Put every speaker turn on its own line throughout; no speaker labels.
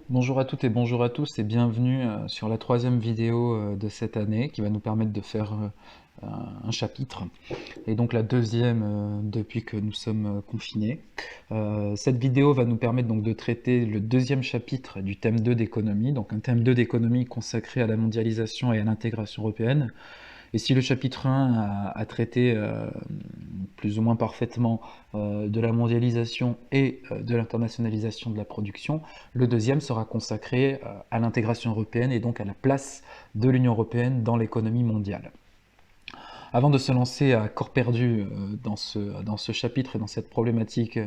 Bonjour à toutes et bonjour à tous et bienvenue sur la troisième vidéo de cette année qui va nous permettre de faire un chapitre et donc la deuxième depuis que nous sommes confinés. Cette vidéo va nous permettre donc de traiter le deuxième chapitre du thème 2 d'économie, donc un thème 2 d'économie consacré à la mondialisation et à l'intégration européenne. Et si le chapitre 1 a traité plus ou moins parfaitement de la mondialisation et de l'internationalisation de la production, le deuxième sera consacré à l'intégration européenne et donc à la place de l'Union européenne dans l'économie mondiale. Avant de se lancer à corps perdu dans ce chapitre et dans cette problématique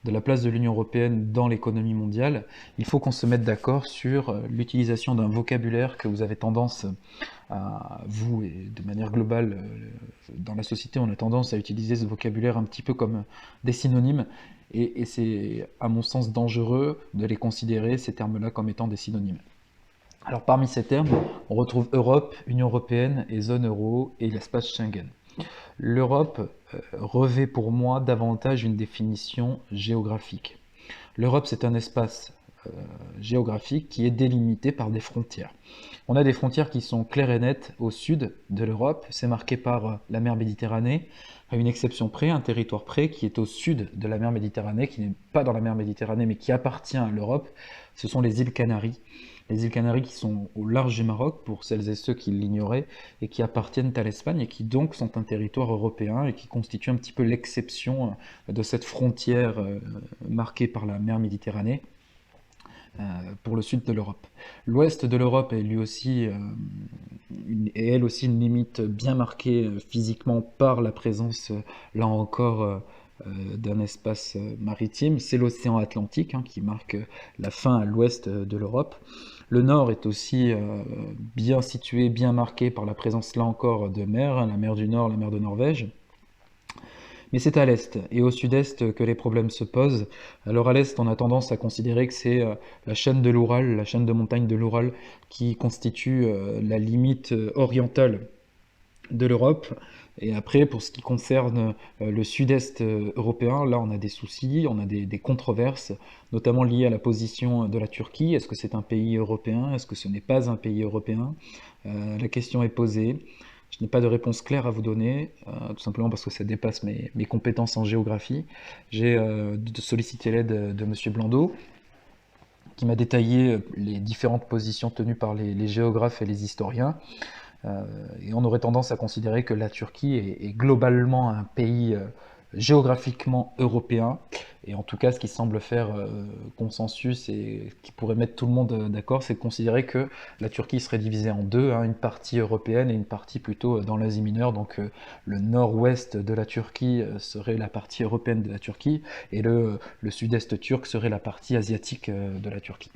de la place de l'Union européenne dans l'économie mondiale, il faut qu'on se mette d'accord sur l'utilisation d'un vocabulaire que vous avez tendance vous et de manière globale dans la société, on a tendance à utiliser ce vocabulaire un petit peu comme des synonymes et c'est à mon sens dangereux de les considérer, ces termes-là, comme étant des synonymes. Alors parmi ces termes, on retrouve Europe, Union européenne et zone euro et l'espace Schengen. L'Europe revêt pour moi davantage une définition géographique. L'Europe, c'est un espace géographique qui est délimité par des frontières. On a des frontières qui sont claires et nettes au sud de l'Europe, c'est marqué par la mer Méditerranée, à une exception près, un territoire près qui est au sud de la mer Méditerranée, qui n'est pas dans la mer Méditerranée mais qui appartient à l'Europe, ce sont les îles Canaries. Les îles Canaries qui sont au large du Maroc, pour celles et ceux qui l'ignoraient, et qui appartiennent à l'Espagne et qui donc sont un territoire européen et qui constituent un petit peu l'exception de cette frontière marquée par la mer Méditerranée pour le sud de l'Europe. L'ouest de l'Europe est lui aussi, et elle aussi, une limite bien marquée physiquement par la présence, là encore, d'un espace maritime. C'est l'océan Atlantique qui marque la fin à l'ouest de l'Europe. Le nord est aussi bien situé, bien marqué par la présence, là encore, de mers, la mer du Nord, la mer de Norvège. Mais c'est à l'est et au sud-est que les problèmes se posent. Alors à l'est, on a tendance à considérer que c'est la chaîne de l'Oural, la chaîne de montagnes de l'Oural, qui constitue la limite orientale de l'Europe. Et après, pour ce qui concerne le sud-est européen, là on a des soucis, on a des controverses, notamment liées à la position de la Turquie. Est-ce que c'est un pays européen? Est-ce que ce n'est pas un pays européen? La question est posée. Je n'ai pas de réponse claire à vous donner, tout simplement parce que ça dépasse mes compétences en géographie. J'ai sollicité l'aide de Monsieur Blondeau, qui m'a détaillé les différentes positions tenues par les géographes et les historiens. Et on aurait tendance à considérer que la Turquie est globalement un pays géographiquement européen, et en tout cas ce qui semble faire consensus et qui pourrait mettre tout le monde d'accord, c'est de considérer que la Turquie serait divisée en deux, une partie européenne et une partie plutôt dans l'Asie mineure, donc le nord-ouest de la Turquie serait la partie européenne de la Turquie, et le sud-est turc serait la partie asiatique de la Turquie.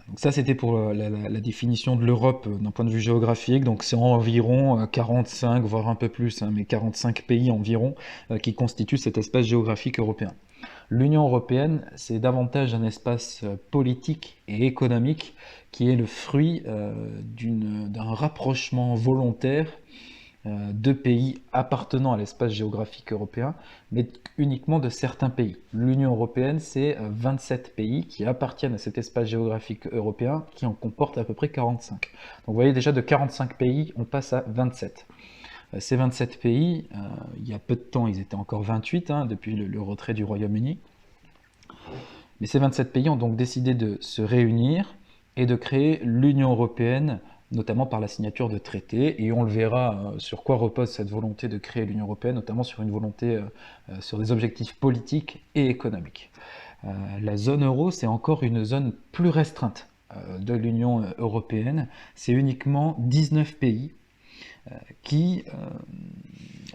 Donc ça, c'était pour la définition de l'Europe d'un point de vue géographique. Donc c'est environ 45, voire un peu plus, mais 45 pays environ qui constituent cet espace géographique européen. L'Union européenne, c'est davantage un espace politique et économique qui est le fruit d'un rapprochement volontaire de pays appartenant à l'espace géographique européen, mais uniquement de certains pays. L'Union européenne, c'est 27 pays qui appartiennent à cet espace géographique européen, qui en comporte à peu près 45. Donc vous voyez déjà, de 45 pays, on passe à 27. Ces 27 pays, il y a peu de temps, ils étaient encore 28, depuis le retrait du Royaume-Uni. Mais ces 27 pays ont donc décidé de se réunir et de créer l'Union européenne, notamment par la signature de traités, et on le verra sur quoi repose cette volonté de créer l'Union européenne, notamment sur une volonté, sur des objectifs politiques et économiques. La zone euro, c'est encore une zone plus restreinte de l'Union européenne, c'est uniquement 19 pays qui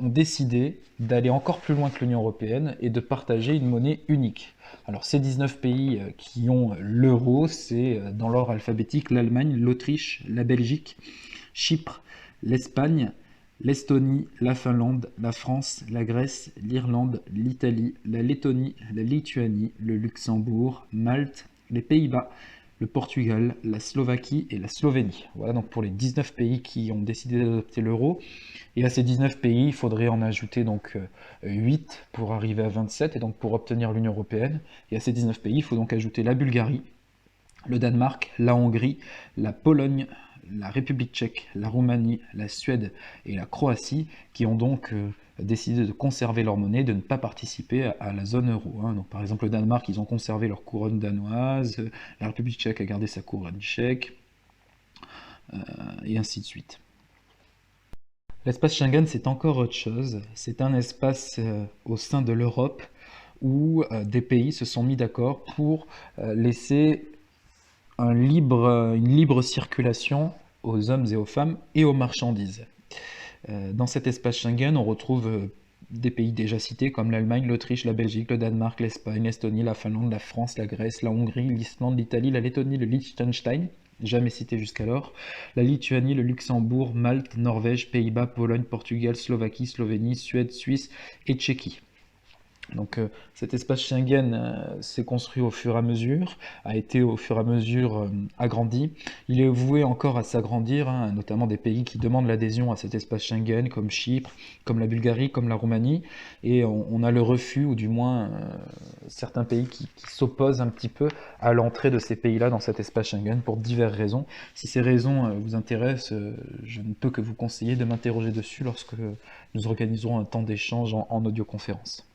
ont décidé d'aller encore plus loin que l'Union européenne et de partager une monnaie unique. Alors ces 19 pays qui ont l'euro, c'est dans l'ordre alphabétique l'Allemagne, l'Autriche, la Belgique, Chypre, l'Espagne, l'Estonie, la Finlande, la France, la Grèce, l'Irlande, l'Italie, la Lettonie, la Lituanie, le Luxembourg, Malte, les Pays-Bas, le Portugal, la Slovaquie et la Slovénie. Voilà donc pour les 19 pays qui ont décidé d'adopter l'euro. Et à ces 19 pays, il faudrait en ajouter donc 8 pour arriver à 27 et donc pour obtenir l'Union européenne. Et à ces 19 pays, il faut donc ajouter la Bulgarie, le Danemark, la Hongrie, la Pologne, la République tchèque, la Roumanie, la Suède et la Croatie qui ont donc décidé de conserver leur monnaie, de ne pas participer à la zone euro. Donc, par exemple, le Danemark, ils ont conservé leur couronne danoise, la République tchèque a gardé sa couronne tchèque, et ainsi de suite. L'espace Schengen, c'est encore autre chose. C'est un espace au sein de l'Europe où des pays se sont mis d'accord pour laisser une libre circulation aux hommes et aux femmes et aux marchandises. Dans cet espace Schengen, on retrouve des pays déjà cités comme l'Allemagne, l'Autriche, la Belgique, le Danemark, l'Espagne, l'Estonie, la Finlande, la France, la Grèce, la Hongrie, l'Islande, l'Italie, la Lettonie, le Liechtenstein, jamais cité jusqu'alors, la Lituanie, le Luxembourg, Malte, Norvège, Pays-Bas, Pologne, Portugal, Slovaquie, Slovénie, Suède, Suisse et Tchéquie. Donc cet espace Schengen s'est construit au fur et à mesure, a été au fur et à mesure agrandi. Il est voué encore à s'agrandir, notamment des pays qui demandent l'adhésion à cet espace Schengen, comme Chypre, comme la Bulgarie, comme la Roumanie. Et on a le refus, ou du moins certains pays qui s'opposent un petit peu à l'entrée de ces pays-là dans cet espace Schengen pour diverses raisons. Si ces raisons vous intéressent, je ne peux que vous conseiller de m'interroger dessus lorsque nous organiserons un temps d'échange en audioconférence.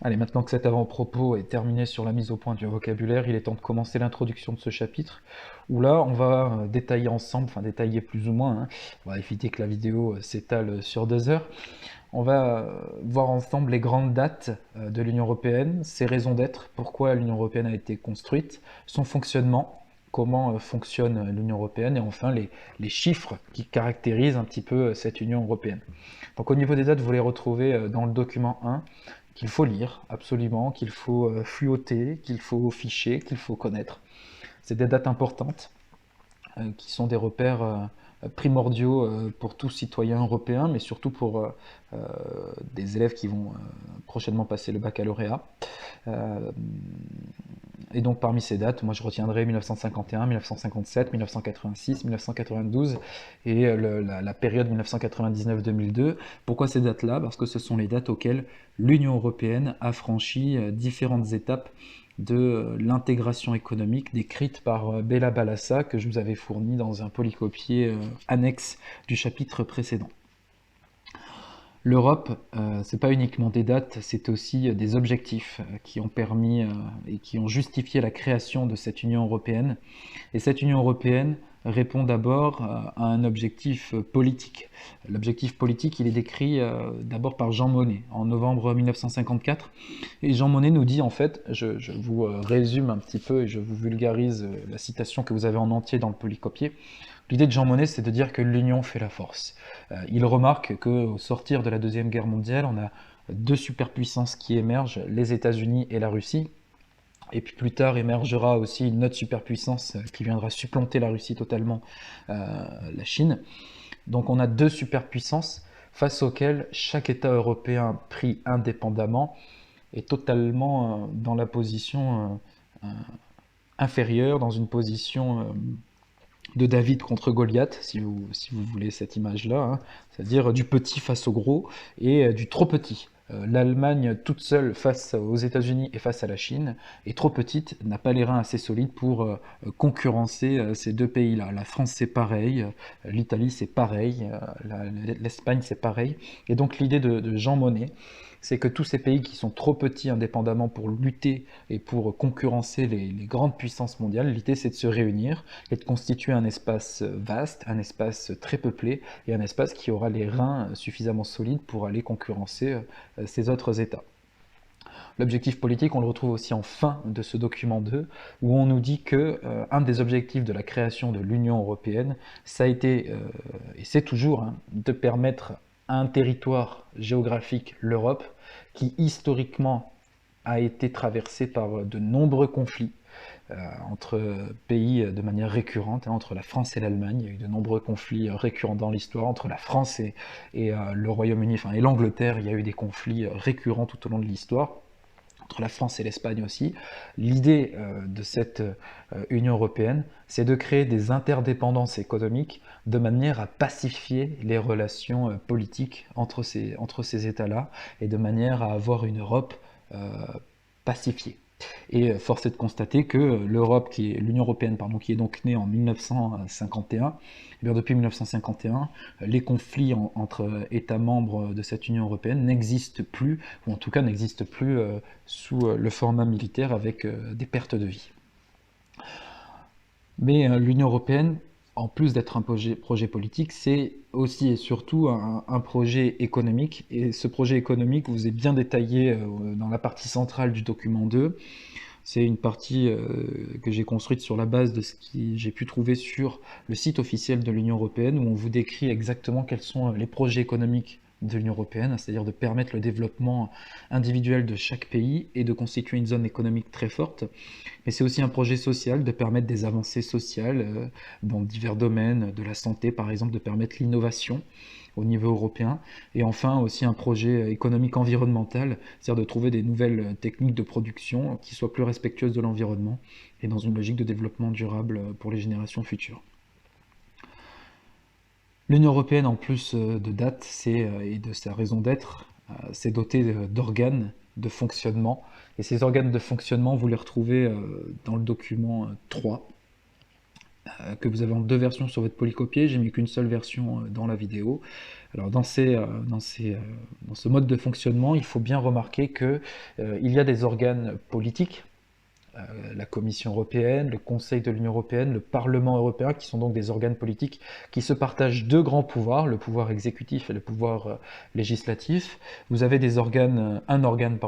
Allez, maintenant que cet avant-propos est terminé sur la mise au point du vocabulaire, il est temps de commencer l'introduction de ce chapitre, où là, on va détailler ensemble, enfin détailler plus ou moins, on va éviter que la vidéo s'étale sur 2 heures. On va voir ensemble les grandes dates de l'Union européenne, ses raisons d'être, pourquoi l'Union européenne a été construite, son fonctionnement, comment fonctionne l'Union européenne, et enfin les chiffres qui caractérisent un petit peu cette Union européenne. Donc au niveau des dates, vous les retrouvez dans le document 1, qu'il faut lire absolument, qu'il faut fluoter, qu'il faut ficher, qu'il faut connaître. C'est des dates importantes qui sont des repères primordiaux pour tout citoyen européen, mais surtout pour des élèves qui vont prochainement passer le baccalauréat. Et donc parmi ces dates, moi je retiendrai 1951, 1957, 1986, 1992 et la période 1999-2002. Pourquoi ces dates-là? Parce que ce sont les dates auxquelles l'Union européenne a franchi différentes étapes de l'intégration économique décrite par Bella Balassa, que je vous avais fourni dans un polycopié annexe du chapitre précédent. L'Europe, c'est pas uniquement des dates, c'est aussi des objectifs qui ont permis et qui ont justifié la création de cette Union européenne. Et cette Union européenne répond d'abord à un objectif politique. L'objectif politique, il est décrit d'abord par Jean Monnet en novembre 1954. Et Jean Monnet nous dit en fait, je vous résume un petit peu et je vous vulgarise la citation que vous avez en entier dans le polycopié. L'idée de Jean Monnet, c'est de dire que l'union fait la force. Il remarque qu'au sortir de la Deuxième Guerre mondiale, on a 2 superpuissances qui émergent, les États-Unis et la Russie. Et puis plus tard émergera aussi une autre superpuissance qui viendra supplanter la Russie totalement, la Chine. Donc on a 2 superpuissances face auxquelles chaque État européen pris indépendamment est totalement dans la position inférieure, dans une position de David contre Goliath, si vous voulez cette image-là, c'est-à-dire du petit face au gros et du trop petit. L'Allemagne toute seule face aux États-Unis et face à la Chine est trop petite, n'a pas les reins assez solides pour concurrencer ces 2 pays-là. La France c'est pareil, l'Italie c'est pareil, l'Espagne c'est pareil. Et donc l'idée de Jean Monnet, c'est que tous ces pays qui sont trop petits indépendamment pour lutter et pour concurrencer les grandes puissances mondiales, l'idée c'est de se réunir et de constituer un espace vaste, un espace très peuplé et un espace qui aura les reins suffisamment solides pour aller concurrencer ces autres États. L'objectif politique, on le retrouve aussi en fin de ce document 2, où on nous dit que un des objectifs de la création de l'Union européenne, ça a été, et c'est toujours, de permettre à un territoire géographique, l'Europe, qui historiquement a été traversé par de nombreux conflits entre pays de manière récurrente, entre la France et l'Allemagne. Il y a eu de nombreux conflits récurrents dans l'histoire, entre la France et le Royaume-Uni, et l'Angleterre, il y a eu des conflits récurrents tout au long de l'histoire. entre la France et l'Espagne aussi. L'idée de cette Union européenne, c'est de créer des interdépendances économiques de manière à pacifier les relations politiques entre ces États-là et de manière à avoir une Europe pacifiée. Et force est de constater que l'Union européenne, pardon, qui est donc née en 1951, eh bien depuis 1951, les conflits entre États membres de cette Union européenne n'existent plus, ou en tout cas n'existent plus sous le format militaire avec des pertes de vie. Mais l'Union européenne, en plus d'être un projet politique, c'est aussi et surtout un projet économique. Et ce projet économique vous est bien détaillé dans la partie centrale du document 2. C'est une partie que j'ai construite sur la base de ce que j'ai pu trouver sur le site officiel de l'Union européenne, où on vous décrit exactement quels sont les projets économiques de l'Union européenne, c'est-à-dire de permettre le développement individuel de chaque pays et de constituer une zone économique très forte. Mais c'est aussi un projet social, de permettre des avancées sociales dans divers domaines, de la santé par exemple, de permettre l'innovation au niveau européen, et enfin aussi un projet économique environnemental, c'est-à-dire de trouver des nouvelles techniques de production qui soient plus respectueuses de l'environnement et dans une logique de développement durable pour les générations futures. L'Union européenne, en plus de date, et de sa raison d'être, s'est dotée d'organes de fonctionnement. Et ces organes de fonctionnement, vous les retrouvez dans le document 3, que vous avez en 2 versions sur votre polycopier. J'ai mis qu'une seule version dans la vidéo. Alors dans ce mode de fonctionnement, il faut bien remarquer qu'il y a des organes politiques, la Commission européenne, le Conseil de l'Union européenne, le Parlement européen, qui sont donc des organes politiques qui se partagent 2 grands pouvoirs, le pouvoir exécutif et le pouvoir législatif. Vous avez un organe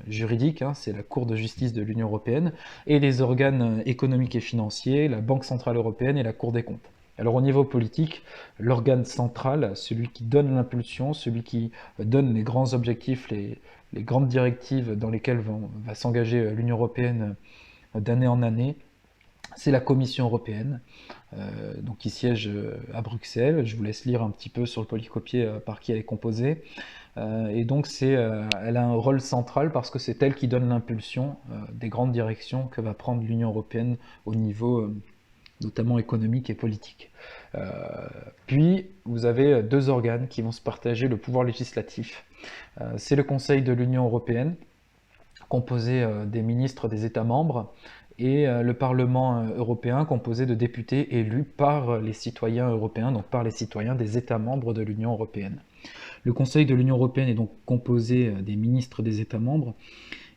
juridique, hein, c'est la Cour de justice de l'Union européenne, et les organes économiques et financiers, la Banque centrale européenne et la Cour des comptes. Alors au niveau politique, l'organe central, celui qui donne l'impulsion, celui qui donne les grands objectifs, les grandes directives dans lesquelles va s'engager l'Union européenne d'année en année, c'est la Commission européenne, donc qui siège à Bruxelles. Je vous laisse lire un petit peu sur le polycopier par qui elle est composée. Et donc elle a un rôle central parce que c'est elle qui donne l'impulsion des grandes directions que va prendre l'Union européenne au niveau notamment économique et politique. Puis vous avez 2 organes qui vont se partager le pouvoir législatif. C'est le Conseil de l'Union européenne, composé des ministres des États membres, et le Parlement européen, composé de députés élus par les citoyens européens, donc par les citoyens des États membres de l'Union européenne. Le Conseil de l'Union européenne est donc composé des ministres des États membres,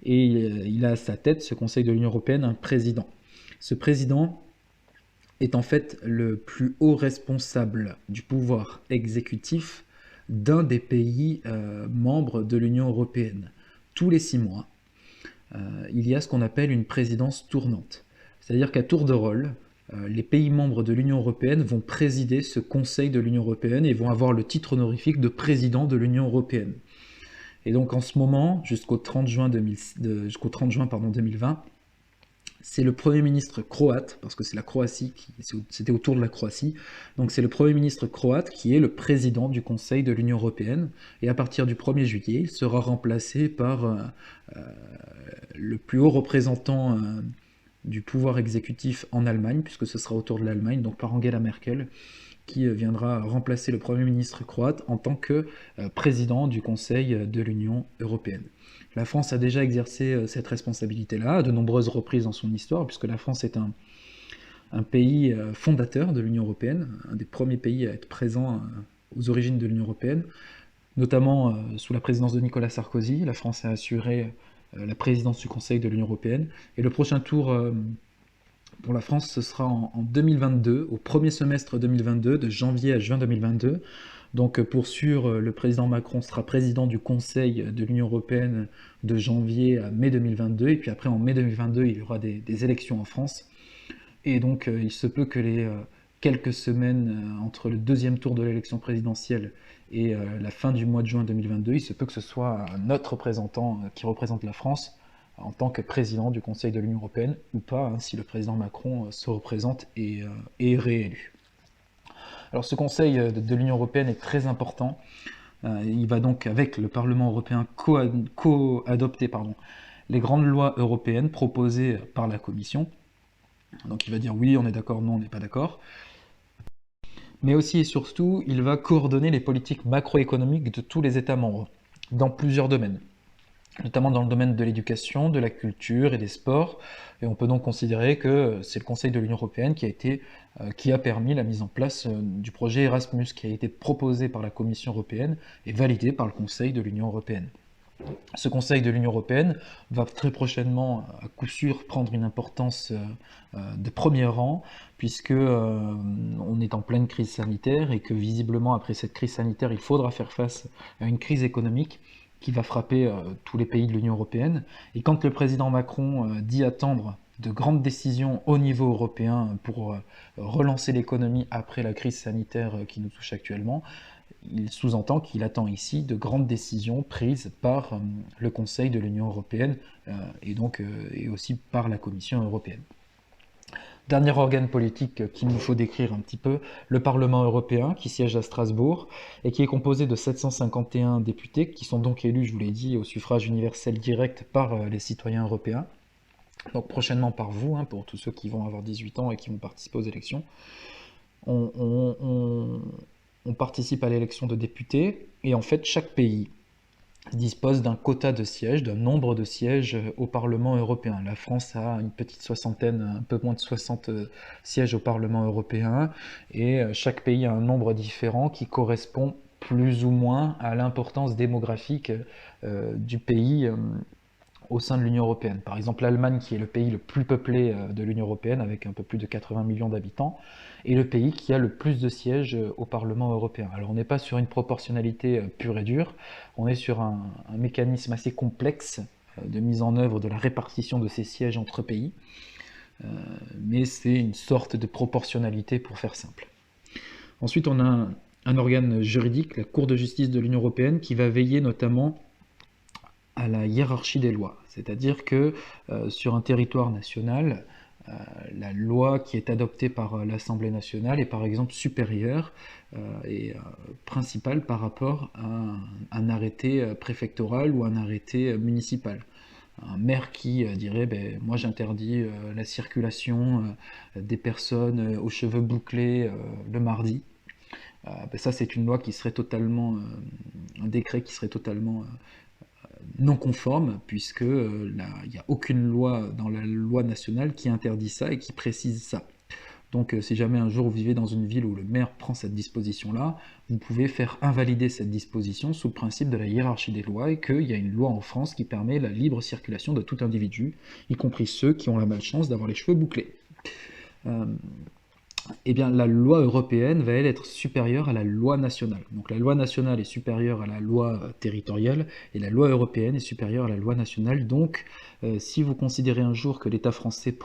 et il a à sa tête, ce Conseil de l'Union européenne, un président. Ce président est en fait le plus haut responsable du pouvoir exécutif d'un des pays membres de l'Union européenne. Tous les 6 mois, il y a ce qu'on appelle une présidence tournante. C'est-à-dire qu'à tour de rôle, les pays membres de l'Union européenne vont présider ce Conseil de l'Union européenne et vont avoir le titre honorifique de président de l'Union européenne. Et donc en ce moment, jusqu'au 30 juin 2020, c'est le Premier ministre croate, parce que c'est la Croatie, c'était autour de la Croatie, donc c'est le Premier ministre croate qui est le président du Conseil de l'Union européenne, et à partir du 1er juillet, il sera remplacé par le plus haut représentant du pouvoir exécutif en Allemagne, puisque ce sera autour de l'Allemagne, donc par Angela Merkel, qui viendra remplacer le Premier ministre croate en tant que président du Conseil de l'Union européenne. La France a déjà exercé cette responsabilité-là à de nombreuses reprises dans son histoire, puisque la France est un pays fondateur de l'Union européenne, un des premiers pays à être présent aux origines de l'Union européenne, notamment sous la présidence de Nicolas Sarkozy. La France a assuré la présidence du Conseil de l'Union européenne, et le prochain tour pour la France, ce sera en 2022, au premier semestre 2022, de janvier à juin 2022. Donc pour sûr, le président Macron sera président du Conseil de l'Union européenne de janvier à mai 2022, et puis après en mai 2022, il y aura des élections en France. Et donc il se peut que les quelques semaines entre le 2e tour de l'élection présidentielle et la fin du mois de juin 2022, il se peut que ce soit notre représentant qui représente la France en tant que président du Conseil de l'Union européenne, ou pas, hein, si le président Macron se représente et est réélu. Alors ce Conseil de l'Union européenne est très important. Il va donc, avec le Parlement européen, co-adopter les grandes lois européennes proposées par la Commission. Donc il va dire oui, on est d'accord, non, on n'est pas d'accord. Mais aussi et surtout, il va coordonner les politiques macroéconomiques de tous les États membres, dans plusieurs domaines, notamment dans le domaine de l'éducation, de la culture et des sports. Et on peut donc considérer que c'est le Conseil de l'Union européenne qui a permis la mise en place du projet Erasmus, qui a été proposé par la Commission européenne et validé par le Conseil de l'Union européenne. Ce Conseil de l'Union européenne va très prochainement, à coup sûr, prendre une importance de premier rang, puisque on est en pleine crise sanitaire et que visiblement, après cette crise sanitaire, il faudra faire face à une crise économique qui va frapper tous les pays de l'Union européenne. Et quand le président Macron dit attendre de grandes décisions au niveau européen pour relancer l'économie après la crise sanitaire qui nous touche actuellement, il sous-entend qu'il attend ici de grandes décisions prises par le Conseil de l'Union européenne et aussi par la Commission européenne. Dernier organe politique qu'il nous faut décrire un petit peu, le Parlement européen qui siège à Strasbourg et qui est composé de 751 députés qui sont donc élus, je vous l'ai dit, au suffrage universel direct par les citoyens européens. Donc prochainement par vous, pour tous ceux qui vont avoir 18 ans et qui vont participer aux élections. On participe à l'élection de députés, et en fait chaque pays dispose d'un quota de sièges, d'un nombre de sièges au Parlement européen. La France a une petite soixantaine, un peu moins de 60 sièges au Parlement européen, et chaque pays a un nombre différent qui correspond plus ou moins à l'importance démographique du pays au sein de l'Union européenne. Par exemple, l'Allemagne, qui est le pays le plus peuplé de l'Union européenne, avec un peu plus de 80 millions d'habitants, est le pays qui a le plus de sièges au Parlement européen. Alors on n'est pas sur une proportionnalité pure et dure, on est sur un mécanisme assez complexe de mise en œuvre de la répartition de ces sièges entre pays, mais c'est une sorte de proportionnalité pour faire simple. Ensuite, on a un organe juridique, la Cour de justice de l'Union européenne, qui va veiller notamment à la hiérarchie des lois, c'est-à-dire que sur un territoire national, la loi qui est adoptée par l'Assemblée nationale est par exemple supérieure et principale par rapport à un arrêté préfectoral ou un arrêté municipal. Un maire qui dirait moi j'interdis la circulation des personnes aux cheveux bouclés le mardi. Ça c'est une loi qui serait totalement, un décret qui serait totalement non conforme, puisque il n'y a aucune loi dans la loi nationale qui interdit ça et qui précise ça. Donc si jamais un jour vous vivez dans une ville où le maire prend cette disposition-là, vous pouvez faire invalider cette disposition sous le principe de la hiérarchie des lois et qu'il y a une loi en France qui permet la libre circulation de tout individu, y compris ceux qui ont la malchance d'avoir les cheveux bouclés. Eh bien, la loi européenne va elle être supérieure à la loi nationale. Donc la loi nationale est supérieure à la loi territoriale et la loi européenne est supérieure à la loi nationale. Donc si vous considérez un jour que l'État français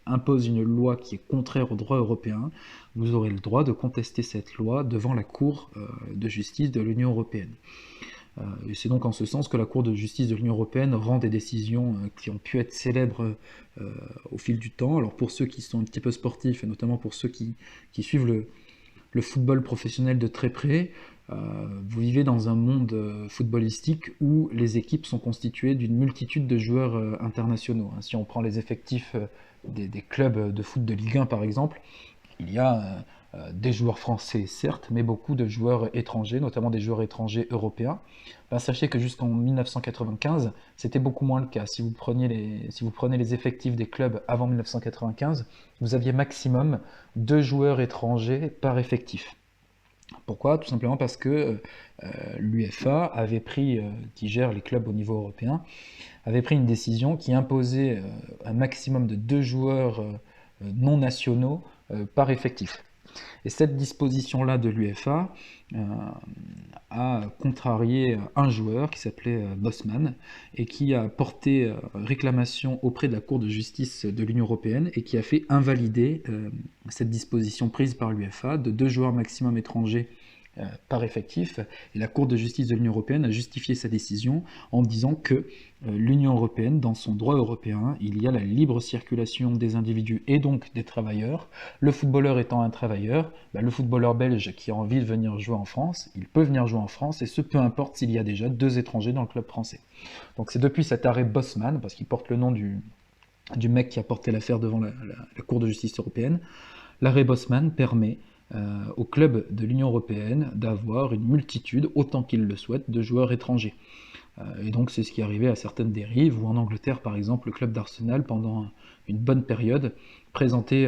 impose une loi qui est contraire au droit européen, vous aurez le droit de contester cette loi devant la Cour de justice de l'Union européenne. Et c'est donc en ce sens que la Cour de justice de l'Union européenne rend des décisions qui ont pu être célèbres au fil du temps. Alors pour ceux qui sont un petit peu sportifs, et notamment pour ceux qui suivent le football professionnel de très près, vous vivez dans un monde footballistique où les équipes sont constituées d'une multitude de joueurs internationaux. Si on prend les effectifs des clubs de foot de Ligue 1 par exemple, il y a des joueurs français certes, mais beaucoup de joueurs étrangers, notamment des joueurs étrangers européens. Sachez que jusqu'en 1995, c'était beaucoup moins le cas. Si vous prenez les effectifs des clubs avant 1995, vous aviez maximum 2 joueurs étrangers par effectif. Pourquoi? Tout simplement parce que l'UEFA avait pris, qui gère les clubs au niveau européen, avait pris une décision qui imposait un maximum de 2 joueurs non nationaux par effectif. Et cette disposition-là de l'UEFA a contrarié un joueur qui s'appelait Bosman et qui a porté réclamation auprès de la Cour de justice de l'Union européenne et qui a fait invalider cette disposition prise par l'UEFA de 2 joueurs maximum étrangers par effectif. Et la Cour de justice de l'Union européenne a justifié sa décision en disant que l'Union européenne, dans son droit européen, il y a la libre circulation des individus et donc des travailleurs. Le footballeur étant un travailleur, le footballeur belge qui a envie de venir jouer en France, il peut venir jouer en France, et ce peu importe s'il y a déjà 2 étrangers dans le club français. Donc c'est depuis cet arrêt Bosman, parce qu'il porte le nom du mec qui a porté l'affaire devant la Cour de justice européenne, l'arrêt Bosman permet aux clubs de l'Union européenne d'avoir une multitude, autant qu'ils le souhaitent, de joueurs étrangers. Et donc c'est ce qui est arrivé à certaines dérives, où en Angleterre par exemple, le club d'Arsenal, pendant une bonne période, présentait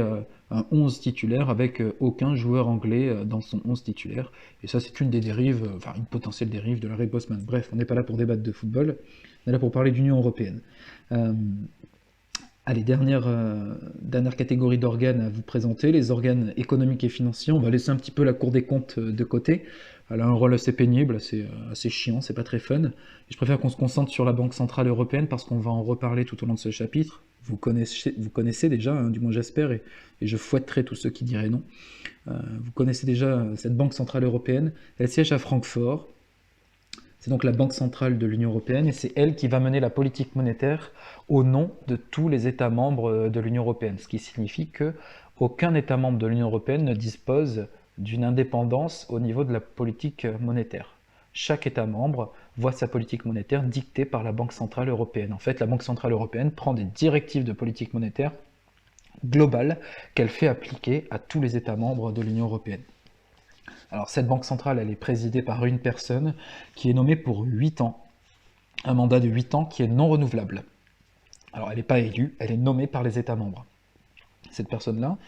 un 11 titulaire avec aucun joueur anglais dans son 11 titulaire. Et ça c'est une des dérives, enfin une potentielle dérive de l'arrêt Bosman. Bref, on n'est pas là pour débattre de football, on est là pour parler d'Union européenne. Allez, dernière catégorie d'organes à vous présenter, les organes économiques et financiers. On va laisser un petit peu la Cour des comptes de côté. Elle a un rôle assez pénible, assez chiant, c'est pas très fun. Et je préfère qu'on se concentre sur la Banque Centrale Européenne parce qu'on va en reparler tout au long de ce chapitre. Vous connaissez déjà, hein, du moins j'espère, et je fouetterai tous ceux qui diraient non. Vous connaissez déjà cette Banque Centrale Européenne. Elle siège à Francfort. C'est donc la Banque Centrale de l'Union Européenne, et c'est elle qui va mener la politique monétaire au nom de tous les États membres de l'Union Européenne, ce qui signifie qu'aucun État membre de l'Union Européenne ne dispose d'une indépendance au niveau de la politique monétaire. Chaque État membre voit sa politique monétaire dictée par la Banque Centrale Européenne. En fait, la Banque Centrale Européenne prend des directives de politique monétaire globale qu'elle fait appliquer à tous les États membres de l'Union Européenne. Alors cette banque centrale, elle est présidée par une personne qui est nommée pour 8 ans, un mandat de 8 ans qui est non renouvelable. Alors elle n'est pas élue, elle est nommée par les États membres. Cette personne-là,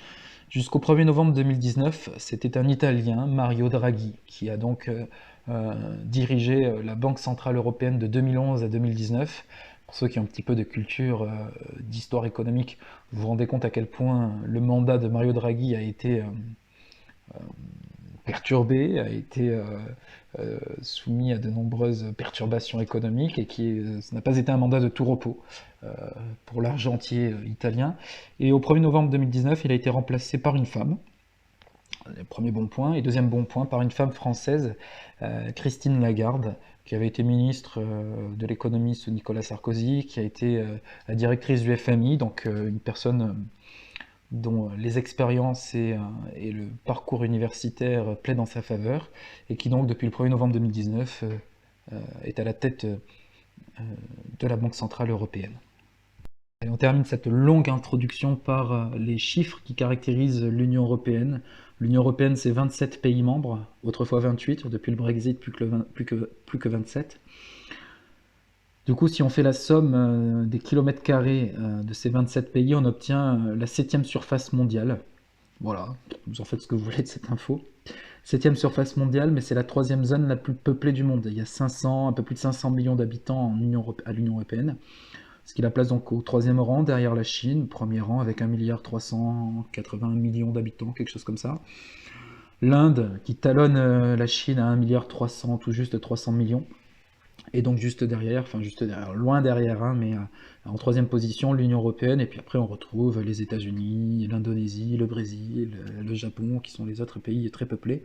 jusqu'au 1er novembre 2019, c'était un Italien, Mario Draghi, qui a donc dirigé la Banque Centrale Européenne de 2011 à 2019. Pour ceux qui ont un petit peu de culture, d'histoire économique, vous vous rendez compte à quel point le mandat de Mario Draghi a été perturbé, a été soumis à de nombreuses perturbations économiques, et ça n'a pas été un mandat de tout repos pour l'argentier italien. Et au 1er novembre 2019, il a été remplacé par une femme, le premier bon point, et deuxième bon point, par une femme française, Christine Lagarde, qui avait été ministre de l'économie sous Nicolas Sarkozy, qui a été la directrice du FMI, donc une personne dont les expériences et le parcours universitaire plaident en sa faveur, et qui donc depuis le 1er novembre 2019 est à la tête de la Banque Centrale Européenne. Et on termine cette longue introduction par les chiffres qui caractérisent l'Union Européenne. L'Union Européenne, c'est 27 pays membres, autrefois 28, depuis le Brexit plus que 27. Du coup, si on fait la somme des kilomètres carrés de ces 27 pays, on obtient la 7e surface mondiale. Voilà, vous en faites ce que vous voulez de cette info. 7e surface mondiale, mais c'est la 3e zone la plus peuplée du monde. Il y a un peu plus de 500 millions d'habitants à l'Union Européenne, ce qui la place donc au 3e rang, derrière la Chine, 1er rang avec 1,380 milliard d'habitants, quelque chose comme ça. L'Inde, qui talonne la Chine à 1,3 milliard, tout juste 300 millions. Et donc juste derrière, loin derrière, hein, mais en 3e position, l'Union Européenne, et puis après on retrouve les États-Unis, l'Indonésie, le Brésil, le Japon, qui sont les autres pays très peuplés.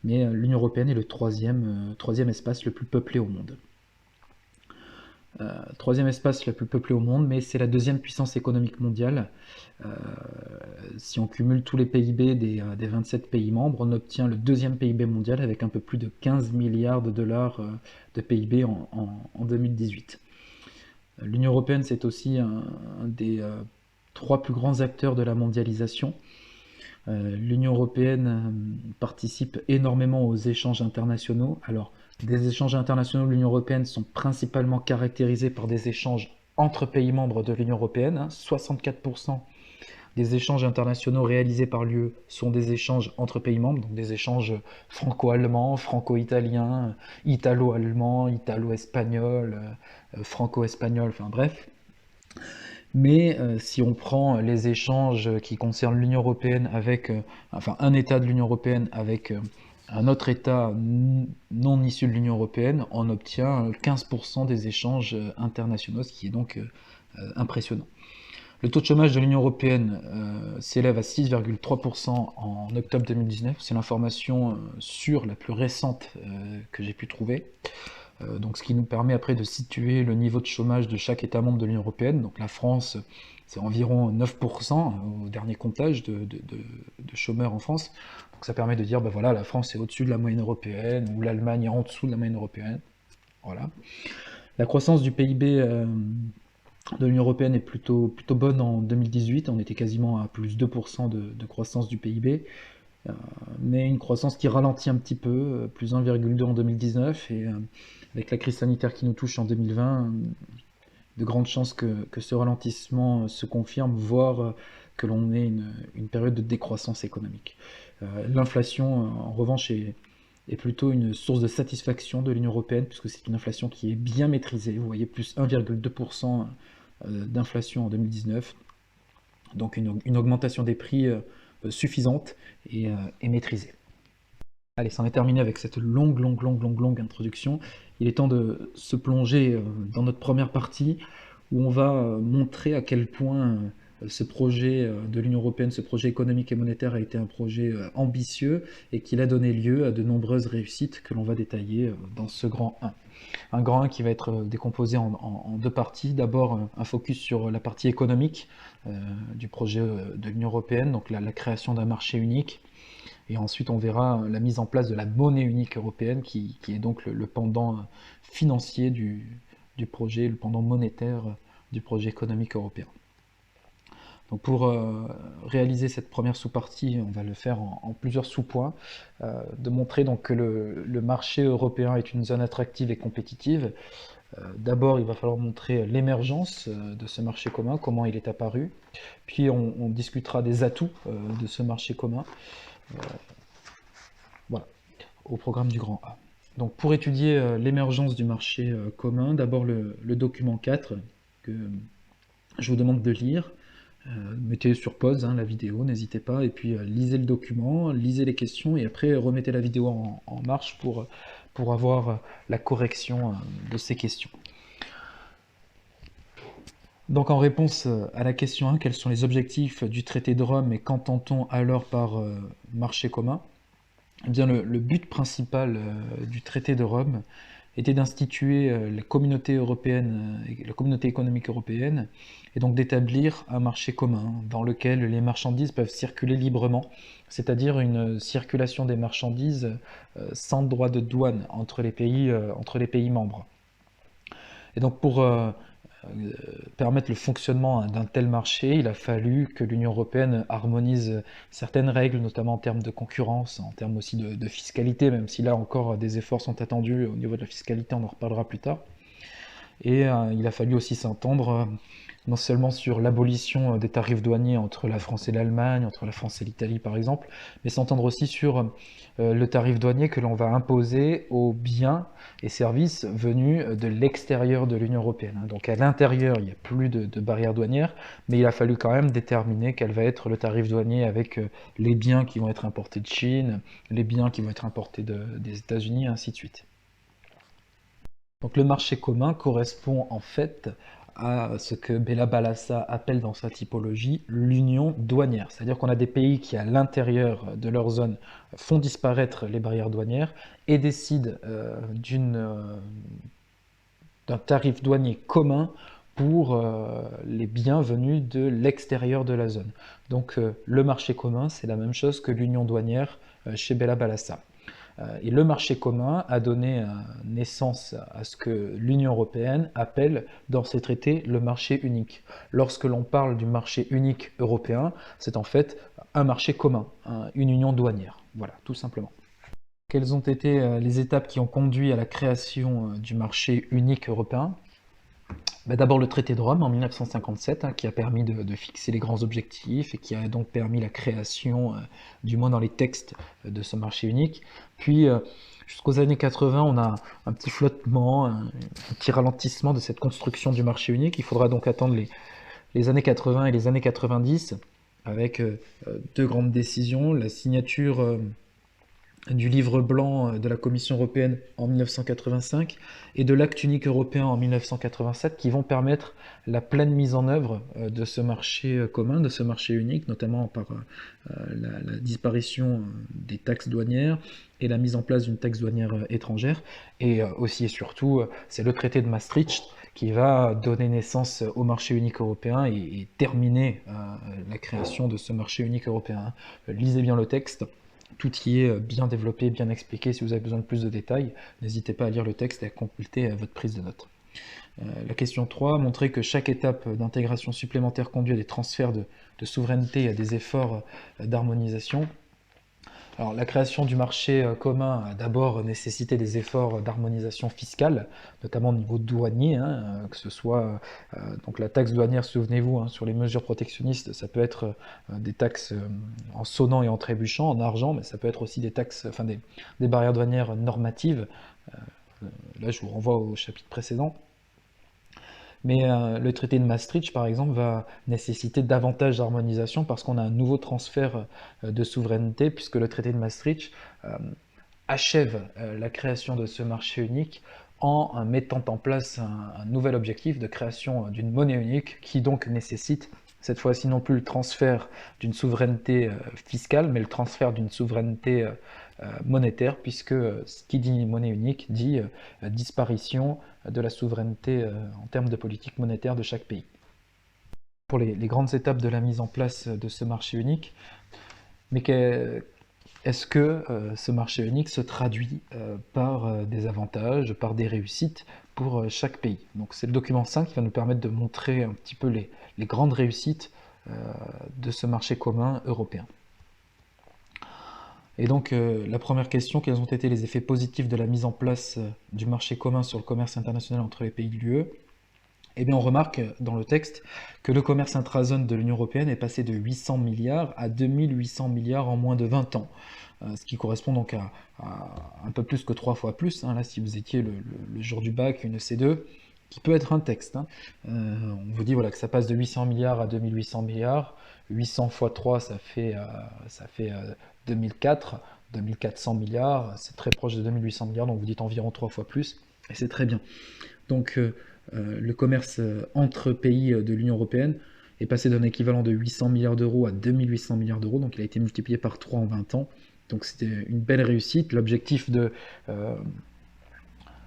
Mais l'Union Européenne est le 3e espace le plus peuplé au monde. 3e espace le plus peuplé au monde, mais c'est la 2e puissance économique mondiale. Si on cumule tous les PIB des 27 pays membres, on obtient le 2e PIB mondial avec un peu plus de 15 milliards de dollars de PIB en 2018. L'Union Européenne, c'est aussi un des 3 plus grands acteurs de la mondialisation. L'Union Européenne participe énormément aux échanges internationaux. Alors, des échanges internationaux de l'Union Européenne sont principalement caractérisés par des échanges entre pays membres de l'Union Européenne. 64% des échanges internationaux réalisés par l'UE sont des échanges entre pays membres, donc des échanges franco-allemands, franco-italiens, italo-allemands, italo-espagnols, franco-espagnols, enfin bref. Mais si on prend les échanges qui concernent l'Union Européenne avec, un État de l'Union Européenne avec un autre État non issu de l'Union Européenne, on obtient 15% des échanges internationaux, ce qui est donc impressionnant. Le taux de chômage de l'Union européenne s'élève à 6,3% en octobre 2019. C'est l'information sûre la plus récente que j'ai pu trouver. Donc, ce qui nous permet après de situer le niveau de chômage de chaque État membre de l'Union européenne. Donc la France, c'est environ 9% au dernier comptage de chômeurs en France. Donc ça permet de dire, ben voilà, la France est au-dessus de la moyenne européenne, ou l'Allemagne est en dessous de la moyenne européenne. Voilà. La croissance du PIB de l'Union européenne est plutôt bonne en 2018. On était quasiment à plus 2% de croissance du PIB. Mais une croissance qui ralentit un petit peu, plus 1,2 en 2019, et avec la crise sanitaire qui nous touche en 2020, de grandes chances que ce ralentissement se confirme, voire que l'on ait une période de décroissance économique. L'inflation, en revanche, est plutôt une source de satisfaction de l'Union européenne, puisque c'est une inflation qui est bien maîtrisée. Vous voyez, plus 1,2% d'inflation en 2019, donc une augmentation des prix suffisante et maîtrisée. Allez, c'en est terminé avec cette longue introduction. Il est temps de se plonger dans notre première partie, où on va montrer à quel point ce projet de l'Union européenne, ce projet économique et monétaire a été un projet ambitieux et qu'il a donné lieu à de nombreuses réussites que l'on va détailler dans ce grand 1. Un grand 1 qui va être décomposé en deux parties. D'abord, un focus sur la partie économique du projet de l'Union européenne, donc la création d'un marché unique. Et ensuite, on verra la mise en place de la monnaie unique européenne, qui est donc le pendant financier du projet, le pendant monétaire du projet économique européen. Donc pour réaliser cette première sous-partie, on va le faire en plusieurs sous-points, de montrer donc que le marché européen est une zone attractive et compétitive. D'abord, il va falloir montrer l'émergence de ce marché commun, comment il est apparu. Puis on discutera des atouts de ce marché commun. Voilà, au programme du grand A. Donc pour étudier l'émergence du marché commun, d'abord le document 4 que je vous demande de lire. Mettez sur pause la vidéo, n'hésitez pas, et puis lisez le document, lisez les questions, et après remettez la vidéo en marche pour avoir la correction de ces questions. Donc en réponse à la question 1, quels sont les objectifs du traité de Rome et qu'entend-on alors par marché commun? Eh bien, le but principal du traité de Rome était d'instituer la communauté européenne, la communauté économique européenne, et donc d'établir un marché commun dans lequel les marchandises peuvent circuler librement, c'est-à-dire une circulation des marchandises sans droit de douane entre les pays membres. Et donc pour permettre le fonctionnement d'un tel marché, il a fallu que l'Union européenne harmonise certaines règles, notamment en termes de concurrence, en termes aussi de fiscalité, même si là encore des efforts sont attendus au niveau de la fiscalité, on en reparlera plus tard. Et il a fallu aussi s'entendre non seulement sur l'abolition des tarifs douaniers entre la France et l'Allemagne, entre la France et l'Italie par exemple, mais s'entendre aussi sur le tarif douanier que l'on va imposer aux biens et services venus de l'extérieur de l'Union européenne. Donc à l'intérieur, il n'y a plus de barrières douanières, mais il a fallu quand même déterminer quel va être le tarif douanier avec les biens qui vont être importés de Chine, les biens qui vont être importés des États-Unis, et ainsi de suite. Donc le marché commun correspond en fait à ce que Bella Balassa appelle dans sa typologie l'union douanière. C'est-à-dire qu'on a des pays qui, à l'intérieur de leur zone, font disparaître les barrières douanières et décident d'un tarif douanier commun pour les biens venus de l'extérieur de la zone. Donc le marché commun, c'est la même chose que l'union douanière chez Bella Balassa. Et le marché commun a donné naissance à ce que l'Union européenne appelle dans ses traités le marché unique. Lorsque l'on parle du marché unique européen, c'est en fait un marché commun, une union douanière. Voilà, tout simplement. Quelles ont été les étapes qui ont conduit à la création du marché unique européen? D'abord le traité de Rome en 1957 qui a permis de fixer les grands objectifs et qui a donc permis la création, du moins dans les textes, de ce marché unique. Puis jusqu'aux années 80, on a un petit flottement, un petit ralentissement de cette construction du marché unique. Il faudra donc attendre les années 80 et les années 90 avec deux grandes décisions. La signature du livre blanc de la Commission européenne en 1985 et de l'acte unique européen en 1987 qui vont permettre la pleine mise en œuvre de ce marché commun, de ce marché unique, notamment par la disparition des taxes douanières et la mise en place d'une taxe douanière étrangère. Et aussi et surtout, c'est le traité de Maastricht qui va donner naissance au marché unique européen et terminer la création de ce marché unique européen. Lisez bien le texte. Tout y est bien développé, bien expliqué. Si vous avez besoin de plus de détails, n'hésitez pas à lire le texte et à consulter votre prise de notes. La question 3, montrer que chaque étape d'intégration supplémentaire conduit à des transferts de souveraineté et à des efforts d'harmonisation. Alors, la création du marché commun a d'abord nécessité des efforts d'harmonisation fiscale, notamment au niveau douanier, que ce soit donc la taxe douanière, souvenez-vous, sur les mesures protectionnistes, ça peut être des taxes en sonnant et en trébuchant, en argent, mais ça peut être aussi des taxes, enfin des barrières douanières normatives. Là, je vous renvoie au chapitre précédent. Mais le traité de Maastricht, par exemple, va nécessiter davantage d'harmonisation parce qu'on a un nouveau transfert de souveraineté, puisque le traité de Maastricht achève la création de ce marché unique en mettant en place un nouvel objectif de création d'une monnaie unique qui donc nécessite cette fois-ci non plus le transfert d'une souveraineté fiscale, mais le transfert d'une souveraineté monétaire, puisque ce qui dit monnaie unique dit disparition de la souveraineté en termes de politique monétaire de chaque pays. Pour les grandes étapes de la mise en place de ce marché unique, mais est-ce que ce marché unique se traduit par des avantages, par des réussites pour chaque pays? Donc c'est le document 5 qui va nous permettre de montrer un petit peu les grandes réussites de ce marché commun européen. Et donc la première question, quels ont été les effets positifs de la mise en place du marché commun sur le commerce international entre les pays de l'UE? Eh bien on remarque dans le texte que le commerce intra-zone de l'Union européenne est passé de 800 milliards à 2800 milliards en moins de 20 ans. Ce qui correspond donc à un peu plus que 3 fois plus. Là, si vous étiez le jour du bac, une C2, qui peut être un texte. On vous dit voilà, que ça passe de 800 milliards à 2800 milliards. 800 fois 3, ça fait 2004, 2400 milliards. C'est très proche de 2800 milliards, donc vous dites environ 3 fois plus. Et c'est très bien. Donc le commerce entre pays de l'Union européenne est passé d'un équivalent de 800 milliards d'euros à 2800 milliards d'euros, donc il a été multiplié par 3 en 20 ans. Donc c'était une belle réussite. L'objectif de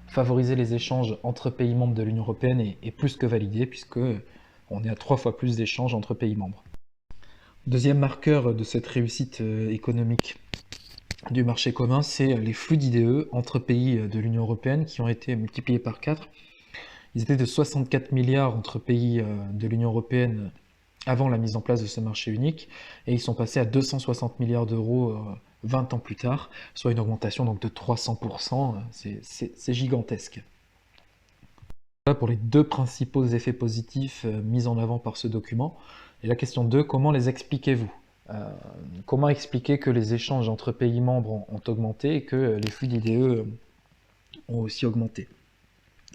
favoriser les échanges entre pays membres de l'Union européenne est plus que validé, puisque on est à 3 fois plus d'échanges entre pays membres. Deuxième marqueur de cette réussite économique du marché commun, c'est les flux d'IDE entre pays de l'Union européenne qui ont été multipliés par 4. Ils étaient de 64 milliards entre pays de l'Union européenne avant la mise en place de ce marché unique, et ils sont passés à 260 milliards d'euros 20 ans plus tard, soit une augmentation donc de 300%, c'est gigantesque. Voilà pour les deux principaux effets positifs mis en avant par ce document. Et la question 2, comment les expliquez-vous? Comment expliquer que les échanges entre pays membres ont augmenté et que les flux d'IDE ont aussi augmenté?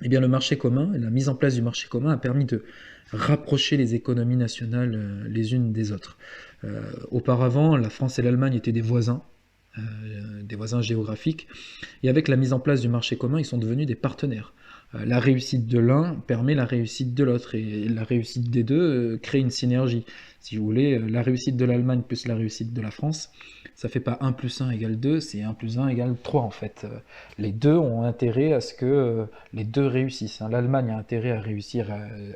Eh bien, le marché commun et la mise en place du marché commun a permis de rapprocher les économies nationales les unes des autres. Auparavant, la France et l'Allemagne étaient des voisins géographiques, et avec la mise en place du marché commun, ils sont devenus des partenaires. La réussite de l'un permet la réussite de l'autre, et la réussite des deux crée une synergie. Si vous voulez, la réussite de l'Allemagne plus la réussite de la France, ça fait pas 1 plus 1 égale 2, c'est 1 plus 1 égale 3 en fait. Les deux ont intérêt à ce que les deux réussissent. L'Allemagne a intérêt à réussir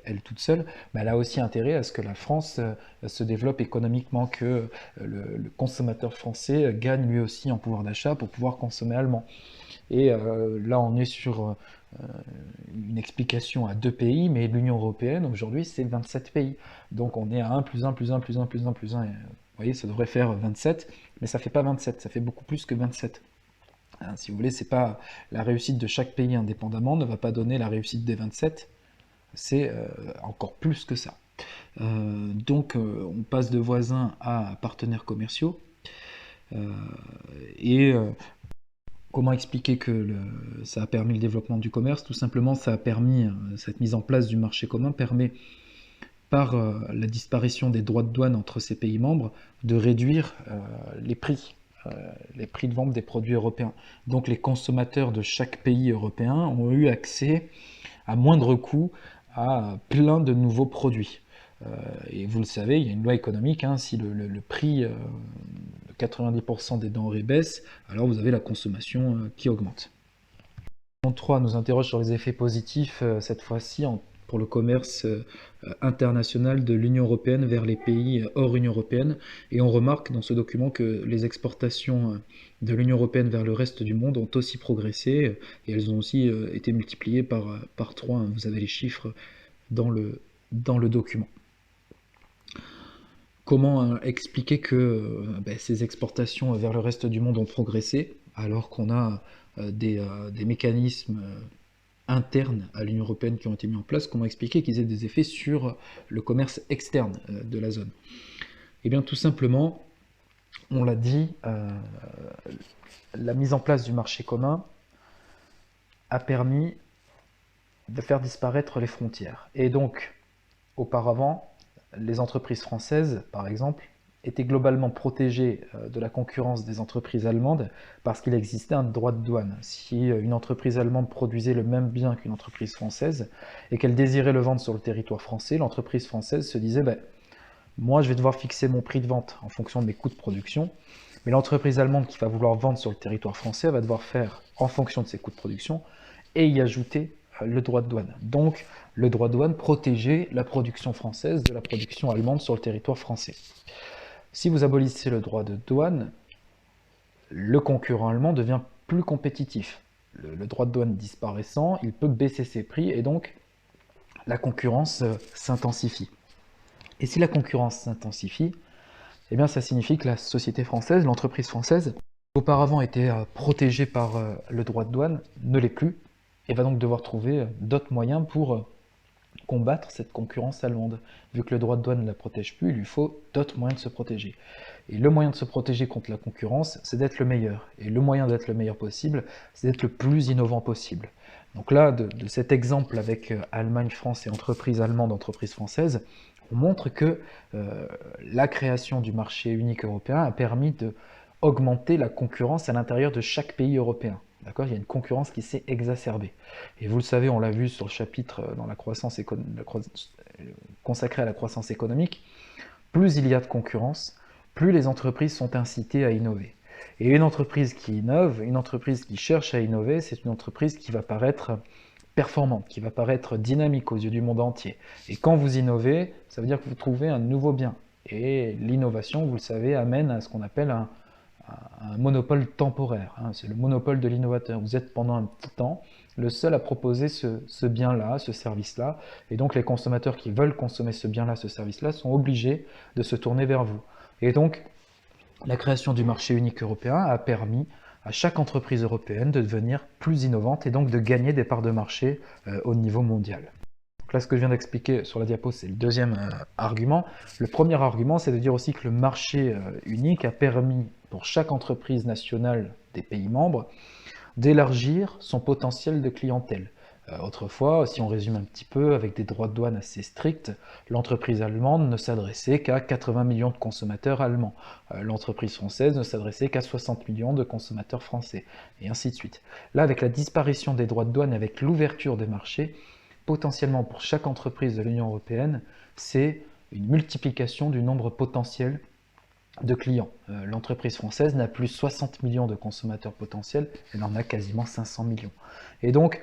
elle toute seule, mais elle a aussi intérêt à ce que la France se développe économiquement, que le consommateur français gagne lui aussi en pouvoir d'achat pour pouvoir consommer allemand. Et là, on est sur une explication à 2 pays, mais l'Union européenne, aujourd'hui, c'est 27 pays. Donc on est à 1 plus 1 plus 1 plus 1 plus 1 plus 1. Et, vous voyez, ça devrait faire 27, mais ça fait pas 27, ça fait beaucoup plus que 27. Si vous voulez, c'est pas la réussite de chaque pays indépendamment ne va pas donner la réussite des 27, c'est encore plus que ça. Donc on passe de voisins à partenaires commerciaux, et comment expliquer que ça a permis le développement du commerce? Tout simplement, ça a permis, cette mise en place du marché commun permet, par la disparition des droits de douane entre ces pays membres, de réduire les prix les prix de vente des produits européens. Donc les consommateurs de chaque pays européen ont eu accès à moindre coût à plein de nouveaux produits. Et vous le savez, il y a une loi économique, hein, si le prix de 90% des denrées baisse, alors vous avez la consommation qui augmente. En 3 nous interroge sur les effets positifs, cette fois-ci pour le commerce international de l'Union européenne vers les pays hors Union européenne. Et on remarque dans ce document que les exportations de l'Union européenne vers le reste du monde ont aussi progressé et elles ont aussi été multipliées par 3. Hein. Vous avez les chiffres dans le document. Comment expliquer que ces exportations vers le reste du monde ont progressé alors qu'on a des mécanismes internes à l'Union européenne qui ont été mis en place? Comment expliquer qu'ils aient des effets sur le commerce externe de la zone? Eh bien tout simplement, on l'a dit, la mise en place du marché commun a permis de faire disparaître les frontières. Et donc, auparavant, les entreprises françaises, par exemple, étaient globalement protégées de la concurrence des entreprises allemandes parce qu'il existait un droit de douane. Si une entreprise allemande produisait le même bien qu'une entreprise française et qu'elle désirait le vendre sur le territoire français, l'entreprise française se disait moi je vais devoir fixer mon prix de vente en fonction de mes coûts de production, mais l'entreprise allemande qui va vouloir vendre sur le territoire français va devoir faire en fonction de ses coûts de production et y ajouter le droit de douane. Donc le droit de douane protégeait la production française de la production allemande sur le territoire français. Si vous abolissez le droit de douane, le concurrent allemand devient plus compétitif. Le droit de douane disparaissant, il peut baisser ses prix et donc la concurrence s'intensifie. Et si la concurrence s'intensifie, eh bien ça signifie que la société française, l'entreprise française, qui auparavant était protégée par le droit de douane, ne l'est plus et va donc devoir trouver d'autres moyens pour combattre cette concurrence allemande. Vu que le droit de douane ne la protège plus, il lui faut d'autres moyens de se protéger. Et le moyen de se protéger contre la concurrence, c'est d'être le meilleur. Et le moyen d'être le meilleur possible, c'est d'être le plus innovant possible. Donc là, de cet exemple avec Allemagne, France et entreprises allemandes, entreprises françaises, on montre que la création du marché unique européen a permis d'augmenter la concurrence à l'intérieur de chaque pays européen. Il y a une concurrence qui s'est exacerbée. Et vous le savez, on l'a vu sur le chapitre dans la croissance consacré à la croissance économique, plus il y a de concurrence, plus les entreprises sont incitées à innover. Et une entreprise qui innove, une entreprise qui cherche à innover, c'est une entreprise qui va paraître performante, qui va paraître dynamique aux yeux du monde entier. Et quand vous innovez, ça veut dire que vous trouvez un nouveau bien. Et l'innovation, vous le savez, amène à ce qu'on appelle un monopole temporaire. Hein. C'est le monopole de l'innovateur. Vous êtes pendant un petit temps le seul à proposer ce bien-là, ce service-là. Et donc les consommateurs qui veulent consommer ce bien-là, ce service-là, sont obligés de se tourner vers vous. Et donc, la création du marché unique européen a permis à chaque entreprise européenne de devenir plus innovante et donc de gagner des parts de marché au niveau mondial. Donc là, ce que je viens d'expliquer sur la diapo, c'est le deuxième argument. Le premier argument, c'est de dire aussi que le marché unique a permis pour chaque entreprise nationale des pays membres d'élargir son potentiel de clientèle. Autrefois, si on résume un petit peu, avec des droits de douane assez stricts, l'entreprise allemande ne s'adressait qu'à 80 millions de consommateurs allemands. L'entreprise française ne s'adressait qu'à 60 millions de consommateurs français, et ainsi de suite. Là, avec la disparition des droits de douane, avec l'ouverture des marchés, potentiellement pour chaque entreprise de l'Union européenne, c'est une multiplication du nombre potentiel de clients. L'entreprise française n'a plus 60 millions de consommateurs potentiels, elle en a quasiment 500 millions. Et donc,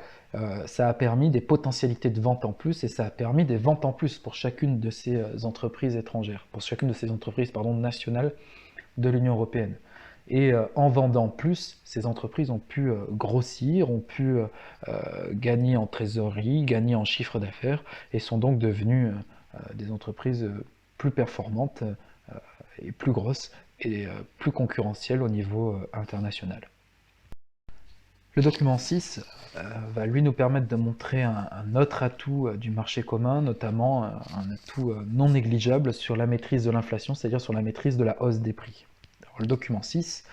ça a permis des potentialités de vente en plus, et ça a permis des ventes en plus pour chacune de ces entreprises étrangères, pour chacune de ces entreprises nationales de l'Union européenne. Et en vendant plus, ces entreprises ont pu grossir, ont pu gagner en trésorerie, gagner en chiffre d'affaires, et sont donc devenues des entreprises plus performantes et plus grosses et plus concurrentielles au niveau international. Le document 6 va lui nous permettre de montrer un autre atout du marché commun, notamment un atout non négligeable sur la maîtrise de l'inflation, c'est-à-dire sur la maîtrise de la hausse des prix. Alors, le document 6,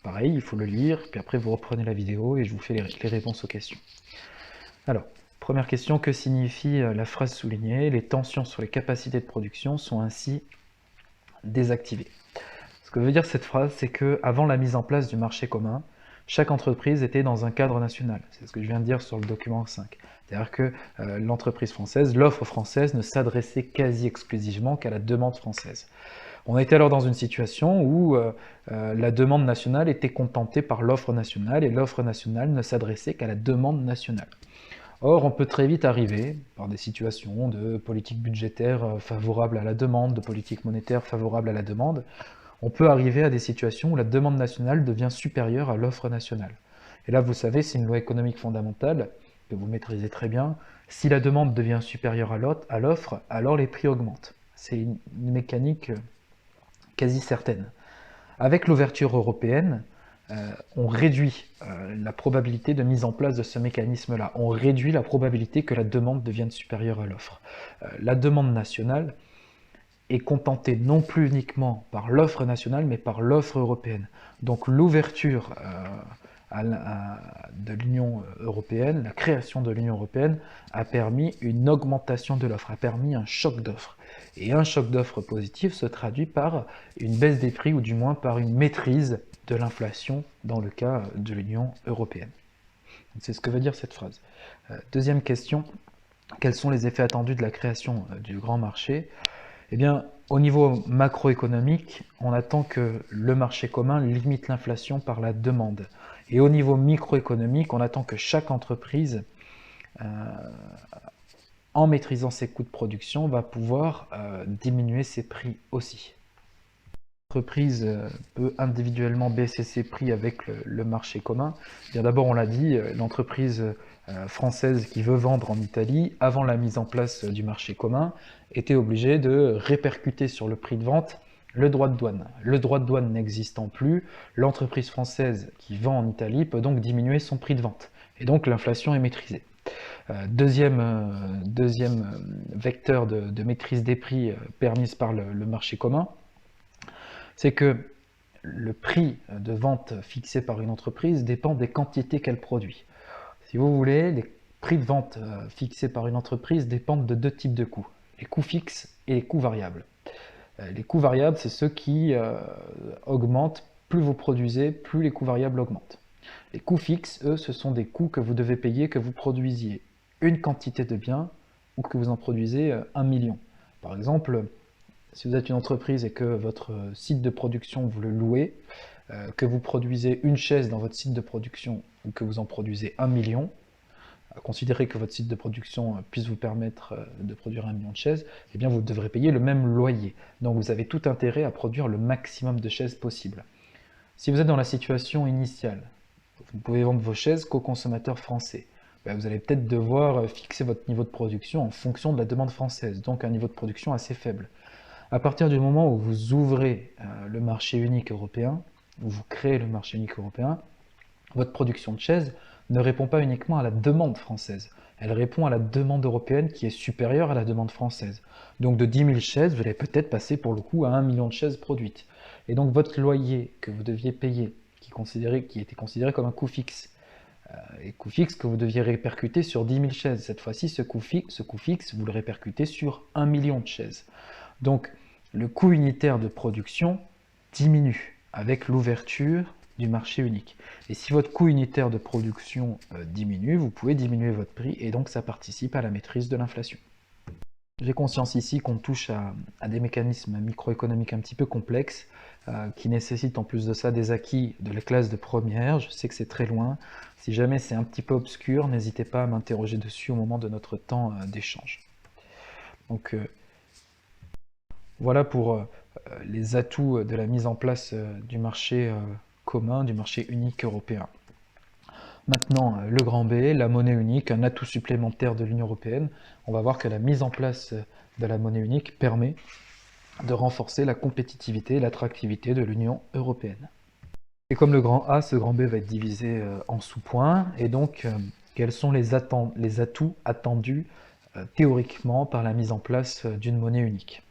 pareil, il faut le lire, puis après vous reprenez la vidéo et je vous fais les réponses aux questions. Alors, première question, que signifie la phrase soulignée? Les tensions sur les capacités de production sont ainsi désactivées. Ce que veut dire cette phrase, c'est que avant la mise en place du marché commun, chaque entreprise était dans un cadre national. C'est ce que je viens de dire sur le document 5. C'est-à-dire que l'entreprise française, l'offre française ne s'adressait quasi exclusivement qu'à la demande française. On était alors dans une situation où la demande nationale était contentée par l'offre nationale et l'offre nationale ne s'adressait qu'à la demande nationale. Or, on peut très vite arriver, par des situations de politique budgétaire favorable à la demande, de politique monétaire favorable à la demande, on peut arriver à des situations où la demande nationale devient supérieure à l'offre nationale. Et là, vous savez, c'est une loi économique fondamentale que vous maîtrisez très bien. Si la demande devient supérieure à l'offre, alors les prix augmentent. C'est une mécanique quasi certaine. Avec l'ouverture européenne, on réduit la probabilité de mise en place de ce mécanisme-là. On réduit la probabilité que la demande devienne supérieure à l'offre. La demande nationale est contentée non plus uniquement par l'offre nationale, mais par l'offre européenne. Donc l'ouverture de l'Union européenne, la création de l'Union européenne, a permis une augmentation de l'offre, a permis un choc d'offres. Et un choc d'offres positif se traduit par une baisse des prix, ou du moins par une maîtrise de l'inflation dans le cas de l'Union européenne. C'est ce que veut dire cette phrase. Deuxième question, quels sont les effets attendus de la création du grand marché ? Eh bien, au niveau macroéconomique, on attend que le marché commun limite l'inflation par la demande. Et au niveau microéconomique, on attend que chaque entreprise, en maîtrisant ses coûts de production, va pouvoir diminuer ses prix aussi. L'entreprise peut individuellement baisser ses prix avec le marché commun. D'abord, on l'a dit, l'entreprise française qui veut vendre en Italie, avant la mise en place du marché commun, était obligée de répercuter sur le prix de vente le droit de douane. Le droit de douane n'existant plus, l'entreprise française qui vend en Italie peut donc diminuer son prix de vente. Et donc l'inflation est maîtrisée. Deuxième vecteur de maîtrise des prix permise par le marché commun, c'est que le prix de vente fixé par une entreprise dépend des quantités qu'elle produit. Si vous voulez, les prix de vente fixés par une entreprise dépendent de deux types de coûts, les coûts fixes et les coûts variables. Les coûts variables, c'est ceux qui augmentent, plus vous produisez, plus les coûts variables augmentent. Les coûts fixes, eux, ce sont des coûts que vous devez payer, que vous produisiez une quantité de biens ou que vous en produisez 1 million. Par exemple, si vous êtes une entreprise et que votre site de production, vous le louez, que vous produisez une chaise dans votre site de production ou que vous en produisez 1 million, considérez que votre site de production puisse vous permettre de produire 1 million de chaises, eh bien vous devrez payer le même loyer. Donc vous avez tout intérêt à produire le maximum de chaises possible. Si vous êtes dans la situation initiale, vous ne pouvez vendre vos chaises qu'aux consommateurs français. Vous allez peut-être devoir fixer votre niveau de production en fonction de la demande française, donc un niveau de production assez faible. À partir du moment où vous ouvrez le marché unique européen, où vous créez le marché unique européen, votre production de chaises ne répond pas uniquement à la demande française, elle répond à la demande européenne qui est supérieure à la demande française. Donc de 10 000 chaises, vous allez peut-être passer pour le coup à 1 million de chaises produites. Et donc votre loyer que vous deviez payer, qui était considéré comme un coût fixe, et coût fixe que vous deviez répercuter sur 10 000 chaises. Cette fois-ci, ce coût fixe, vous le répercutez sur 1 million de chaises. Donc le coût unitaire de production diminue avec l'ouverture du marché unique. Et si votre coût unitaire de production diminue, vous pouvez diminuer votre prix et donc ça participe à la maîtrise de l'inflation. J'ai conscience ici qu'on touche à des mécanismes microéconomiques un petit peu complexes qui nécessitent en plus de ça des acquis de la classe de première. Je sais que c'est très loin. Si jamais c'est un petit peu obscur, n'hésitez pas à m'interroger dessus au moment de notre temps d'échange. Donc voilà pour les atouts de la mise en place du marché commun, du marché unique européen. Maintenant, le grand B, la monnaie unique, un atout supplémentaire de l'Union européenne. On va voir que la mise en place de la monnaie unique permet de renforcer la compétitivité et l'attractivité de l'Union européenne. Et comme le grand A, ce grand B va être divisé en sous-points. Et donc, quels sont les atouts attendus théoriquement par la mise en place d'une monnaie unique?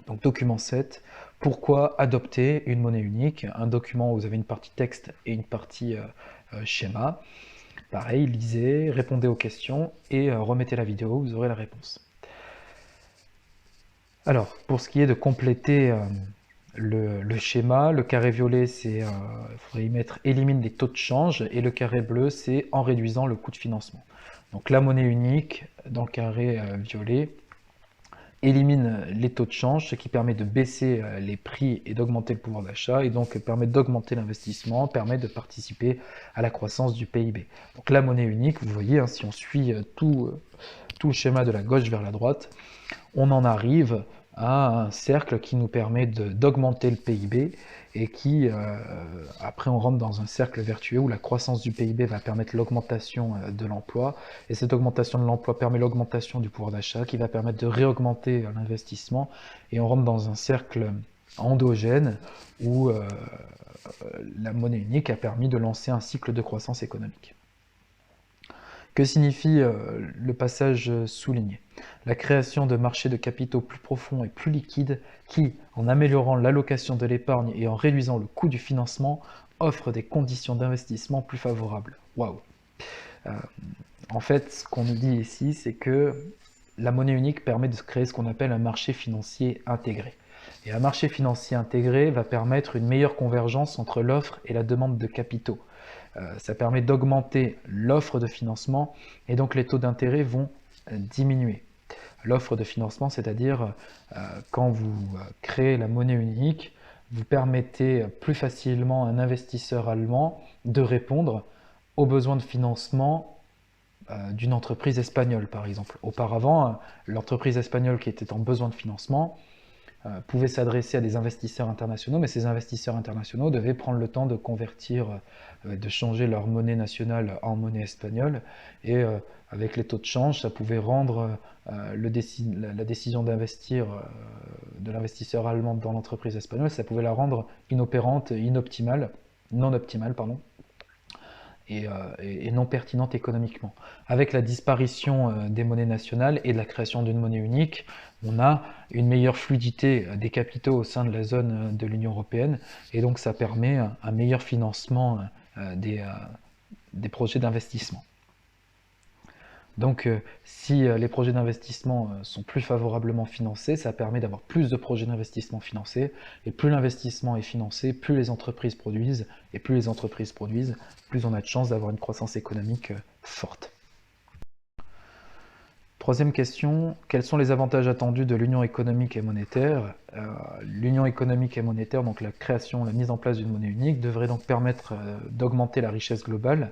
Donc document 7, pourquoi adopter une monnaie unique? Un document où vous avez une partie texte et une partie schéma. Pareil, lisez, répondez aux questions et remettez la vidéo, vous aurez la réponse. Alors, pour ce qui est de compléter le schéma. Le carré violet, c'est, il faudrait y mettre élimine les taux de change, et le carré bleu, c'est en réduisant le coût de financement. Donc la monnaie unique, dans le carré violet, élimine les taux de change, ce qui permet de baisser les prix et d'augmenter le pouvoir d'achat, et donc permet d'augmenter l'investissement, permet de participer à la croissance du PIB. Donc la monnaie unique, vous voyez, hein, si on suit tout le schéma de la gauche vers la droite, on en arrive à un cercle qui nous permet d'augmenter le PIB, et qui, après, on rentre dans un cercle vertueux où la croissance du PIB va permettre l'augmentation de l'emploi, et cette augmentation de l'emploi permet l'augmentation du pouvoir d'achat, qui va permettre de réaugmenter l'investissement, et on rentre dans un cercle endogène où la monnaie unique a permis de lancer un cycle de croissance économique. Que signifie le passage souligné? La création de marchés de capitaux plus profonds et plus liquides qui, en améliorant l'allocation de l'épargne et en réduisant le coût du financement, offrent des conditions d'investissement plus favorables. Waouh! En fait, ce qu'on nous dit ici, c'est que la monnaie unique permet de créer ce qu'on appelle un marché financier intégré. Et un marché financier intégré va permettre une meilleure convergence entre l'offre et la demande de capitaux. Ça permet d'augmenter l'offre de financement, et donc les taux d'intérêt vont diminuer. L'offre de financement, c'est-à-dire quand vous créez la monnaie unique, vous permettez plus facilement à un investisseur allemand de répondre aux besoins de financement d'une entreprise espagnole, par exemple. Auparavant, l'entreprise espagnole qui était en besoin de financement pouvaient s'adresser à des investisseurs internationaux, mais ces investisseurs internationaux devaient prendre le temps de convertir, de changer leur monnaie nationale en monnaie espagnole, et avec les taux de change, ça pouvait rendre la décision d'investir de l'investisseur allemand dans l'entreprise espagnole, ça pouvait la rendre inopérante, non optimale, pardon, et non pertinente économiquement. Avec la disparition des monnaies nationales et de la création d'une monnaie unique, on a une meilleure fluidité des capitaux au sein de la zone de l'Union européenne, et donc ça permet un meilleur financement des projets d'investissement. Donc si les projets d'investissement sont plus favorablement financés, ça permet d'avoir plus de projets d'investissement financés, et plus l'investissement est financé, plus les entreprises produisent, et plus les entreprises produisent, plus on a de chances d'avoir une croissance économique forte. Troisième question, quels sont les avantages attendus de l'union économique et monétaire? L'union économique et monétaire, donc la création, la mise en place d'une monnaie unique, devrait donc permettre d'augmenter la richesse globale.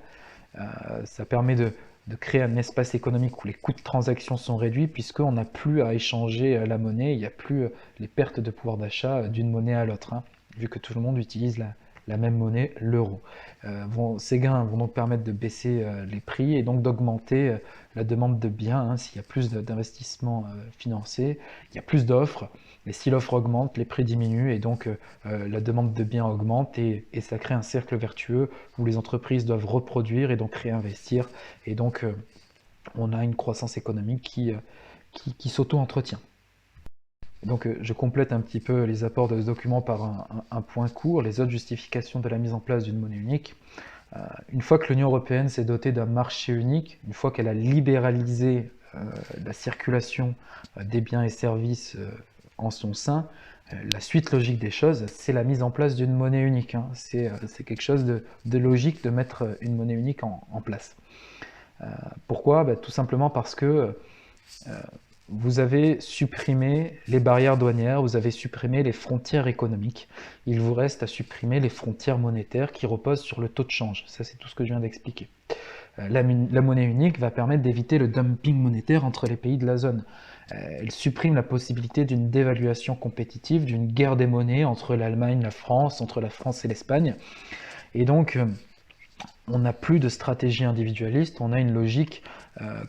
Ça permet de créer un espace économique où les coûts de transaction sont réduits, puisqu'on n'a plus à échanger la monnaie, il n'y a plus les pertes de pouvoir d'achat d'une monnaie à l'autre, hein, vu que tout le monde utilise la même monnaie, l'euro. Ces gains vont donc permettre de baisser les prix, et donc d'augmenter la demande de biens, hein. S'il y a plus d'investissements financés, il y a plus d'offres, et si l'offre augmente, les prix diminuent, et donc la demande de biens augmente, et ça crée un cercle vertueux où les entreprises doivent reproduire et donc réinvestir, et donc on a une croissance économique qui s'auto-entretient. Donc je complète un petit peu les apports de ce document par un point court, les autres justifications de la mise en place d'une monnaie unique. Une fois que l'Union européenne s'est dotée d'un marché unique, une fois qu'elle a libéralisé la circulation des biens et services en son sein, la suite logique des choses, c'est la mise en place d'une monnaie unique, hein. C'est quelque chose de logique de mettre une monnaie unique en place. Pourquoi? Tout simplement parce que vous avez supprimé les barrières douanières, vous avez supprimé les frontières économiques. Il vous reste à supprimer les frontières monétaires qui reposent sur le taux de change. Ça, c'est tout ce que je viens d'expliquer. La monnaie unique va permettre d'éviter le dumping monétaire entre les pays de la zone. Elle supprime la possibilité d'une dévaluation compétitive, d'une guerre des monnaies entre l'Allemagne, la France, entre la France et l'Espagne. Et donc, on n'a plus de stratégie individualiste, on a une logique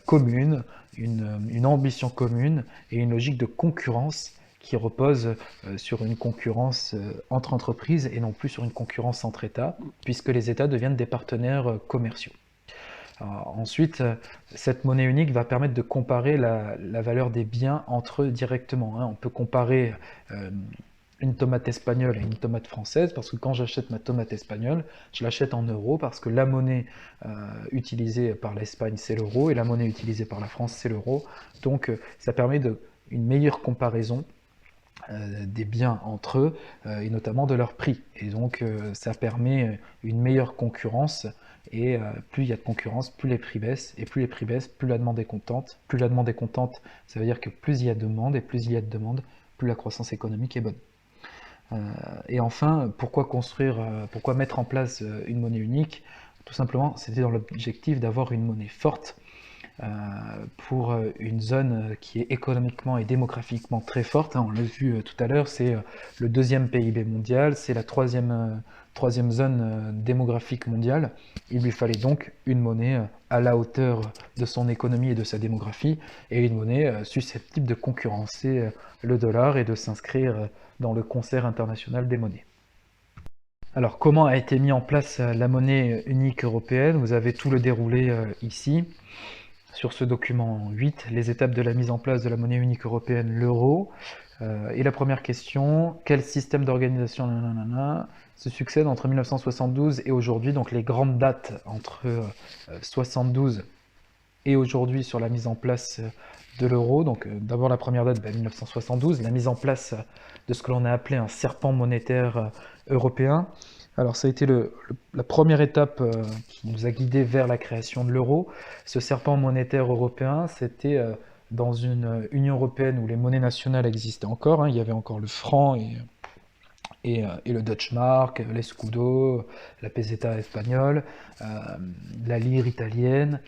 commune, une ambition commune, et une logique de concurrence qui repose sur une concurrence entre entreprises et non plus sur une concurrence entre États, puisque les États deviennent des partenaires commerciaux. Ensuite, cette monnaie unique va permettre de comparer la valeur des biens entre eux directement, hein. On peut comparer une tomate espagnole et une tomate française, parce que quand j'achète ma tomate espagnole, je l'achète en euros, parce que la monnaie utilisée par l'Espagne, c'est l'euro, et la monnaie utilisée par la France, c'est l'euro. Donc ça permet une meilleure comparaison des biens entre eux, et notamment de leur prix. Et donc ça permet une meilleure concurrence, et plus il y a de concurrence, plus les prix baissent, et plus les prix baissent, plus la demande est contente. Plus la demande est contente, ça veut dire que plus il y a de demande, et plus il y a de demande, plus la croissance économique est bonne. Et enfin, pourquoi mettre en place une monnaie unique? Tout simplement, c'était dans l'objectif d'avoir une monnaie forte, pour une zone qui est économiquement et démographiquement très forte, hein. On l'a vu tout à l'heure, c'est le deuxième PIB mondial, c'est la troisième zone démographique mondiale. Il lui fallait donc une monnaie à la hauteur de son économie et de sa démographie, et une monnaie susceptible de concurrencer le dollar et de s'inscrire dans le concert international des monnaies. Alors, comment a été mis en place la monnaie unique européenne? Vous avez tout le déroulé ici. Sur ce document 8, les étapes de la mise en place de la monnaie unique européenne, l'euro. Et la première question, quel système d'organisation se succède entre 1972 et aujourd'hui? Donc les grandes dates entre 72 et aujourd'hui sur la mise en place de l'euro. Donc d'abord la première date, 1972, la mise en place de ce que l'on a appelé un serpent monétaire européen. Alors ça a été la première étape qui nous a guidés vers la création de l'euro. Ce serpent monétaire européen, c'était dans une Union européenne où les monnaies nationales existaient encore, hein. Il y avait encore le franc et le Deutschmark, l'escudo, la peseta espagnole, la lire italienne.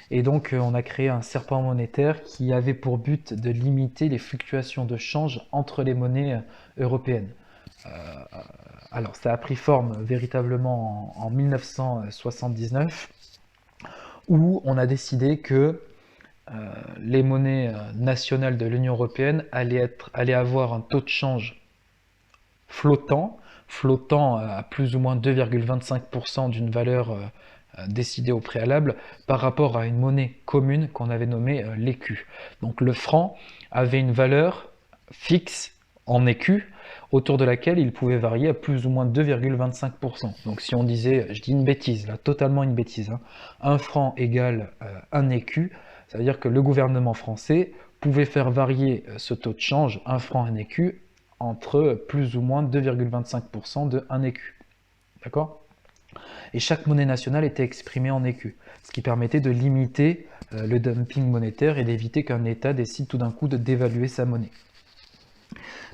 Et donc on a créé un serpent monétaire qui avait pour but de limiter les fluctuations de change entre les monnaies européennes. Alors ça a pris forme véritablement en 1979, où on a décidé que les monnaies nationales de l'Union européenne allaient avoir un taux de change flottant à plus ou moins 2,25% d'une valeur décidée au préalable, par rapport à une monnaie commune qu'on avait nommée l'écu. Donc le franc avait une valeur fixe en écu, autour de laquelle il pouvait varier à plus ou moins 2,25%. Donc si on disait, je dis une bêtise, là, totalement une bêtise, hein, un franc égale un écu, ça veut dire que le gouvernement français pouvait faire varier ce taux de change, un franc, un écu, entre plus ou moins 2,25% de 1 écu. D'accord? Et chaque monnaie nationale était exprimée en écu, ce qui permettait de limiter le dumping monétaire et d'éviter qu'un État décide tout d'un coup de dévaluer sa monnaie.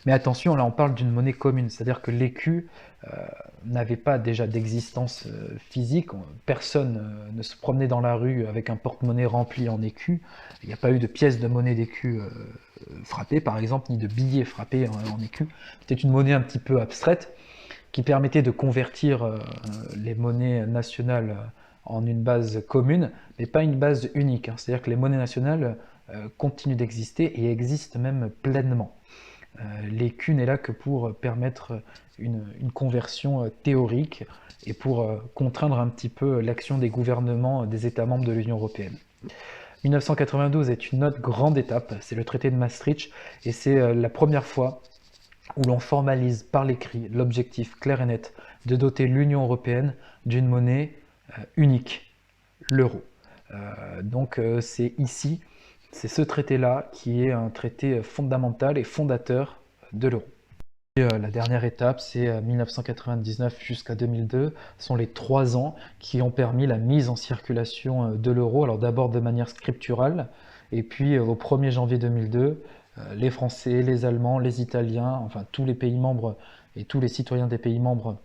Mais attention, là on parle d'une monnaie commune, c'est-à-dire que l'écu n'avait pas déjà d'existence physique, personne ne se promenait dans la rue avec un porte-monnaie rempli en écu, il n'y a pas eu de pièces de monnaie d'écu frappées par exemple, ni de billets frappés en écu. C'était une monnaie un petit peu abstraite qui permettait de convertir les monnaies nationales en une base commune, mais pas une base unique, hein. C'est-à-dire que les monnaies nationales continuent d'exister et existent même pleinement. L'écu n'est là que pour permettre une conversion théorique et pour contraindre un petit peu l'action des gouvernements des États membres de l'Union européenne. 1992 est une autre grande étape, c'est le traité de Maastricht, et c'est la première fois où l'on formalise par l'écrit l'objectif clair et net de doter l'Union européenne d'une monnaie unique, l'euro. Donc c'est ici, c'est ce traité-là qui est un traité fondamental et fondateur de l'euro. La dernière étape, c'est 1999 jusqu'à 2002, sont les 3 ans qui ont permis la mise en circulation de l'euro, alors d'abord de manière scripturale, et puis au 1er janvier 2002, les Français, les Allemands, les Italiens, enfin tous les pays membres et tous les citoyens des pays membres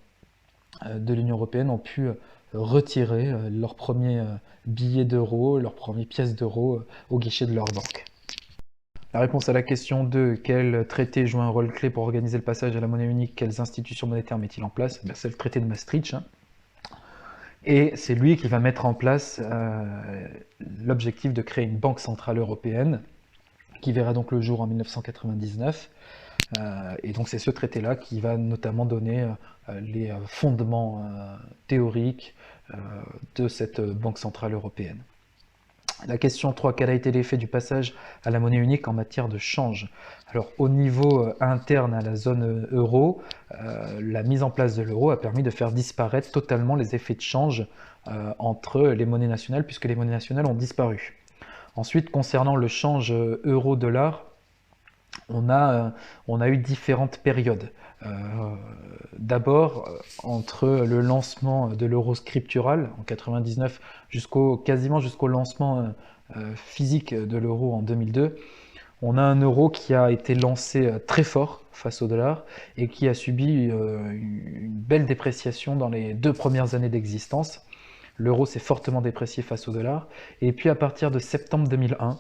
de l'Union européenne ont pu retirer leur premier billet d'euro, leur première pièce d'euro au guichet de leur banque. La réponse à la question 2, quel traité joue un rôle clé pour organiser le passage à la monnaie unique, quelles institutions monétaires met-il en place? C'est le traité de Maastricht, hein. Et c'est lui qui va mettre en place l'objectif de créer une banque centrale européenne, qui verra donc le jour en 1999. Et donc c'est ce traité-là qui va notamment donner les fondements théoriques de cette banque centrale européenne. La question 3, quel a été l'effet du passage à la monnaie unique en matière de change? Alors au niveau interne à la zone euro, la mise en place de l'euro a permis de faire disparaître totalement les effets de change entre les monnaies nationales, puisque les monnaies nationales ont disparu. Ensuite, concernant le change euro-dollar, on a eu différentes périodes. Euh, D'abord, entre le lancement de l'euro scriptural en 99 quasiment jusqu'au lancement physique de l'euro en 2002, on a un euro qui a été lancé très fort face au dollar et qui a subi une belle dépréciation dans les 2 premières années d'existence. L'euro s'est fortement déprécié face au dollar. Et puis à partir de septembre 2001,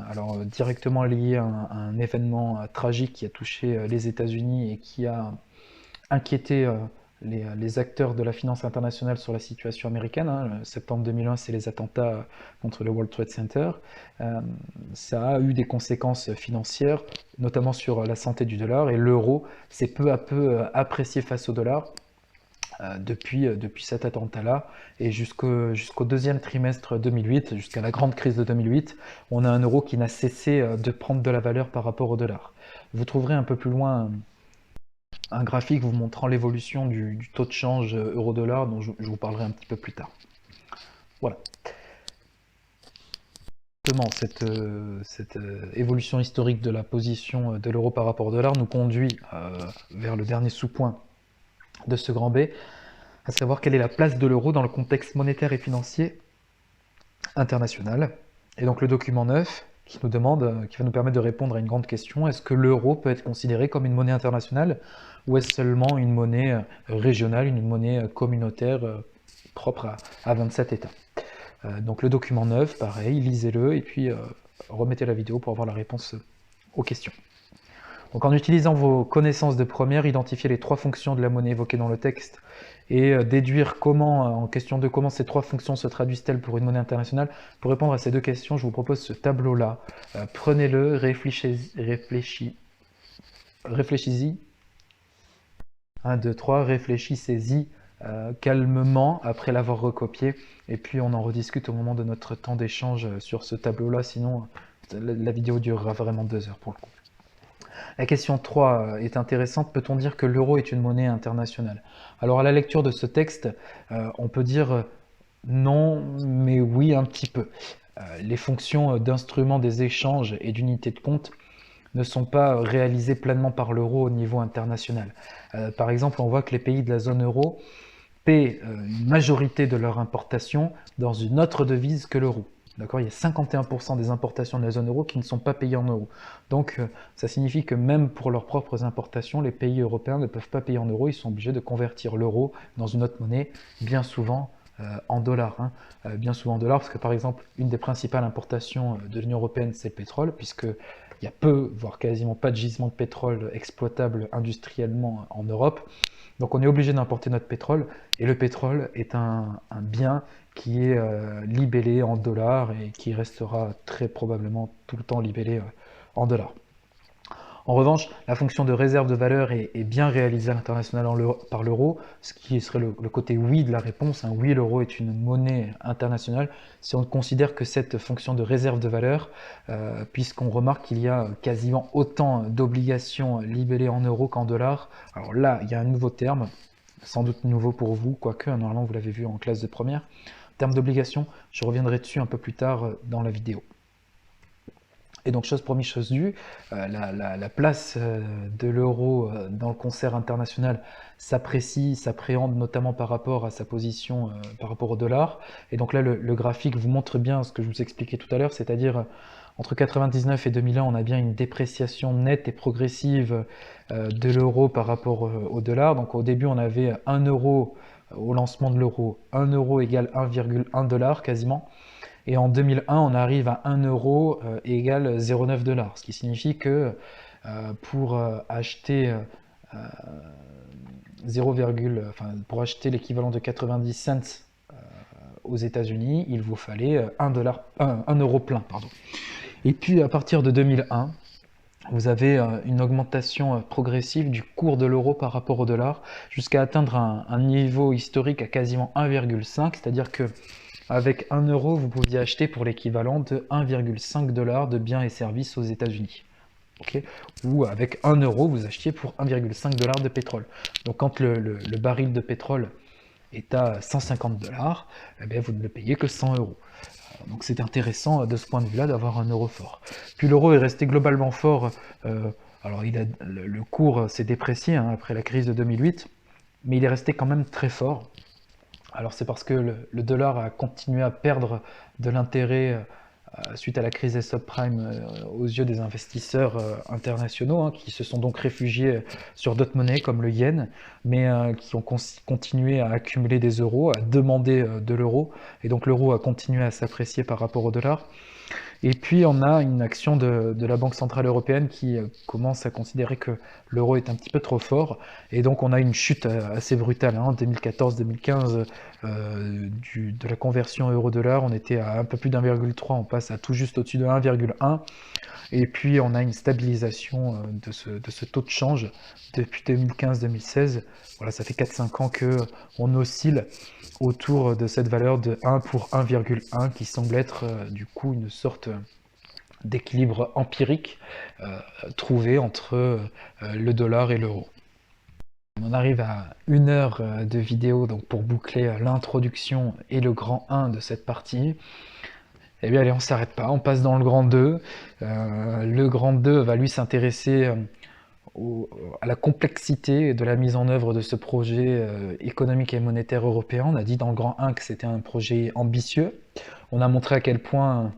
alors directement lié à un événement tragique qui a touché les États-Unis et qui a inquiété les acteurs de la finance internationale sur la situation américaine. Hein. Septembre 2001, c'est les attentats contre le World Trade Center. Ça a eu des conséquences financières, notamment sur la santé du dollar, et l'euro s'est peu à peu apprécié face au dollar. Depuis cet attentat-là, et jusqu'au deuxième trimestre 2008, jusqu'à la grande crise de 2008, on a un euro qui n'a cessé de prendre de la valeur par rapport au dollar. Vous trouverez un peu plus loin un graphique vous montrant l'évolution du taux de change euro-dollar, dont je vous parlerai un petit peu plus tard. Voilà. Cette évolution historique de la position de l'euro par rapport au dollar nous conduit vers le dernier sous-point de ce grand B, à savoir quelle est la place de l'euro dans le contexte monétaire et financier international. Et donc le document 9 qui nous demande, qui va nous permettre de répondre à une grande question, est-ce que l'euro peut être considéré comme une monnaie internationale ou est-ce seulement une monnaie régionale, une monnaie communautaire propre à 27 États? Donc le document 9, pareil, lisez-le et puis remettez la vidéo pour avoir la réponse aux questions. Donc en utilisant vos connaissances de première, identifiez les 3 fonctions de la monnaie évoquées dans le texte et déduire en question de comment ces 3 fonctions se traduisent-elles pour une monnaie internationale. Pour répondre à ces 2 questions, je vous propose ce tableau-là. Prenez-le, réfléchissez-y. 1, 2, 3, réfléchissez-y calmement après l'avoir recopié. Et puis on en rediscute au moment de notre temps d'échange sur ce tableau-là, sinon la vidéo durera vraiment 2 heures pour le coup. La question 3 est intéressante. Peut-on dire que l'euro est une monnaie internationale? Alors à la lecture de ce texte, on peut dire non, mais oui un petit peu. Les fonctions d'instrument des échanges et d'unité de compte ne sont pas réalisées pleinement par l'euro au niveau international. Par exemple, on voit que les pays de la zone euro paient une majorité de leur importation dans une autre devise que l'euro. D'accord, il y a 51% des importations de la zone euro qui ne sont pas payées en euros. Donc ça signifie que même pour leurs propres importations, les pays européens ne peuvent pas payer en euros, ils sont obligés de convertir l'euro dans une autre monnaie, bien souvent en dollars. Bien souvent en dollars, parce que par exemple, une des principales importations de l'Union européenne, c'est le pétrole, puisqu'il y a peu, voire quasiment pas de gisement de pétrole exploitable industriellement en Europe. Donc on est obligé d'importer notre pétrole, et le pétrole est un bien qui est libellé en dollars et qui restera très probablement tout le temps libellé en dollars. En revanche, la fonction de réserve de valeur est bien réalisée à l'international par l'euro, ce qui serait le côté oui de la réponse. Oui, l'euro est une monnaie internationale si on considère que cette fonction de réserve de valeur, puisqu'on remarque qu'il y a quasiment autant d'obligations libellées en euros qu'en dollars. Alors là, il y a un nouveau terme, sans doute nouveau pour vous, quoique, normalement vous l'avez vu en classe de première. Terme d'obligation, je reviendrai dessus un peu plus tard dans la vidéo. Et donc, chose promise, chose due, la place de l'euro dans le concert international s'apprécie, s'appréhende notamment par rapport à sa position par rapport au dollar. Et donc là, le graphique vous montre bien ce que je vous expliquais tout à l'heure, c'est-à-dire entre 1999 et 2001, on a bien une dépréciation nette et progressive de l'euro par rapport au dollar. Donc au début, on avait 1 euro au lancement de l'euro, 1 euro égale 1,1 dollar quasiment. Et en 2001, on arrive à 1 euro égale 0,9 $, ce qui signifie que pour acheter pour acheter l'équivalent de 90 cents aux États-Unis, il vous fallait 1 euro plein. Pardon. Et puis à partir de 2001, vous avez une augmentation progressive du cours de l'euro par rapport au dollar, jusqu'à atteindre un niveau historique à quasiment 1,5, c'est-à-dire que avec 1 euro, vous pouviez acheter pour l'équivalent de 1,5 $ de biens et services aux États-Unis. Okay, ou avec 1 euro, vous achetiez pour 1,5 $ de pétrole. Donc quand le baril de pétrole est à 150 $, eh bien, vous ne le payez que 100 euros. Donc c'est intéressant de ce point de vue-là d'avoir un euro fort. Puis l'euro est resté globalement fort. Alors le cours s'est déprécié hein, après la crise de 2008, mais il est resté quand même très fort. Alors c'est parce que le dollar a continué à perdre de l'intérêt suite à la crise des subprimes aux yeux des investisseurs internationaux, hein, qui se sont donc réfugiés sur d'autres monnaies comme le yen, mais qui ont continué à accumuler des euros, à demander de l'euro, et donc l'euro a continué à s'apprécier par rapport au dollar. Et puis on a une action de la Banque Centrale Européenne qui commence à considérer que l'euro est un petit peu trop fort, et donc on a une chute assez brutale. En 2014-2015, de la conversion euro-dollar, on était à un peu plus d'1,3, on passe à tout juste au-dessus de 1,1, et puis on a une stabilisation de ce taux de change depuis 2015-2016. Voilà, ça fait 4-5 ans qu'on oscille autour de cette valeur de 1 pour 1,1 qui semble être du coup une sorte d'équilibre empirique trouvé entre le dollar et l'euro. On arrive à 1 heure de vidéo donc pour boucler l'introduction et le grand 1 de cette partie. Eh bien allez, on s'arrête pas, on passe dans le grand 2. Le grand 2 va lui s'intéresser à la complexité de la mise en œuvre de ce projet économique et monétaire européen. On a dit dans le grand 1 que c'était un projet ambitieux. On a montré à quel point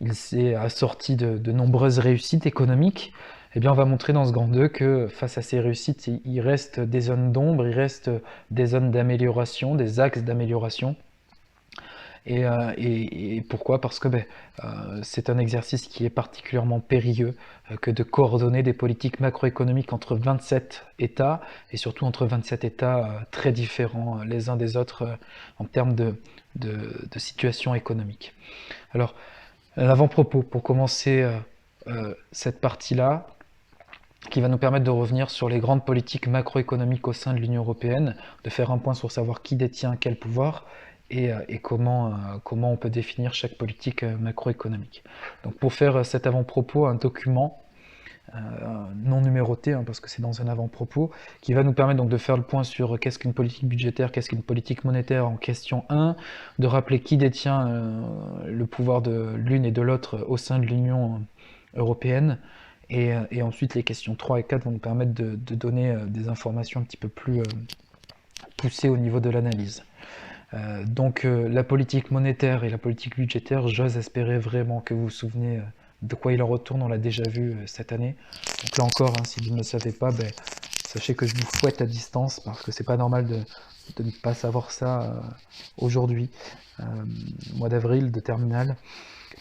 il s'est assorti de nombreuses réussites économiques. Eh bien, on va montrer dans ce grand 2 que face à ces réussites, il reste des zones d'ombre, il reste des zones d'amélioration, des axes d'amélioration. Et pourquoi? Parce que c'est un exercice qui est particulièrement périlleux que de coordonner des politiques macroéconomiques entre 27 États, et surtout entre 27 États très différents les uns des autres en termes de situation économique. Alors, l'avant-propos pour commencer cette partie-là, qui va nous permettre de revenir sur les grandes politiques macroéconomiques au sein de l'Union européenne, de faire un point sur savoir qui détient quel pouvoir, et comment on peut définir chaque politique macroéconomique. Donc pour faire cet avant-propos, un document non numéroté, hein, parce que c'est dans un avant-propos, qui va nous permettre donc de faire le point sur qu'est-ce qu'une politique budgétaire, qu'est-ce qu'une politique monétaire en question 1, de rappeler qui détient le pouvoir de l'une et de l'autre au sein de l'Union européenne, et ensuite les questions 3 et 4 vont nous permettre de donner des informations un petit peu plus poussées au niveau de l'analyse. Donc la politique monétaire et la politique budgétaire, j'ose espérer vraiment que vous vous souvenez de quoi il en retourne, on l'a déjà vu cette année. Donc là encore, hein, si vous ne le savez pas, sachez que je vous fouette à distance, parce que c'est pas normal de ne pas savoir ça aujourd'hui, mois d'avril, de terminale.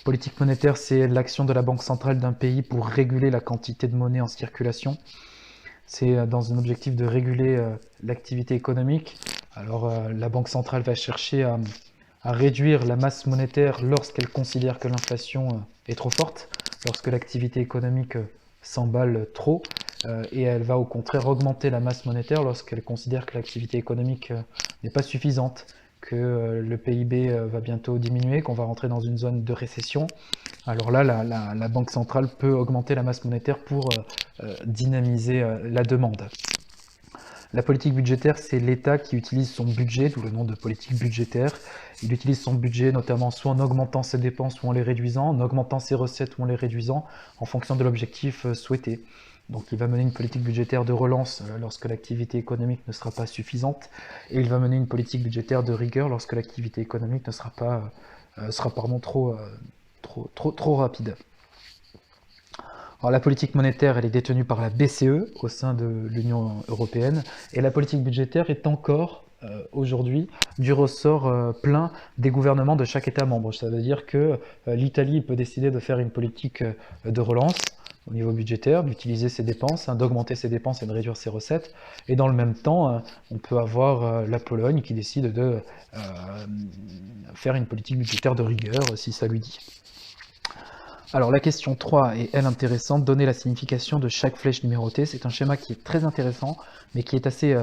Politique monétaire, c'est l'action de la Banque centrale d'un pays pour réguler la quantité de monnaie en circulation. C'est dans un objectif de réguler l'activité économique. Alors la Banque centrale va chercher à réduire la masse monétaire lorsqu'elle considère que l'inflation est trop forte, lorsque l'activité économique s'emballe trop, et elle va au contraire augmenter la masse monétaire lorsqu'elle considère que l'activité économique n'est pas suffisante, que le PIB va bientôt diminuer, qu'on va rentrer dans une zone de récession. Alors là, la Banque centrale peut augmenter la masse monétaire pour dynamiser la demande. La politique budgétaire, c'est l'État qui utilise son budget, d'où le nom de politique budgétaire. Il utilise son budget notamment soit en augmentant ses dépenses ou en les réduisant, en augmentant ses recettes ou en les réduisant, en fonction de l'objectif souhaité. Donc il va mener une politique budgétaire de relance lorsque l'activité économique ne sera pas suffisante, et il va mener une politique budgétaire de rigueur lorsque l'activité économique ne sera pas trop rapide. Alors la politique monétaire, elle est détenue par la BCE au sein de l'Union européenne, et la politique budgétaire est encore aujourd'hui du ressort plein des gouvernements de chaque État membre. Ça veut dire que l'Italie peut décider de faire une politique de relance au niveau budgétaire, d'utiliser ses dépenses, d'augmenter ses dépenses et de réduire ses recettes, et dans le même temps, on peut avoir la Pologne qui décide de faire une politique budgétaire de rigueur si ça lui dit. Alors la question 3 est elle intéressante, donner la signification de chaque flèche numérotée. C'est un schéma qui est très intéressant, mais qui est assez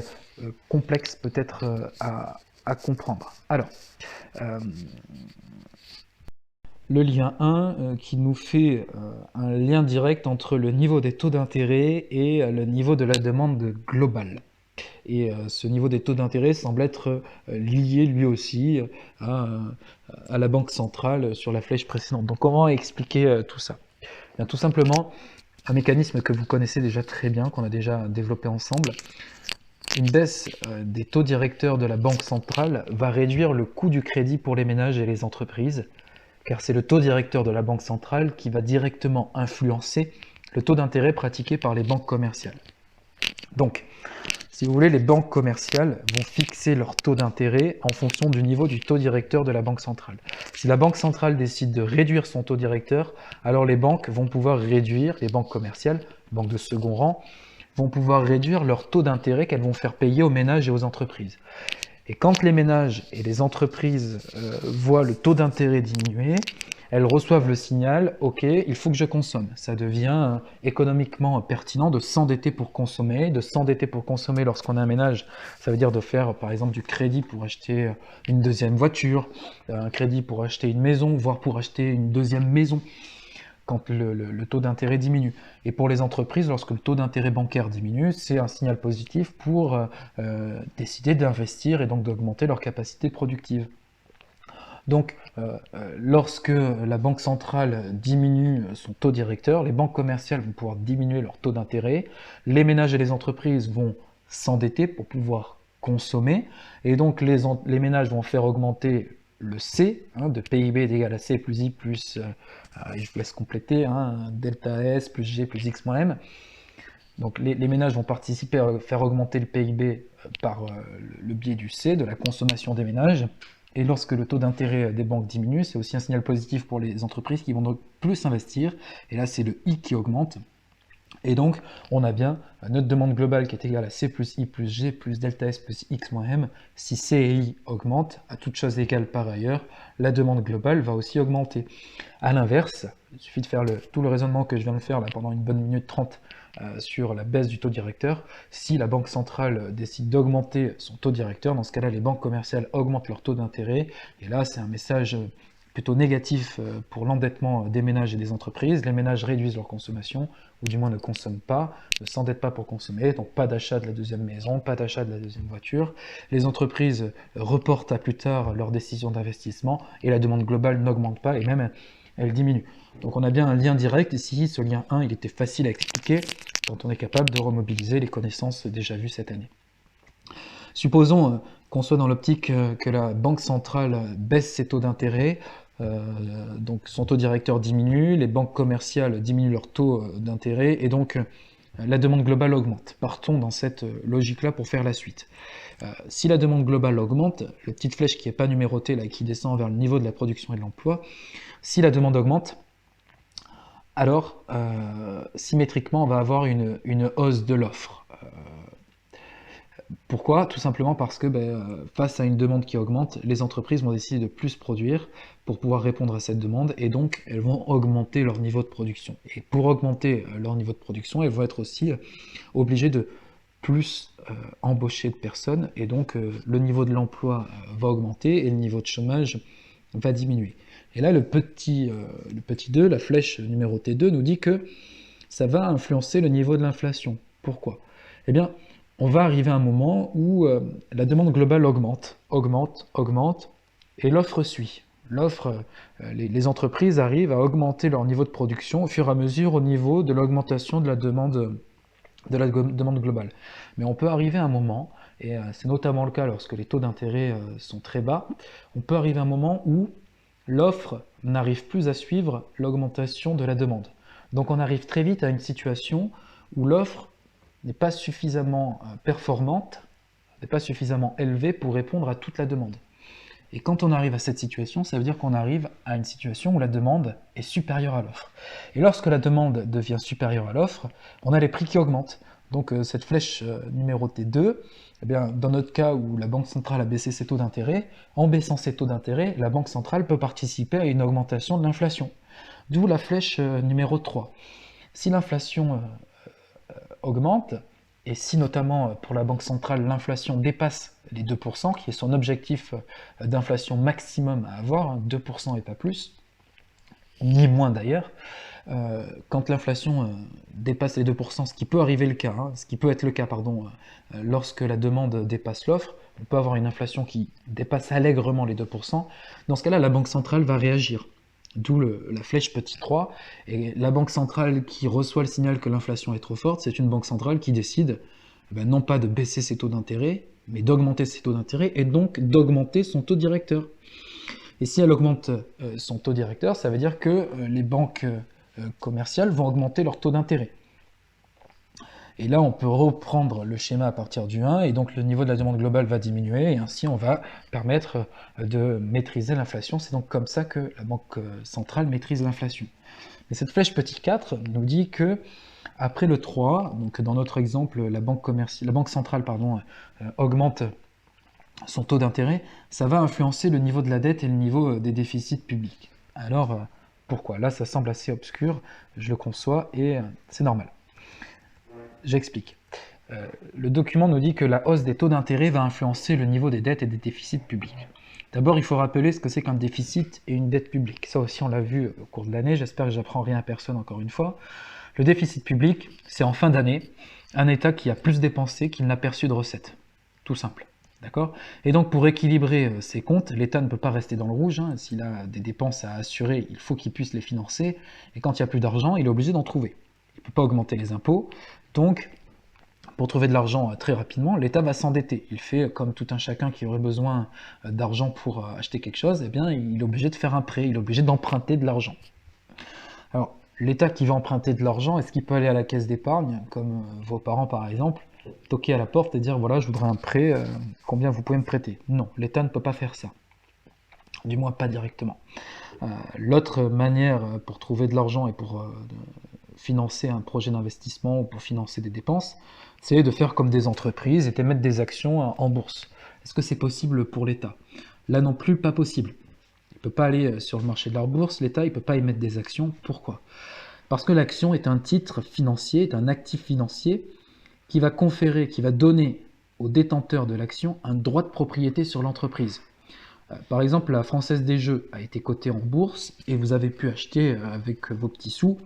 complexe peut-être à comprendre. Alors, le lien 1 qui nous fait un lien direct entre le niveau des taux d'intérêt et le niveau de la demande globale. Et ce niveau des taux d'intérêt semble être lié lui aussi à, à la Banque centrale sur la flèche précédente. Donc comment expliquer tout ça? Bien, tout simplement, un mécanisme que vous connaissez déjà très bien, qu'on a déjà développé ensemble. Une baisse des taux directeurs de la Banque centrale va réduire le coût du crédit pour les ménages et les entreprises, car c'est le taux directeur de la Banque centrale qui va directement influencer le taux d'intérêt pratiqué par les banques commerciales. Donc, si vous voulez, les banques commerciales vont fixer leur taux d'intérêt en fonction du niveau du taux directeur de la Banque centrale. Si la Banque centrale décide de réduire son taux directeur, alors les banques vont pouvoir réduire, les banques commerciales, banques de second rang, vont pouvoir réduire leur taux d'intérêt qu'elles vont faire payer aux ménages et aux entreprises. Et quand les ménages et les entreprises voient le taux d'intérêt diminuer, elles reçoivent le signal « Ok, il faut que je consomme ». Ça devient économiquement pertinent de s'endetter pour consommer. De s'endetter pour consommer lorsqu'on a un ménage, ça veut dire de faire par exemple du crédit pour acheter une deuxième voiture, un crédit pour acheter une maison, voire pour acheter une deuxième maison quand le taux d'intérêt diminue. Et pour les entreprises, lorsque le taux d'intérêt bancaire diminue, c'est un signal positif pour décider d'investir et donc d'augmenter leur capacité productive. Donc, lorsque la Banque centrale diminue son taux directeur, les banques commerciales vont pouvoir diminuer leur taux d'intérêt, les ménages et les entreprises vont s'endetter pour pouvoir consommer, et donc les ménages vont faire augmenter le C, de PIB est égal à C plus I plus, je vous laisse compléter, delta S plus G plus X moins M. Donc les ménages vont participer à faire augmenter le PIB par le biais du C, de la consommation des ménages. Et lorsque le taux d'intérêt des banques diminue, c'est aussi un signal positif pour les entreprises qui vont donc plus investir. Et là, c'est le I qui augmente. Et donc, on a bien notre demande globale qui est égale à C plus I plus G plus delta S plus X moins M. Si C et I augmentent, à toute chose égale par ailleurs, la demande globale va aussi augmenter. A l'inverse, il suffit de faire tout le raisonnement que je viens de faire là, pendant une bonne minute 30 sur la baisse du taux directeur. Si la Banque centrale décide d'augmenter son taux directeur, dans ce cas-là, les banques commerciales augmentent leur taux d'intérêt. Et là, c'est un message plutôt négatif pour l'endettement des ménages et des entreprises. Les ménages réduisent leur consommation, ou du moins ne consomment pas, ne s'endettent pas pour consommer, donc pas d'achat de la deuxième maison, pas d'achat de la deuxième voiture. Les entreprises reportent à plus tard leurs décisions d'investissement, et la demande globale n'augmente pas, et même elle diminue. Donc on a bien un lien direct ici. Ce lien 1, il était facile à expliquer quand on est capable de remobiliser les connaissances déjà vues cette année. Supposons qu'on soit dans l'optique que la Banque centrale baisse ses taux d'intérêt, donc son taux directeur diminue, les banques commerciales diminuent leur taux d'intérêt, et donc la demande globale augmente. Partons dans cette logique-là pour faire la suite. Si la demande globale augmente, la petite flèche qui n'est pas numérotée, là, qui descend vers le niveau de la production et de l'emploi, si la demande augmente, alors symétriquement on va avoir une hausse de l'offre. Pourquoi? Tout simplement parce que face à une demande qui augmente, les entreprises vont décider de plus produire pour pouvoir répondre à cette demande, et donc elles vont augmenter leur niveau de production. Et pour augmenter leur niveau de production, elles vont être aussi obligées de plus embaucher de personnes, et donc le niveau de l'emploi va augmenter et le niveau de chômage va diminuer. Et là, le petit 2, la flèche numérotée 2, nous dit que ça va influencer le niveau de l'inflation. Pourquoi? Eh bien, on va arriver à un moment où la demande globale augmente, et l'offre suit. Les entreprises arrivent à augmenter leur niveau de production au fur et à mesure au niveau de l'augmentation de la demande globale. Mais on peut arriver à un moment, et c'est notamment le cas lorsque les taux d'intérêt sont très bas, on peut arriver à un moment où l'offre n'arrive plus à suivre l'augmentation de la demande. Donc on arrive très vite à une situation où l'offre n'est pas suffisamment performante, n'est pas suffisamment élevée pour répondre à toute la demande. Et quand on arrive à cette situation, ça veut dire qu'on arrive à une situation où la demande est supérieure à l'offre. Et lorsque la demande devient supérieure à l'offre, on a les prix qui augmentent. Donc cette flèche numérotée 2, eh bien, dans notre cas où la Banque centrale a baissé ses taux d'intérêt, en baissant ses taux d'intérêt, la Banque centrale peut participer à une augmentation de l'inflation. D'où la flèche numéro 3. Si l'inflation augmente, et si notamment pour la Banque centrale l'inflation dépasse les 2%, qui est son objectif d'inflation maximum à avoir, 2% et pas plus, ni moins d'ailleurs, Quand l'inflation dépasse les 2%, ce qui peut arriver le cas, hein, ce qui peut être le cas, pardon, lorsque la demande dépasse l'offre, on peut avoir une inflation qui dépasse allègrement les 2%. Dans ce cas-là, la Banque centrale va réagir. D'où la flèche petit 3. Et la Banque centrale qui reçoit le signal que l'inflation est trop forte, c'est une Banque centrale qui décide non pas de baisser ses taux d'intérêt, mais d'augmenter ses taux d'intérêt et donc d'augmenter son taux directeur. Et si elle augmente son taux directeur, ça veut dire que les banques commerciales vont augmenter leur taux d'intérêt. Et là, on peut reprendre le schéma à partir du 1, et donc le niveau de la demande globale va diminuer, et ainsi on va permettre de maîtriser l'inflation. C'est donc comme ça que la Banque centrale maîtrise l'inflation. Et cette flèche petit 4 nous dit que après le 3, donc dans notre exemple, la Banque centrale augmente son taux d'intérêt, ça va influencer le niveau de la dette et le niveau des déficits publics. Alors, pourquoi? Là, ça semble assez obscur, je le conçois, et c'est normal. J'explique. Le document nous dit que la hausse des taux d'intérêt va influencer le niveau des dettes et des déficits publics. D'abord, il faut rappeler ce que c'est qu'un déficit et une dette publique. Ça aussi, on l'a vu au cours de l'année, j'espère que j'apprends rien à personne encore une fois. Le déficit public, c'est en fin d'année, un État qui a plus dépensé qu'il n'a perçu de recettes. Tout simple. D'accord? Et donc, pour équilibrer ses comptes, l'État ne peut pas rester dans le rouge. Hein. S'il a des dépenses à assurer, il faut qu'il puisse les financer. Et quand il n'y a plus d'argent, il est obligé d'en trouver. Il ne peut pas augmenter les impôts. Donc, pour trouver de l'argent très rapidement, l'État va s'endetter. Il fait comme tout un chacun qui aurait besoin d'argent pour acheter quelque chose, eh bien, il est obligé de faire un prêt, il est obligé d'emprunter de l'argent. Alors, l'État qui va emprunter de l'argent, est-ce qu'il peut aller à la caisse d'épargne, comme vos parents par exemple, toquer à la porte et dire voilà, je voudrais un prêt, combien vous pouvez me prêter? Non, l'État ne peut pas faire ça. Du moins pas directement. L'autre manière pour trouver de l'argent et pour financer un projet d'investissement ou pour financer des dépenses, c'est de faire comme des entreprises et d'émettre des actions en bourse. Est-ce que c'est possible pour l'État? Là non plus, pas possible. Il ne peut pas aller sur le marché de la bourse, l'État il ne peut pas émettre des actions. Pourquoi? Parce que l'action est un titre financier, est un actif financier qui va conférer, qui va donner au détenteur de l'action un droit de propriété sur l'entreprise. Par exemple, la Française des Jeux a été cotée en bourse et vous avez pu acheter avec vos petits sous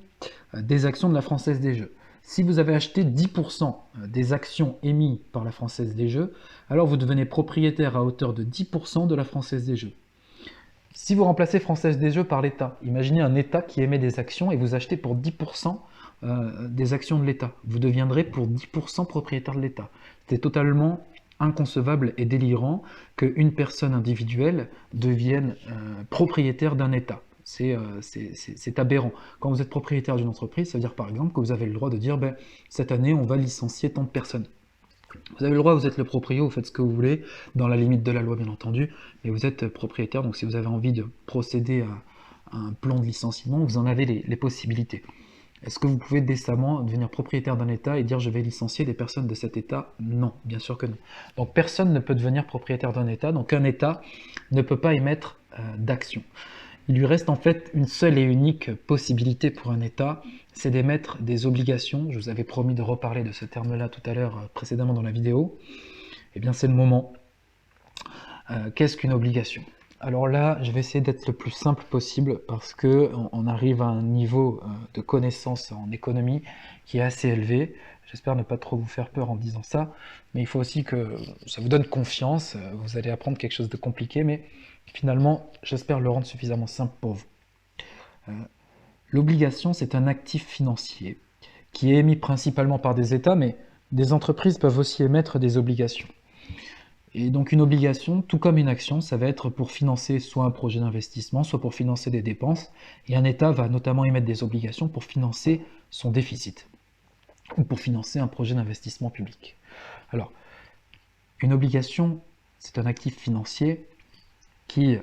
des actions de la Française des Jeux. Si vous avez acheté 10% des actions émises par la Française des Jeux, alors vous devenez propriétaire à hauteur de 10% de la Française des Jeux. Si vous remplacez Française des Jeux par l'État, imaginez un État qui émet des actions et vous achetez pour 10% des actions de l'État. Vous deviendrez pour 10% propriétaire de l'État. C'est totalement inconcevable et délirant qu'une personne individuelle devienne propriétaire d'un État. C'est aberrant. Quand vous êtes propriétaire d'une entreprise, ça veut dire par exemple que vous avez le droit de dire cette année on va licencier tant de personnes. Vous avez le droit, vous êtes le proprio, vous faites ce que vous voulez, dans la limite de la loi bien entendu, mais vous êtes propriétaire, donc si vous avez envie de procéder à un plan de licenciement, vous en avez les possibilités. Est-ce que vous pouvez décemment devenir propriétaire d'un État et dire je vais licencier des personnes de cet État? Non, bien sûr que non. Donc personne ne peut devenir propriétaire d'un État, donc un État ne peut pas émettre d'actions. Il lui reste en fait une seule et unique possibilité pour un État, c'est d'émettre des obligations. Je vous avais promis de reparler de ce terme-là tout à l'heure précédemment dans la vidéo. Eh bien c'est le moment. Qu'est-ce qu'une obligation? Alors là, je vais essayer d'être le plus simple possible parce qu'on arrive à un niveau de connaissance en économie qui est assez élevé. J'espère ne pas trop vous faire peur en disant ça, mais il faut aussi que ça vous donne confiance. Vous allez apprendre quelque chose de compliqué, mais finalement, j'espère le rendre suffisamment simple pour vous. L'obligation, c'est un actif financier qui est émis principalement par des États, mais des entreprises peuvent aussi émettre des obligations. Et donc une obligation, tout comme une action, ça va être pour financer soit un projet d'investissement, soit pour financer des dépenses. Et un État va notamment émettre des obligations pour financer son déficit, ou pour financer un projet d'investissement public. Alors, une obligation, c'est un actif financier qui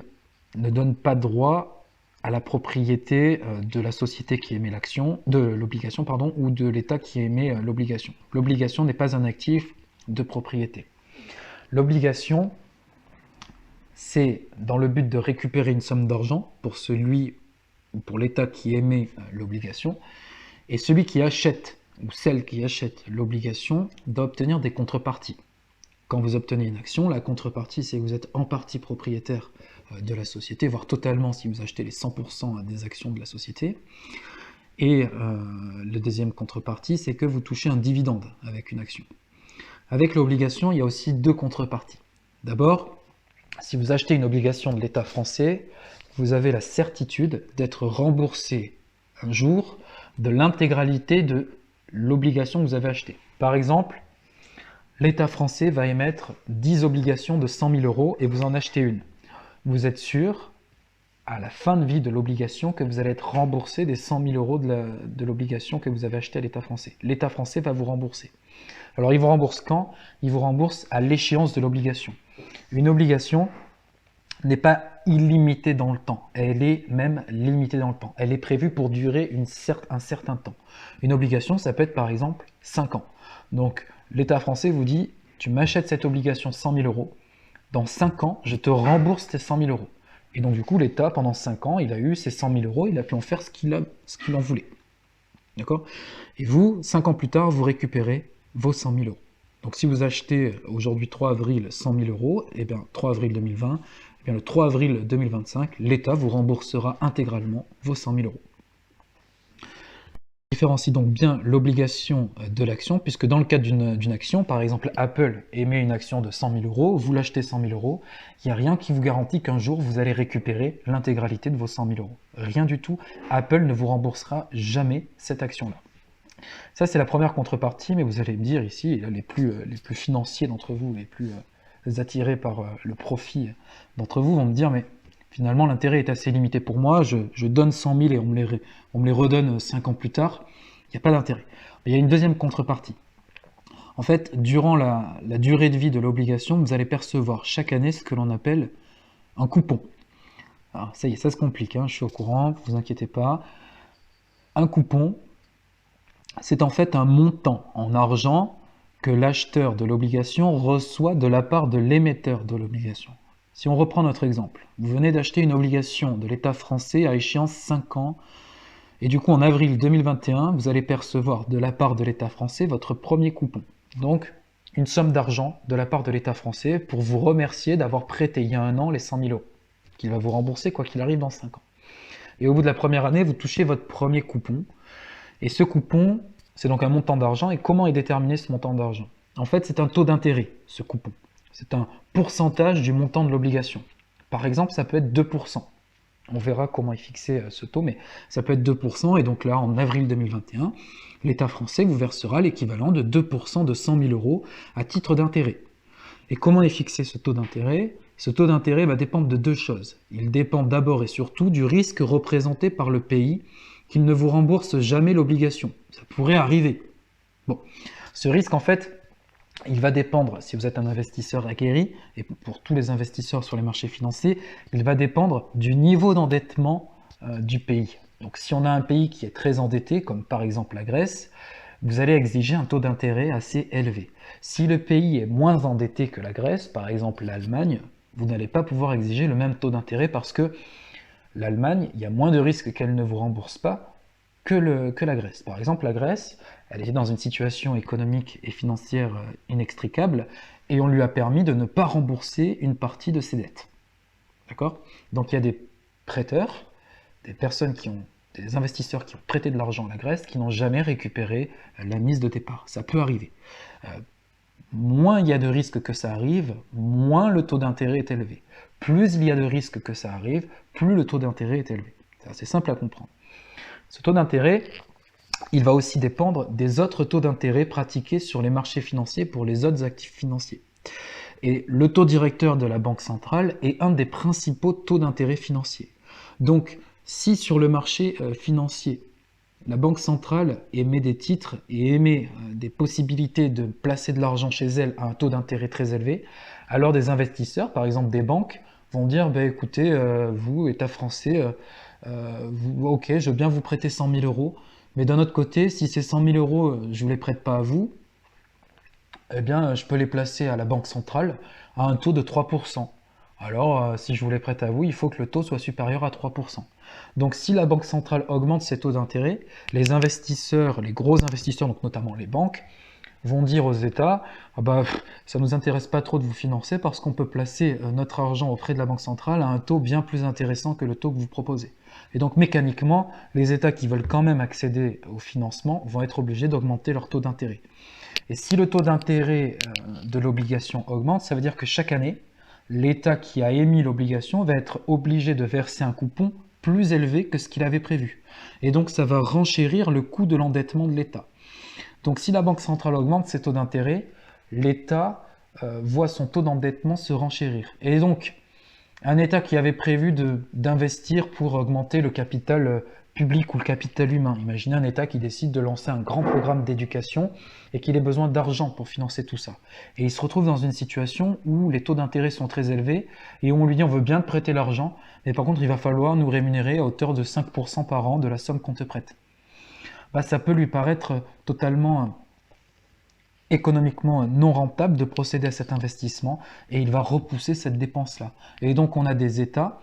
ne donne pas droit à la propriété de la société qui émet l'action, de l'obligation, pardon, ou de l'État qui émet l'obligation. L'obligation n'est pas un actif de propriété. L'obligation, c'est dans le but de récupérer une somme d'argent pour celui ou pour l'État qui émet l'obligation, et celui qui achète ou celle qui achète l'obligation doit obtenir des contreparties. Quand vous obtenez une action, la contrepartie, c'est que vous êtes en partie propriétaire de la société, voire totalement si vous achetez les 100% des actions de la société. Et le deuxième contrepartie, c'est que vous touchez un dividende avec une action. Avec l'obligation, il y a aussi deux contreparties. D'abord, si vous achetez une obligation de l'État français, vous avez la certitude d'être remboursé un jour de l'intégralité de l'obligation que vous avez achetée. Par exemple, l'État français va émettre 10 obligations de 100 000 € et vous en achetez une. Vous êtes sûr, à la fin de vie de l'obligation, que vous allez être remboursé des 100 000 € de l'obligation que vous avez achetée à l'État français. L'État français va vous rembourser. Alors, il vous rembourse quand? Il vous rembourse à l'échéance de l'obligation. Une obligation n'est pas illimitée dans le temps. Elle est même limitée dans le temps. Elle est prévue pour durer un certain temps. Une obligation, ça peut être par exemple 5 ans. Donc, l'État français vous dit, tu m'achètes cette obligation 100 000 €. Dans 5 ans, je te rembourse tes 100 000 €. Et donc, du coup, l'État, pendant 5 ans, il a eu ses 100 000 €, il a pu en faire ce qu'il en voulait. D'accord? Et vous, 5 ans plus tard, vous récupérez vos 100 000 €. Donc, si vous achetez aujourd'hui 3 avril 100 000 €, et bien 3 avril 2020, et bien le 3 avril 2025, l'État vous remboursera intégralement vos 100 000 €. Différencie donc bien l'obligation de l'action, puisque dans le cadre d'une action, par exemple Apple émet une action de 100 000 €, vous l'achetez 100 000 €, il n'y a rien qui vous garantit qu'un jour vous allez récupérer l'intégralité de vos 100 000 €. Rien du tout, Apple ne vous remboursera jamais cette action-là. Ça c'est la première contrepartie, mais vous allez me dire ici, les plus financiers d'entre vous, les plus attirés par le profit d'entre vous vont me dire, mais finalement, l'intérêt est assez limité pour moi. Je donne 100 000 et on me les redonne 5 ans plus tard. Il n'y a pas d'intérêt. Il y a une deuxième contrepartie. En fait, durant la durée de vie de l'obligation, vous allez percevoir chaque année ce que l'on appelle un coupon. Alors, ça y est, ça se complique, hein, je suis au courant, ne vous inquiétez pas. Un coupon, c'est en fait un montant en argent que l'acheteur de l'obligation reçoit de la part de l'émetteur de l'obligation. Si on reprend notre exemple, vous venez d'acheter une obligation de l'État français à échéance 5 ans, et du coup en avril 2021, vous allez percevoir de la part de l'État français votre premier coupon. Donc une somme d'argent de la part de l'État français pour vous remercier d'avoir prêté il y a un an les 100 000 €, qu'il va vous rembourser quoi qu'il arrive dans 5 ans. Et au bout de la première année, vous touchez votre premier coupon, et ce coupon, c'est donc un montant d'argent, et comment est déterminé ce montant d'argent? En fait, c'est un taux d'intérêt, ce coupon. C'est un pourcentage du montant de l'obligation. Par exemple, ça peut être 2%. On verra comment est fixé ce taux, mais ça peut être 2%. Et donc là, en avril 2021, l'État français vous versera l'équivalent de 2% de 100 000 € à titre d'intérêt. Et comment est fixé ce taux d'intérêt? Ce taux d'intérêt va dépendre de deux choses. Il dépend d'abord et surtout du risque représenté par le pays qu'il ne vous rembourse jamais l'obligation. Ça pourrait arriver. Bon, ce risque, en fait, il va dépendre, si vous êtes un investisseur aguerri, et pour tous les investisseurs sur les marchés financiers, il va dépendre du niveau d'endettement du pays. Donc si on a un pays qui est très endetté, comme par exemple la Grèce, vous allez exiger un taux d'intérêt assez élevé. Si le pays est moins endetté que la Grèce, par exemple l'Allemagne, vous n'allez pas pouvoir exiger le même taux d'intérêt parce que l'Allemagne, il y a moins de risques qu'elle ne vous rembourse pas que la Grèce. Par exemple, la Grèce, elle était dans une situation économique et financière inextricable et on lui a permis de ne pas rembourser une partie de ses dettes. D'accord? Donc il y a des prêteurs, des investisseurs qui ont prêté de l'argent à la Grèce qui n'ont jamais récupéré la mise de départ. Ça peut arriver. Moins il y a de risques que ça arrive, moins le taux d'intérêt est élevé. Plus il y a de risques que ça arrive, plus le taux d'intérêt est élevé. C'est assez simple à comprendre. Ce taux d'intérêt, il va aussi dépendre des autres taux d'intérêt pratiqués sur les marchés financiers pour les autres actifs financiers. Et le taux directeur de la Banque centrale est un des principaux taux d'intérêt financiers. Donc, si sur le marché financier, la Banque centrale émet des titres et émet des possibilités de placer de l'argent chez elle à un taux d'intérêt très élevé, alors des investisseurs, par exemple des banques, vont dire bah, écoutez, vous, État français, ok, je veux bien vous prêter 100 000 €, mais d'un autre côté, si ces 100 000 €, je ne vous les prête pas à vous, eh bien, je peux les placer à la Banque centrale à un taux de 3%. Alors, si je vous les prête à vous, il faut que le taux soit supérieur à 3%. Donc, si la Banque centrale augmente ses taux d'intérêt, les investisseurs, les gros investisseurs, donc notamment les banques, vont dire aux États ah bah, ça ne nous intéresse pas trop de vous financer parce qu'on peut placer notre argent auprès de la Banque centrale à un taux bien plus intéressant que le taux que vous proposez. Et donc mécaniquement, les États qui veulent quand même accéder au financement vont être obligés d'augmenter leur taux d'intérêt. Et si le taux d'intérêt de l'obligation augmente, ça veut dire que chaque année, l'État qui a émis l'obligation va être obligé de verser un coupon plus élevé que ce qu'il avait prévu. Et donc ça va renchérir le coût de l'endettement de l'État. Donc si la Banque centrale augmente ses taux d'intérêt, l'État voit son taux d'endettement se renchérir. Et donc, un État qui avait prévu d'investir pour augmenter le capital public ou le capital humain. Imaginez un État qui décide de lancer un grand programme d'éducation et qu'il ait besoin d'argent pour financer tout ça. Et il se retrouve dans une situation où les taux d'intérêt sont très élevés et où on lui dit on veut bien te prêter l'argent, mais par contre il va falloir nous rémunérer à hauteur de 5% par an de la somme qu'on te prête. Bah, ça peut lui paraître totalement économiquement non rentable de procéder à cet investissement et il va repousser cette dépense-là. Et donc on a des États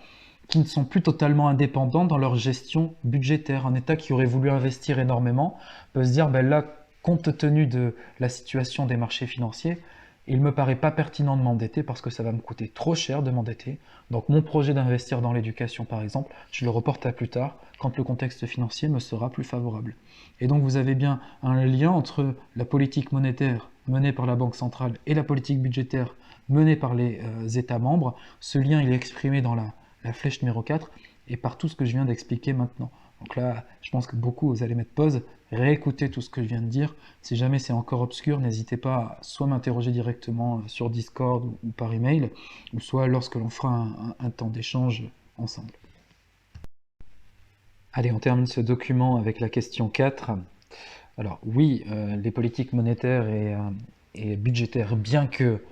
qui ne sont plus totalement indépendants dans leur gestion budgétaire. Un État qui aurait voulu investir énormément peut se dire, ben là, compte tenu de la situation des marchés financiers, il ne me paraît pas pertinent de m'endetter parce que ça va me coûter trop cher de m'endetter. Donc mon projet d'investir dans l'éducation, par exemple, je le reporte à plus tard, quand le contexte financier me sera plus favorable. Et donc vous avez bien un lien entre la politique monétaire menée par la Banque centrale et la politique budgétaire menée par les États membres. Ce lien, il est exprimé dans la flèche numéro 4 et par tout ce que je viens d'expliquer maintenant. Donc là, je pense que beaucoup, vous allez mettre pause, réécouter tout ce que je viens de dire. Si jamais c'est encore obscur, n'hésitez pas à soit m'interroger directement sur Discord ou par email, ou soit lorsque l'on fera un temps d'échange ensemble. Allez, on termine ce document avec la question 4. Alors oui, les politiques monétaires et budgétaires, bien que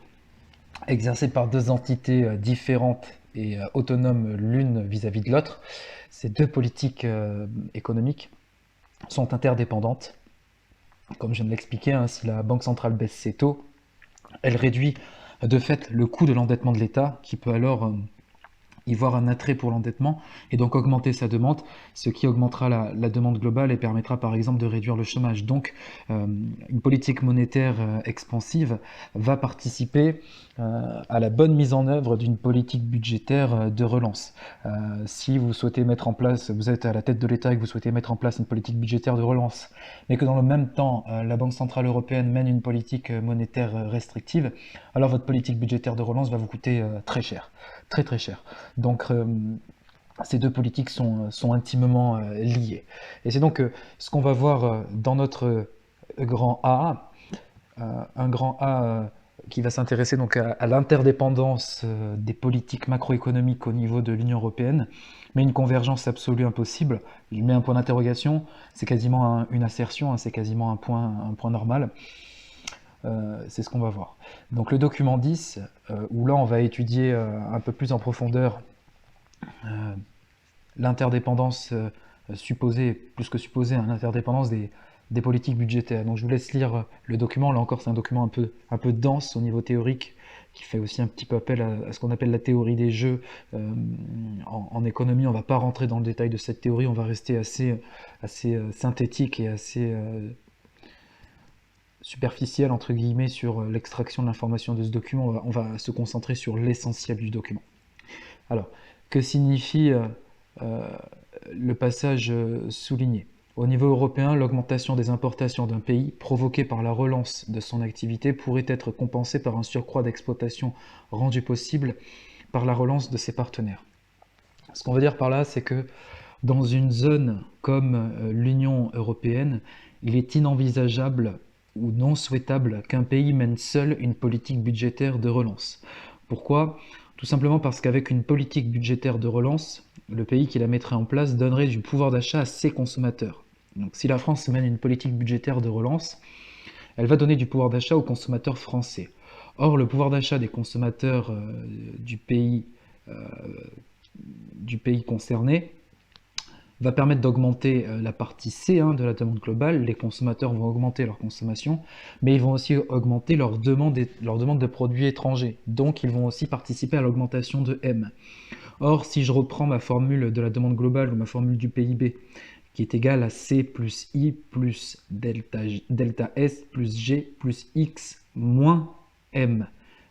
exercées par deux entités différentes et autonomes l'une vis-à-vis de l'autre, ces deux politiques économiques sont interdépendantes. Comme je viens de l'expliquer, hein, si la Banque centrale baisse ses taux, elle réduit de fait le coût de l'endettement de l'État, qui peut alors y voir un attrait pour l'endettement et donc augmenter sa demande, ce qui augmentera la demande globale et permettra par exemple de réduire le chômage. Donc une politique monétaire expansive va participer à la bonne mise en œuvre d'une politique budgétaire de relance. Si vous souhaitez mettre en place, vous êtes à la tête de l'État et que vous souhaitez mettre en place une politique budgétaire de relance, mais que dans le même temps la Banque centrale européenne mène une politique monétaire restrictive, alors votre politique budgétaire de relance va vous coûter très cher, très très cher. Donc ces deux politiques sont intimement liées. Et c'est donc ce qu'on va voir dans notre grand A, un grand A qui va s'intéresser donc à l'interdépendance des politiques macroéconomiques au niveau de l'Union européenne, mais une convergence absolue impossible. Je mets un point d'interrogation, c'est quasiment une assertion, hein, c'est quasiment un point normal. C'est ce qu'on va voir. Donc le document 10, où là on va étudier un peu plus en profondeur l'interdépendance supposée, plus que supposée, hein, l'interdépendance des politiques budgétaires. Donc je vous laisse lire le document. Là encore, c'est un document un peu dense au niveau théorique, qui fait aussi un petit peu appel à ce qu'on appelle la théorie des jeux. En économie, on ne va pas rentrer dans le détail de cette théorie, on va rester assez synthétique et assez superficiel, entre guillemets, sur l'extraction de l'information de ce document. On va se concentrer sur l'essentiel du document. Alors, que signifie le passage souligné? Au niveau européen, l'augmentation des importations d'un pays provoquée par la relance de son activité pourrait être compensée par un surcroît d'exploitation rendu possible par la relance de ses partenaires. Ce qu'on veut dire par là, c'est que dans une zone comme l'Union européenne, il est inenvisageable ou non souhaitable qu'un pays mène seul une politique budgétaire de relance. Pourquoi? Tout simplement parce qu'avec une politique budgétaire de relance, le pays qui la mettrait en place donnerait du pouvoir d'achat à ses consommateurs. Donc si la France mène une politique budgétaire de relance, elle va donner du pouvoir d'achat aux consommateurs français. Or, le pouvoir d'achat des consommateurs du pays concerné va permettre d'augmenter la partie C de la demande globale. Les consommateurs vont augmenter leur consommation, mais ils vont aussi augmenter leur demande de produits étrangers. Donc, ils vont aussi participer à l'augmentation de M. Or, si je reprends ma formule de la demande globale ou ma formule du PIB, qui est égale à C plus I plus delta S plus G plus X moins M.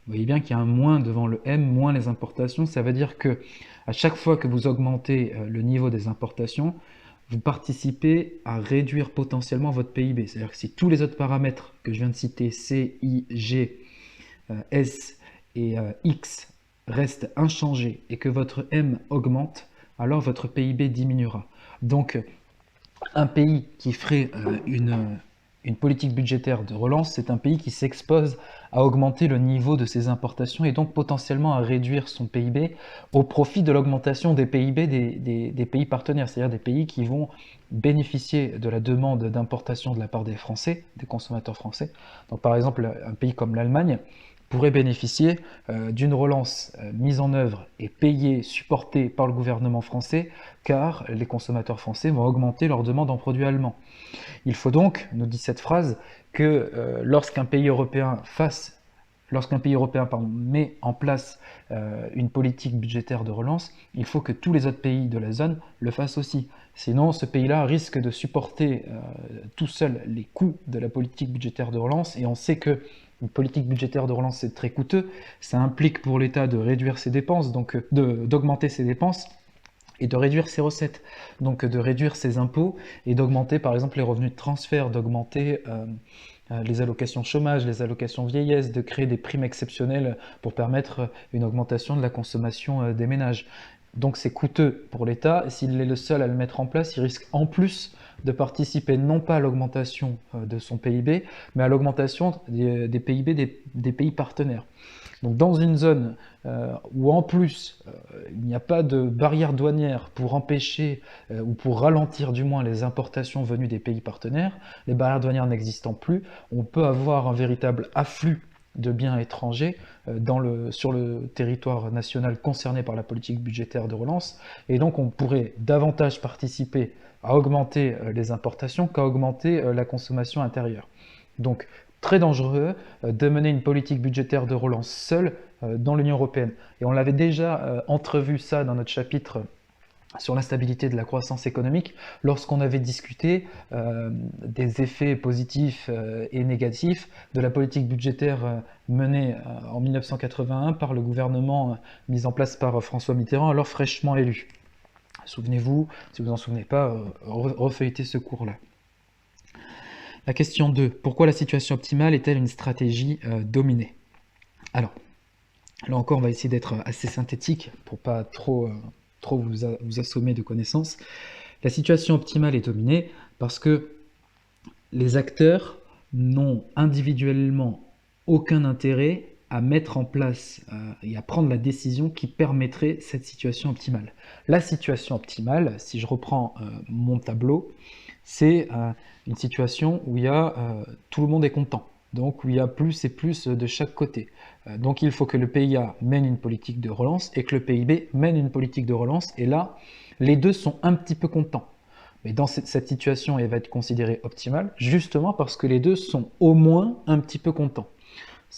Vous voyez bien qu'il y a un moins devant le M, moins les importations. Ça veut dire que à chaque fois que vous augmentez le niveau des importations, vous participez à réduire potentiellement votre PIB. C'est-à-dire que si tous les autres paramètres que je viens de citer, C, I, G, S et X restent inchangés et que votre M augmente, alors votre PIB diminuera. Donc, un pays qui ferait une politique budgétaire de relance, c'est un pays qui s'expose à augmenter le niveau de ses importations et donc potentiellement à réduire son PIB au profit de l'augmentation des PIB des pays partenaires, c'est-à-dire des pays qui vont bénéficier de la demande d'importation de la part des Français, des consommateurs français. Donc par exemple, un pays comme l'Allemagne pourrait bénéficier d'une relance mise en œuvre et payée, supportée par le gouvernement français, car les consommateurs français vont augmenter leur demande en produits allemands. Il faut donc, nous dit cette phrase, que lorsqu'un pays européen met en place une politique budgétaire de relance, il faut que tous les autres pays de la zone le fassent aussi. Sinon, ce pays-là risque de supporter tout seul les coûts de la politique budgétaire de relance, et on sait que une politique budgétaire de relance, c'est très coûteux. Ça implique pour l'État de réduire ses dépenses, donc d'augmenter ses dépenses et de réduire ses recettes, donc de réduire ses impôts et d'augmenter par exemple les revenus de transfert, d'augmenter les allocations chômage, les allocations vieillesse, de créer des primes exceptionnelles pour permettre une augmentation de la consommation des ménages. Donc c'est coûteux pour l'État, et s'il est le seul à le mettre en place, il risque en plus de participer non pas à l'augmentation de son PIB, mais à l'augmentation des PIB des pays partenaires. Donc dans une zone où en plus il n'y a pas de barrière douanière pour empêcher ou pour ralentir du moins les importations venues des pays partenaires, les barrières douanières n'existant plus, on peut avoir un véritable afflux de biens étrangers sur le territoire national concerné par la politique budgétaire de relance, et donc on pourrait davantage participer à augmenter les importations qu'à augmenter la consommation intérieure. Donc très dangereux de mener une politique budgétaire de relance seule dans l'Union européenne. Et on l'avait déjà entrevu ça dans notre chapitre sur l'instabilité de la croissance économique, lorsqu'on avait discuté des effets positifs et négatifs de la politique budgétaire menée en 1981 par le gouvernement mis en place par François Mitterrand, alors fraîchement élu. Souvenez-vous, si vous en souvenez pas, refeuilletez ce cours-là. La question 2. Pourquoi la situation optimale est-elle une stratégie dominée? Alors, là encore, on va essayer d'être assez synthétique pour pas trop vous assommer de connaissances. La situation optimale est dominée parce que les acteurs n'ont individuellement aucun intérêt à mettre en place et à prendre la décision qui permettrait cette situation optimale. La situation optimale, si je reprends mon tableau, c'est une situation où il y a, tout le monde est content, donc où il y a plus et plus de chaque côté. Donc il faut que le PIA mène une politique de relance et que le PIB mène une politique de relance, et là, les deux sont un petit peu contents. Mais dans cette situation, elle va être considérée optimale, justement parce que les deux sont au moins un petit peu contents.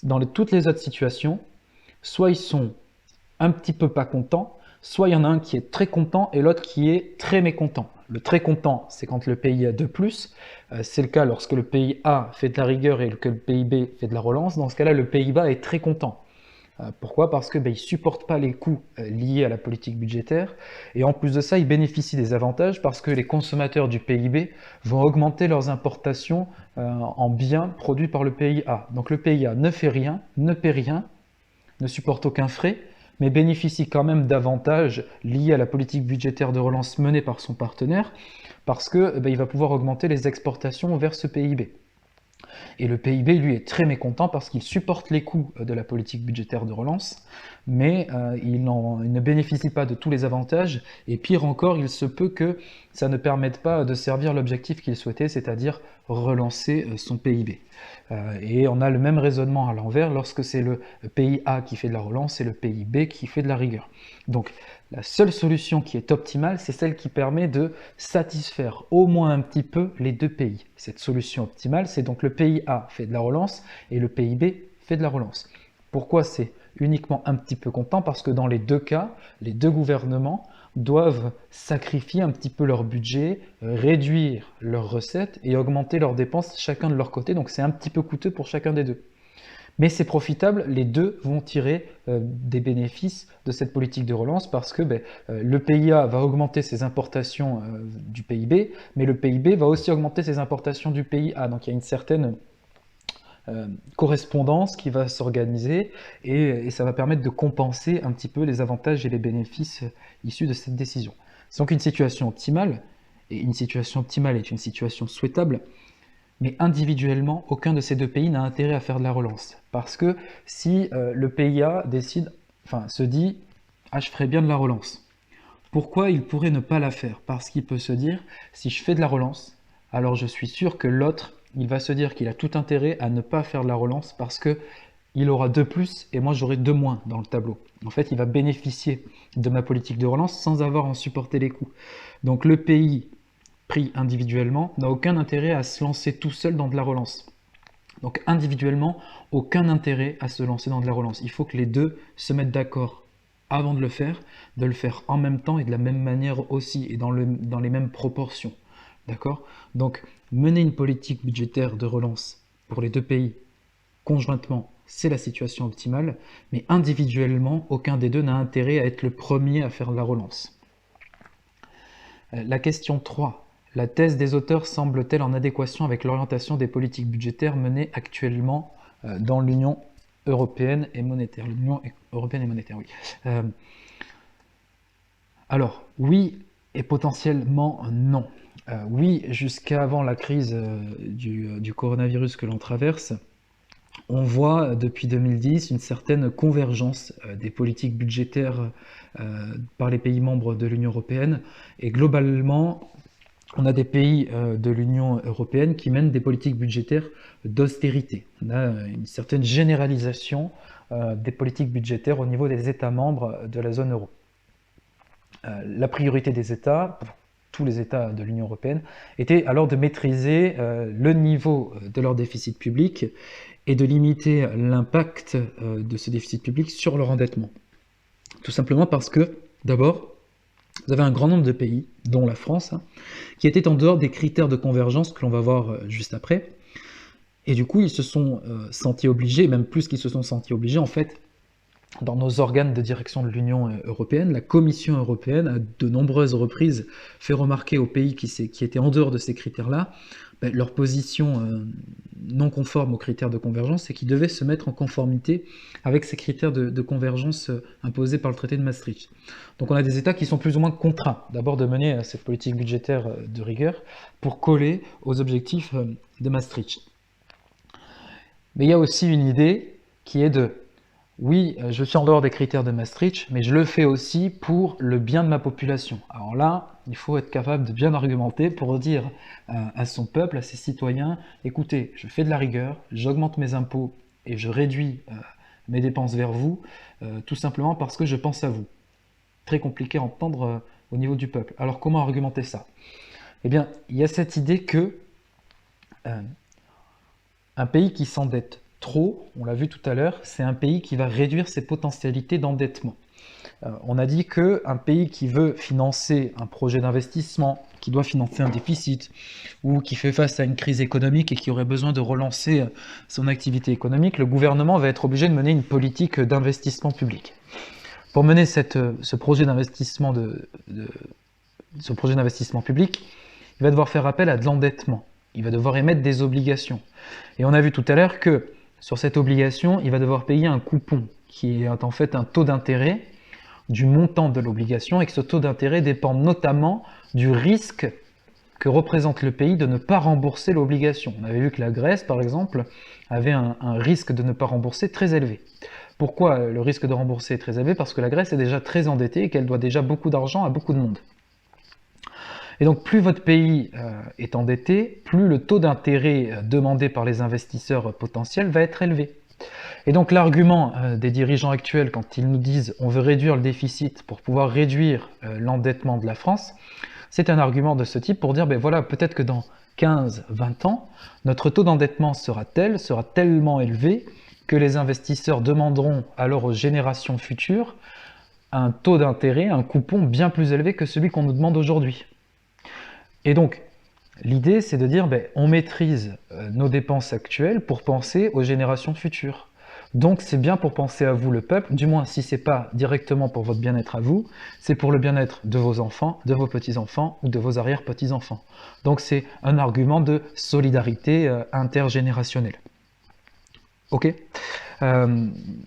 Dans toutes les autres situations, soit ils sont un petit peu pas contents, soit il y en a un qui est très content et l'autre qui est très mécontent. Le très content, c'est quand le pays a 2+, c'est le cas lorsque le pays A fait de la rigueur et que le pays B fait de la relance. Dans ce cas-là, le pays B est très content. Pourquoi? Parce qu'il ne supporte pas les coûts liés à la politique budgétaire, et en plus de ça, il bénéficie des avantages parce que les consommateurs du pays B vont augmenter leurs importations en biens produits par le pays A. Donc le pays A ne fait rien, ne paie rien, ne supporte aucun frais, mais bénéficie quand même d'avantages liés à la politique budgétaire de relance menée par son partenaire, parce qu'il va pouvoir augmenter les exportations vers ce pays B. Et le PIB, lui, est très mécontent parce qu'il supporte les coûts de la politique budgétaire de relance, mais il ne bénéficie pas de tous les avantages, et pire encore, il se peut que ça ne permette pas de servir l'objectif qu'il souhaitait, c'est-à-dire relancer son PIB. Et on a le même raisonnement à l'envers lorsque c'est le pays A qui fait de la relance et le pays B qui fait de la rigueur. Donc la seule solution qui est optimale, c'est celle qui permet de satisfaire au moins un petit peu les deux pays. Cette solution optimale, c'est donc le pays A fait de la relance et le pays B fait de la relance. Pourquoi c'est uniquement un petit peu content? Parce que dans les deux cas, les deux gouvernements doivent sacrifier un petit peu leur budget, réduire leurs recettes et augmenter leurs dépenses chacun de leur côté. Donc c'est un petit peu coûteux pour chacun des deux. Mais c'est profitable, les deux vont tirer des bénéfices de cette politique de relance parce que le PIA va augmenter ses importations du PIB, mais le PIB va aussi augmenter ses importations du PIA. Donc il y a une certaine correspondance qui va s'organiser et ça va permettre de compenser un petit peu les avantages et les bénéfices issus de cette décision. C'est donc une situation optimale, et une situation optimale est une situation souhaitable, mais individuellement, aucun de ces deux pays n'a intérêt à faire de la relance. Parce que si le PIA se dit « Ah, je ferais bien de la relance », pourquoi il pourrait ne pas la faire? Parce qu'il peut se dire « Si je fais de la relance, alors je suis sûr que l'autre, il va se dire qu'il a tout intérêt à ne pas faire de la relance parce que il aura 2 plus et moi j'aurai 2 moins dans le tableau. En fait, il va bénéficier de ma politique de relance sans avoir à en supporter les coûts. Donc le pays pris individuellement n'a aucun intérêt à se lancer tout seul dans de la relance. Donc individuellement, aucun intérêt à se lancer dans de la relance. Il faut que les deux se mettent d'accord avant de le faire en même temps et de la même manière aussi, et dans les mêmes proportions. D'accord? Donc mener une politique budgétaire de relance pour les deux pays conjointement, c'est la situation optimale, mais individuellement, aucun des deux n'a intérêt à être le premier à faire de la relance. La question 3. La thèse des auteurs semble-t-elle en adéquation avec l'orientation des politiques budgétaires menées actuellement dans l'Union européenne et monétaire? L'Union européenne et monétaire, oui. Alors, oui et potentiellement non. Oui, jusqu'avant la crise du coronavirus que l'on traverse, on voit depuis 2010 une certaine convergence des politiques budgétaires par les pays membres de l'Union européenne. Et globalement, on a des pays de l'Union européenne qui mènent des politiques budgétaires d'austérité. On a une certaine généralisation des politiques budgétaires au niveau des États membres de la zone euro. La priorité des États, pour tous les États de l'Union européenne, était alors de maîtriser le niveau de leur déficit public et de limiter l'impact de ce déficit public sur leur endettement. Tout simplement parce que, d'abord, vous avez un grand nombre de pays, dont la France, qui étaient en dehors des critères de convergence que l'on va voir juste après. Et du coup, ils se sont sentis obligés, même plus qu'ils se sont sentis obligés, en fait, dans nos organes de direction de l'Union européenne, la Commission européenne, à de nombreuses reprises, fait remarquer aux pays qui étaient en dehors de ces critères-là, leur position non conforme aux critères de convergence et qui devaient se mettre en conformité avec ces critères de convergence imposés par le traité de Maastricht. Donc on a des États qui sont plus ou moins contraints, d'abord de mener cette politique budgétaire de rigueur pour coller aux objectifs de Maastricht. Mais il y a aussi une idée qui est de oui, je suis en dehors des critères de Maastricht, mais je le fais aussi pour le bien de ma population. Alors là, il faut être capable de bien argumenter pour dire à son peuple, à ses citoyens, écoutez, je fais de la rigueur, j'augmente mes impôts et je réduis mes dépenses vers vous, tout simplement parce que je pense à vous. Très compliqué à entendre au niveau du peuple. Alors comment argumenter ça? Eh bien, il y a cette idée que un pays qui s'endette trop, on l'a vu tout à l'heure, c'est un pays qui va réduire ses potentialités d'endettement. On a dit qu'un pays qui veut financer un projet d'investissement, qui doit financer un déficit, ou qui fait face à une crise économique et qui aurait besoin de relancer son activité économique, le gouvernement va être obligé de mener une politique d'investissement public. Pour mener ce projet d'investissement public, il va devoir faire appel à de l'endettement. Il va devoir émettre des obligations. Et on a vu tout à l'heure que sur cette obligation, il va devoir payer un coupon, qui est en fait un taux d'intérêt du montant de l'obligation, et que ce taux d'intérêt dépend notamment du risque que représente le pays de ne pas rembourser l'obligation. On avait vu que la Grèce, par exemple, avait un risque de ne pas rembourser très élevé. Pourquoi le risque de rembourser est très élevé? Parce que la Grèce est déjà très endettée et qu'elle doit déjà beaucoup d'argent à beaucoup de monde. Et donc plus votre pays est endetté, plus le taux d'intérêt demandé par les investisseurs potentiels va être élevé. Et donc l'argument des dirigeants actuels quand ils nous disent on veut réduire le déficit pour pouvoir réduire l'endettement de la France, c'est un argument de ce type pour dire ben voilà, peut-être que dans 15-20 ans, notre taux d'endettement sera tellement élevé que les investisseurs demanderont alors aux générations futures un taux d'intérêt, un coupon bien plus élevé que celui qu'on nous demande aujourd'hui. Et donc, l'idée, c'est de dire, on maîtrise nos dépenses actuelles pour penser aux générations futures. Donc c'est bien pour penser à vous, le peuple, du moins si c'est pas directement pour votre bien-être à vous, c'est pour le bien-être de vos enfants, de vos petits-enfants ou de vos arrière-petits-enfants. Donc c'est un argument de solidarité intergénérationnelle. Ok.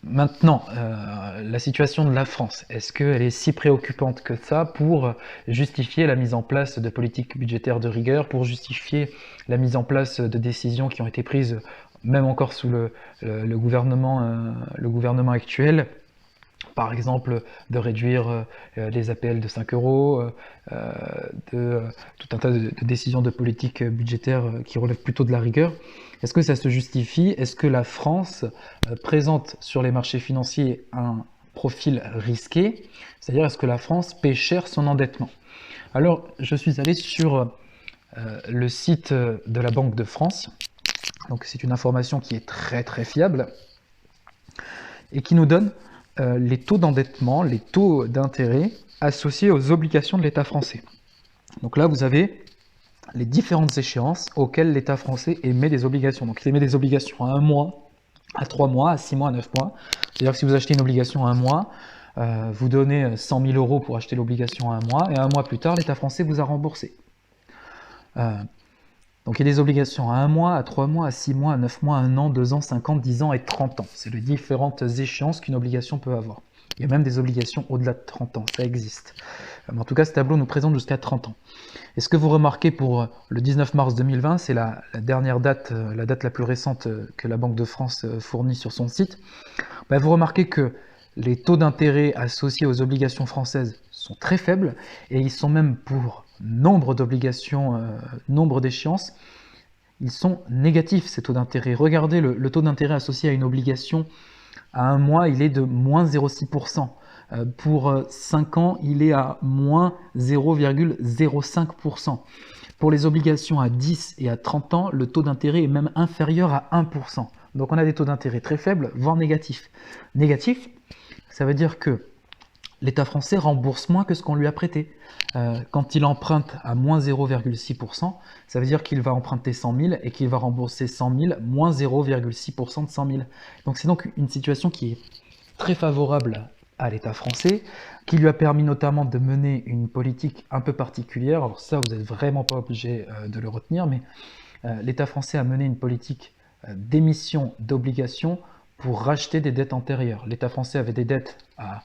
Maintenant, la situation de la France, est-ce qu'elle est si préoccupante que ça pour justifier la mise en place de politiques budgétaires de rigueur, pour justifier la mise en place de décisions qui ont été prises, même encore sous le gouvernement actuel, par exemple de réduire les APL de 5 euros, tout un tas de décisions de politique budgétaire qui relèvent plutôt de la rigueur. Est-ce que ça se justifie? Est-ce que la France présente sur les marchés financiers un profil risqué? C'est-à-dire, est-ce que la France paie cher son endettement? Alors, je suis allé sur le site de la Banque de France. Donc, c'est une information qui est très très fiable et qui nous donne les taux d'endettement, les taux d'intérêt associés aux obligations de l'État français. Donc là, vous avez les différentes échéances auxquelles l'État français émet des obligations. Donc il émet des obligations à 1 mois, à 3 mois, à 6 mois, à 9 mois. C'est-à-dire que si vous achetez une obligation à 1 mois, vous donnez 100 000 euros pour acheter l'obligation à 1 mois, et 1 mois plus tard, l'État français vous a remboursé. Donc il y a des obligations à 1 mois, à 3 mois, à 6 mois, à 9 mois, à 1 an, 2 ans, 5 ans, 10 ans et 30 ans. C'est les différentes échéances qu'une obligation peut avoir. Il y a même des obligations au-delà de 30 ans, ça existe. Mais en tout cas, ce tableau nous présente jusqu'à 30 ans. Et ce que vous remarquez pour le 19 mars 2020, c'est la dernière date, la date la plus récente que la Banque de France fournit sur son site, vous remarquez que les taux d'intérêt associés aux obligations françaises sont très faibles, et ils sont même pour nombre d'obligations, nombre d'échéances, ils sont négatifs ces taux d'intérêt. Regardez le taux d'intérêt associé à une obligation à 1 mois, il est de moins 0,6%. Pour 5 ans, il est à moins 0,05%. Pour les obligations à 10 et à 30 ans, le taux d'intérêt est même inférieur à 1%. Donc on a des taux d'intérêt très faibles, voire négatifs. Négatifs, ça veut dire que l'État français rembourse moins que ce qu'on lui a prêté. Quand il emprunte à moins 0,6%, ça veut dire qu'il va emprunter 100 000 et qu'il va rembourser 100 000, moins 0,6% de 100 000. Donc c'est donc une situation qui est très favorable à l'État français, qui lui a permis notamment de mener une politique un peu particulière. Alors ça, vous n'êtes vraiment pas obligé de le retenir, mais l'État français a mené une politique d'émission d'obligations pour racheter des dettes antérieures. L'État français avait des dettes à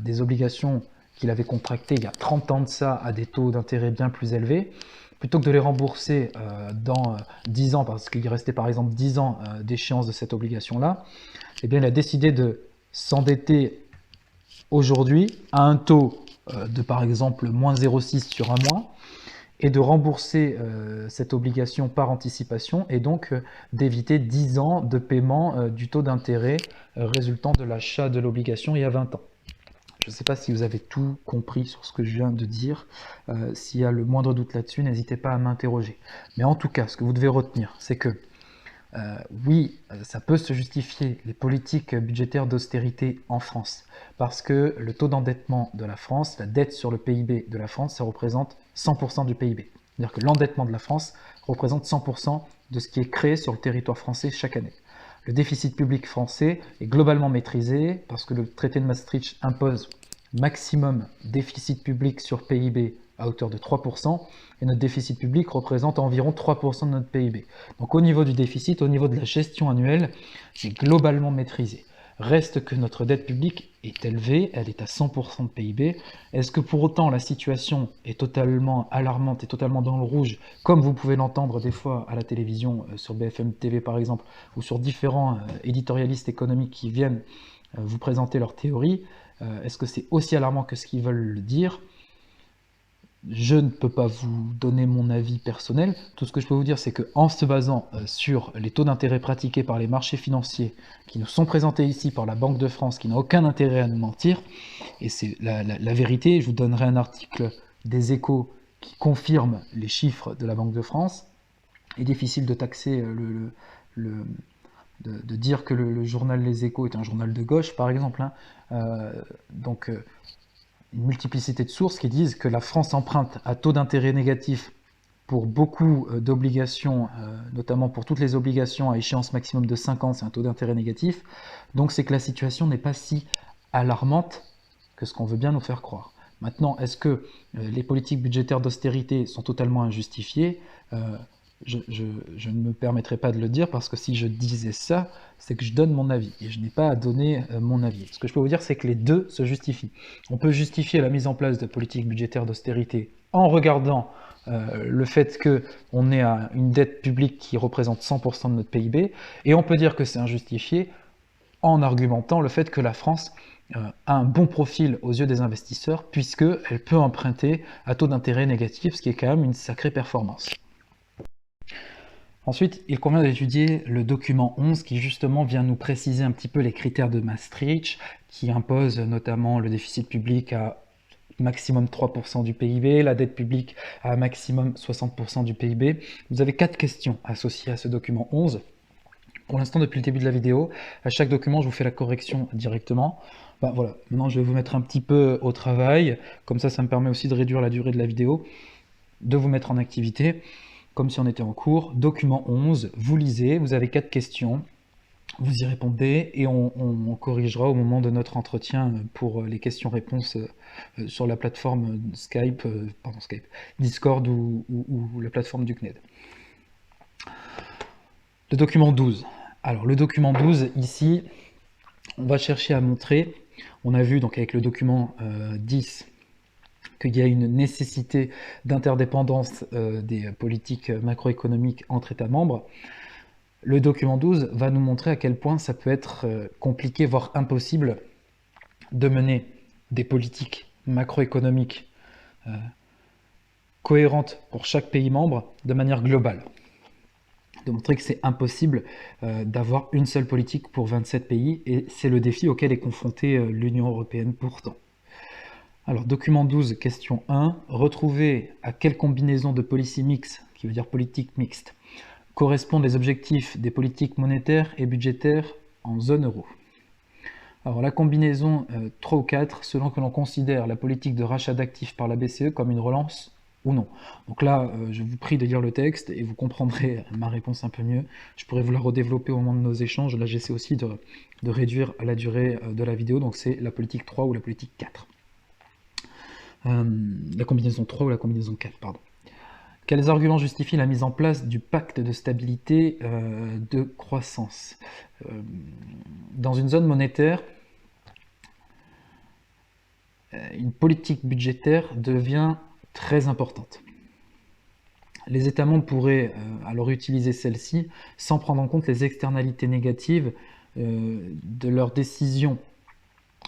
des obligations qu'il avait contractées il y a 30 ans de ça à des taux d'intérêt bien plus élevés. Plutôt que de les rembourser dans 10 ans, parce qu'il restait par exemple 10 ans d'échéance de cette obligation-là, eh bien, il a décidé de s'endetter aujourd'hui à un taux de par exemple moins 0,6 sur 1 mois, et de rembourser cette obligation par anticipation, et donc d'éviter 10 ans de paiement du taux d'intérêt résultant de l'achat de l'obligation il y a 20 ans. Je ne sais pas si vous avez tout compris sur ce que je viens de dire. S'il y a le moindre doute là-dessus, n'hésitez pas à m'interroger. Mais en tout cas, ce que vous devez retenir, c'est que oui, ça peut se justifier, les politiques budgétaires d'austérité en France, parce que le taux d'endettement de la France, la dette sur le PIB de la France, ça représente 100% du PIB. C'est-à-dire que l'endettement de la France représente 100% de ce qui est créé sur le territoire français chaque année. Le déficit public français est globalement maîtrisé, parce que le traité de Maastricht impose maximum déficit public sur PIB à hauteur de 3%, et notre déficit public représente environ 3% de notre PIB. Donc au niveau du déficit, au niveau de la gestion annuelle, c'est globalement maîtrisé. Reste que notre dette publique est élevée, elle est à 100% de PIB. Est-ce que pour autant la situation est totalement alarmante et totalement dans le rouge, comme vous pouvez l'entendre des fois à la télévision, sur BFM TV par exemple, ou sur différents éditorialistes économiques qui viennent vous présenter leurs théories? Est-ce que c'est aussi alarmant que ce qu'ils veulent le dire? Je ne peux pas vous donner mon avis personnel. Tout ce que je peux vous dire, c'est qu'en se basant sur les taux d'intérêt pratiqués par les marchés financiers qui nous sont présentés ici par la Banque de France, qui n'a aucun intérêt à nous mentir, et c'est la vérité, je vous donnerai un article des Échos qui confirme les chiffres de la Banque de France. Il est difficile de taxer de dire que le journal Les Échos est un journal de gauche, par exemple. Une multiplicité de sources qui disent que la France emprunte à taux d'intérêt négatif pour beaucoup d'obligations, notamment pour toutes les obligations à échéance maximum de 5 ans, c'est un taux d'intérêt négatif. Donc c'est que la situation n'est pas si alarmante que ce qu'on veut bien nous faire croire. Maintenant, est-ce que les politiques budgétaires d'austérité sont totalement injustifiées? Je ne me permettrai pas de le dire, parce que si je disais ça, c'est que je donne mon avis, et je n'ai pas à donner mon avis. Ce que je peux vous dire, c'est que les deux se justifient. On peut justifier la mise en place de politiques budgétaires d'austérité en regardant le fait qu'on ait une dette publique qui représente 100% de notre PIB, et on peut dire que c'est injustifié en argumentant le fait que la France a un bon profil aux yeux des investisseurs, puisqu'elle peut emprunter à taux d'intérêt négatif, ce qui est quand même une sacrée performance. Ensuite, il convient d'étudier le document 11 qui justement vient nous préciser un petit peu les critères de Maastricht, qui impose notamment le déficit public à maximum 3% du PIB, la dette publique à maximum 60% du PIB. Vous avez 4 questions associées à ce document 11. Pour l'instant, depuis le début de la vidéo, à chaque document, je vous fais la correction directement. Voilà, maintenant je vais vous mettre un petit peu au travail, comme ça me permet aussi de réduire la durée de la vidéo, de vous mettre en activité, comme si on était en cours. Document 11, vous lisez, vous avez 4 questions, vous y répondez, et on corrigera au moment de notre entretien pour les questions-réponses sur la plateforme Skype, Discord ou la plateforme du CNED. Le document 12. Alors le document 12, ici, on va chercher à montrer, on a vu donc avec le document 10 qu'il y a une nécessité d'interdépendance des politiques macroéconomiques entre États membres. Le document 12 va nous montrer à quel point ça peut être compliqué, voire impossible, de mener des politiques macroéconomiques cohérentes pour chaque pays membre de manière globale. De montrer que c'est impossible d'avoir une seule politique pour 27 pays, et c'est le défi auquel est confrontée l'Union européenne pourtant. Alors, document 12, question 1, retrouver à quelle combinaison de policy mix, qui veut dire politique mixte, correspondent les objectifs des politiques monétaires et budgétaires en zone euro. Alors, la combinaison 3 ou 4, selon que l'on considère la politique de rachat d'actifs par la BCE comme une relance ou non. Donc là, je vous prie de lire le texte et vous comprendrez ma réponse un peu mieux. Je pourrais vous la redévelopper au moment de nos échanges. Là, j'essaie aussi de réduire la durée de la vidéo. Donc c'est la politique 3 ou la politique 4. La combinaison 3 ou la combinaison 4, pardon. Quels arguments justifient la mise en place du pacte de stabilité de croissance? Dans une zone monétaire, une politique budgétaire devient très importante. Les États membres pourraient alors utiliser celle-ci sans prendre en compte les externalités négatives de leurs décisions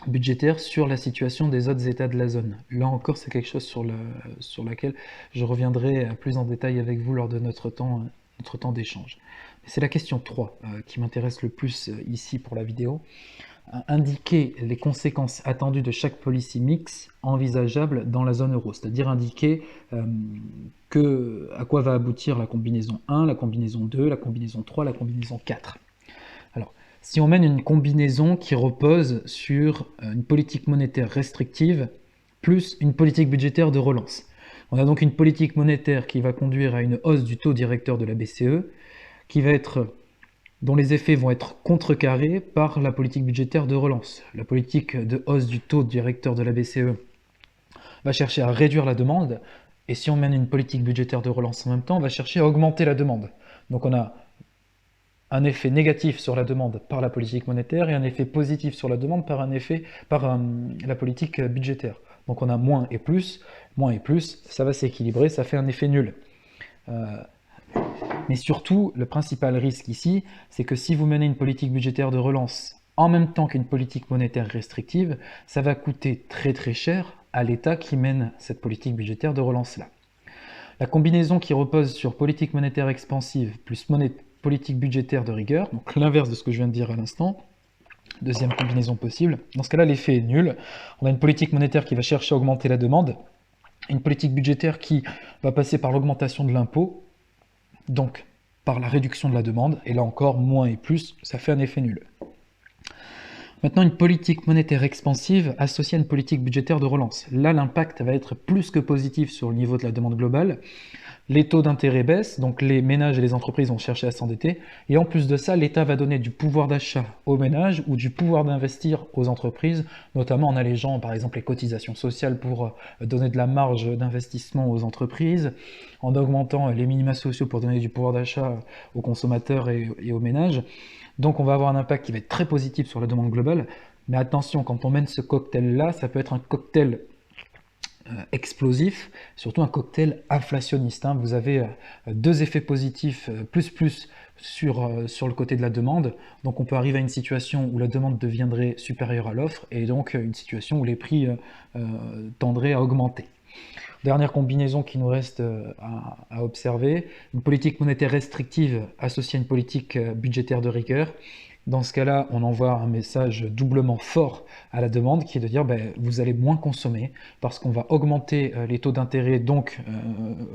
budgétaires sur la situation des autres États de la zone. Là encore, c'est quelque chose sur laquelle je reviendrai plus en détail avec vous lors de notre temps d'échange. C'est la question 3 qui m'intéresse le plus ici pour la vidéo. Indiquer les conséquences attendues de chaque policy mix envisageable dans la zone euro, c'est-à-dire indiquer à quoi va aboutir la combinaison 1, la combinaison 2, la combinaison 3, la combinaison 4. Alors, si on mène une combinaison qui repose sur une politique monétaire restrictive plus une politique budgétaire de relance, on a donc une politique monétaire qui va conduire à une hausse du taux directeur de la BCE, dont les effets vont être contrecarrés par la politique budgétaire de relance. La politique de hausse du taux directeur de la BCE va chercher à réduire la demande, et si on mène une politique budgétaire de relance en même temps, on va chercher à augmenter la demande. Donc on a un effet négatif sur la demande par la politique monétaire et un effet positif sur la demande par la politique budgétaire. Donc on a moins et plus, ça va s'équilibrer, ça fait un effet nul. Mais surtout, le principal risque ici, c'est que si vous menez une politique budgétaire de relance en même temps qu'une politique monétaire restrictive, ça va coûter très très cher à l'État qui mène cette politique budgétaire de relance-là. La combinaison qui repose sur politique monétaire expansive plus politique budgétaire de rigueur, donc l'inverse de ce que je viens de dire à l'instant, deuxième combinaison possible, dans ce cas-là l'effet est nul. On a une politique monétaire qui va chercher à augmenter la demande, une politique budgétaire qui va passer par l'augmentation de l'impôt, donc par la réduction de la demande, et là encore, moins et plus, ça fait un effet nul. Maintenant, une politique monétaire expansive associée à une politique budgétaire de relance. Là, l'impact va être plus que positif sur le niveau de la demande globale. les taux d'intérêt baissent, donc les ménages et les entreprises vont chercher à s'endetter, et en plus de ça, l'État va donner du pouvoir d'achat aux ménages ou du pouvoir d'investir aux entreprises, notamment en allégeant par exemple les cotisations sociales pour donner de la marge d'investissement aux entreprises, en augmentant les minima sociaux pour donner du pouvoir d'achat aux consommateurs et aux ménages. Donc on va avoir un impact qui va être très positif sur la demande globale, mais attention, quand on mène ce cocktail-là, ça peut être un cocktail explosif, surtout un cocktail inflationniste. Vous avez deux effets positifs sur le côté de la demande. Donc on peut arriver à une situation où la demande deviendrait supérieure à l'offre et donc une situation où les prix tendraient à augmenter. Dernière combinaison qui nous reste à observer, une politique monétaire restrictive associée à une politique budgétaire de rigueur. Dans ce cas-là, on envoie un message doublement fort à la demande qui est de dire vous allez moins consommer parce qu'on va augmenter les taux d'intérêt, donc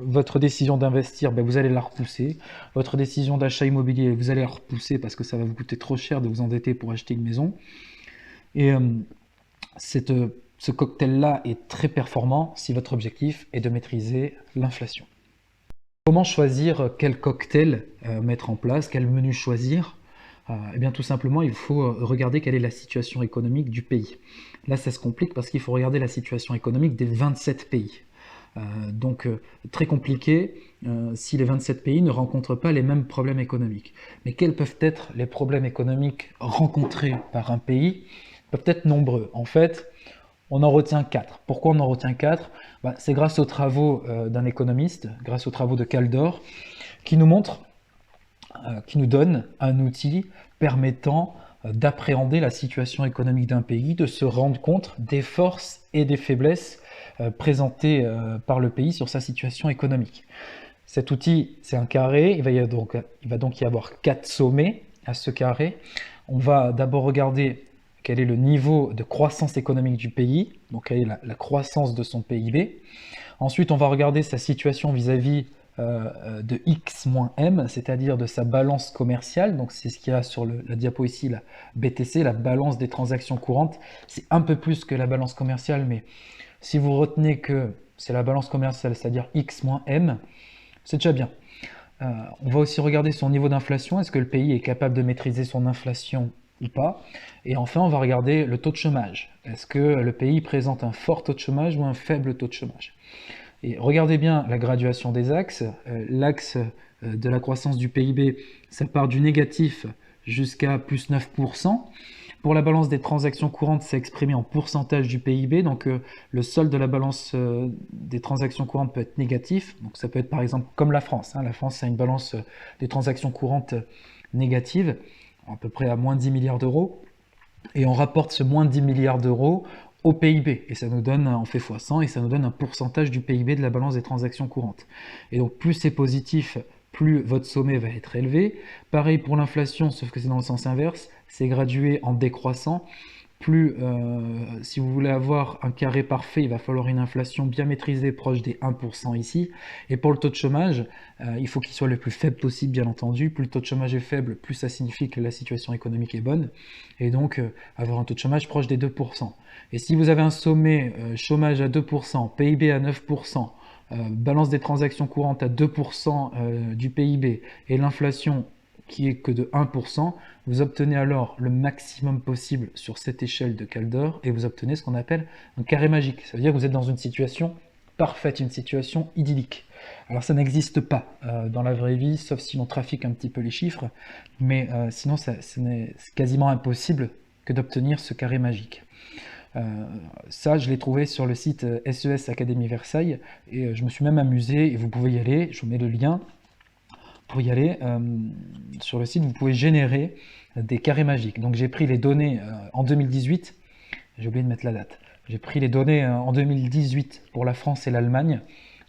votre décision d'investir, vous allez la repousser. Votre décision d'achat immobilier, vous allez la repousser parce que ça va vous coûter trop cher de vous endetter pour acheter une maison. Et ce cocktail-là est très performant si votre objectif est de maîtriser l'inflation. Comment choisir quel cocktail mettre en place, quel menu choisir? Eh bien tout simplement, il faut regarder quelle est la situation économique du pays. Là, ça se complique parce qu'il faut regarder la situation économique des 27 pays. Donc très compliqué si les 27 pays ne rencontrent pas les mêmes problèmes économiques. Mais quels peuvent être les problèmes économiques rencontrés par un pays? Ils peuvent être nombreux. En fait, on en retient 4. Pourquoi on en retient 4? C'est grâce aux travaux d'un économiste, grâce aux travaux de Kaldor, qui nous montre, qui nous donne un outil permettant d'appréhender la situation économique d'un pays, de se rendre compte des forces et des faiblesses présentées par le pays sur sa situation économique. Cet outil, c'est un carré, il va donc y avoir 4 sommets à ce carré. On va d'abord regarder quel est le niveau de croissance économique du pays, donc quelle est la croissance de son PIB. Ensuite, on va regarder sa situation vis-à-vis de X moins M, c'est-à-dire de sa balance commerciale. Donc c'est ce qu'il y a sur la diapo ici, la BTC, la balance des transactions courantes. C'est un peu plus que la balance commerciale, mais si vous retenez que c'est la balance commerciale, c'est-à-dire X moins M, c'est déjà bien. On va aussi regarder son niveau d'inflation. Est-ce que le pays est capable de maîtriser son inflation ou pas? Et enfin, on va regarder le taux de chômage. Est-ce que le pays présente un fort taux de chômage ou un faible taux de chômage? Et regardez bien la graduation des axes. L'axe de la croissance du PIB, ça part du négatif jusqu'à plus 9%. Pour la balance des transactions courantes, c'est exprimé en pourcentage du PIB. Donc le solde de la balance des transactions courantes peut être négatif. Donc ça peut être par exemple comme la France. La France a une balance des transactions courantes négative, à peu près à moins 10 milliards d'euros. Et on rapporte ce moins 10 milliards d'euros au PIB, et ça nous donne, on fait x100, et ça nous donne un pourcentage du PIB de la balance des transactions courantes. Et donc plus c'est positif, plus votre sommet va être élevé. Pareil pour l'inflation, sauf que c'est dans le sens inverse, c'est gradué en décroissant. Plus, si vous voulez avoir un carré parfait, il va falloir une inflation bien maîtrisée, proche des 1% ici. Et pour le taux de chômage, il faut qu'il soit le plus faible possible, bien entendu. Plus le taux de chômage est faible, plus ça signifie que la situation économique est bonne. Et donc, avoir un taux de chômage proche des 2%. Et si vous avez un sommet chômage à 2%, PIB à 9%, balance des transactions courantes à 2% du PIB, et l'inflation qui est que de 1%, vous obtenez alors le maximum possible sur cette échelle de Kaldor et vous obtenez ce qu'on appelle un carré magique. Ça veut dire que vous êtes dans une situation parfaite, une situation idyllique. Alors ça n'existe pas dans la vraie vie, sauf si l'on trafique un petit peu les chiffres, mais sinon c'est quasiment impossible que d'obtenir ce carré magique. Ça, je l'ai trouvé sur le site SES Académie Versailles et je me suis même amusé, et vous pouvez y aller, je vous mets le lien. Pour y aller, sur le site, vous pouvez générer des carrés magiques. Donc j'ai pris les données en 2018, j'ai oublié de mettre la date. J'ai pris les données en 2018 pour la France et l'Allemagne.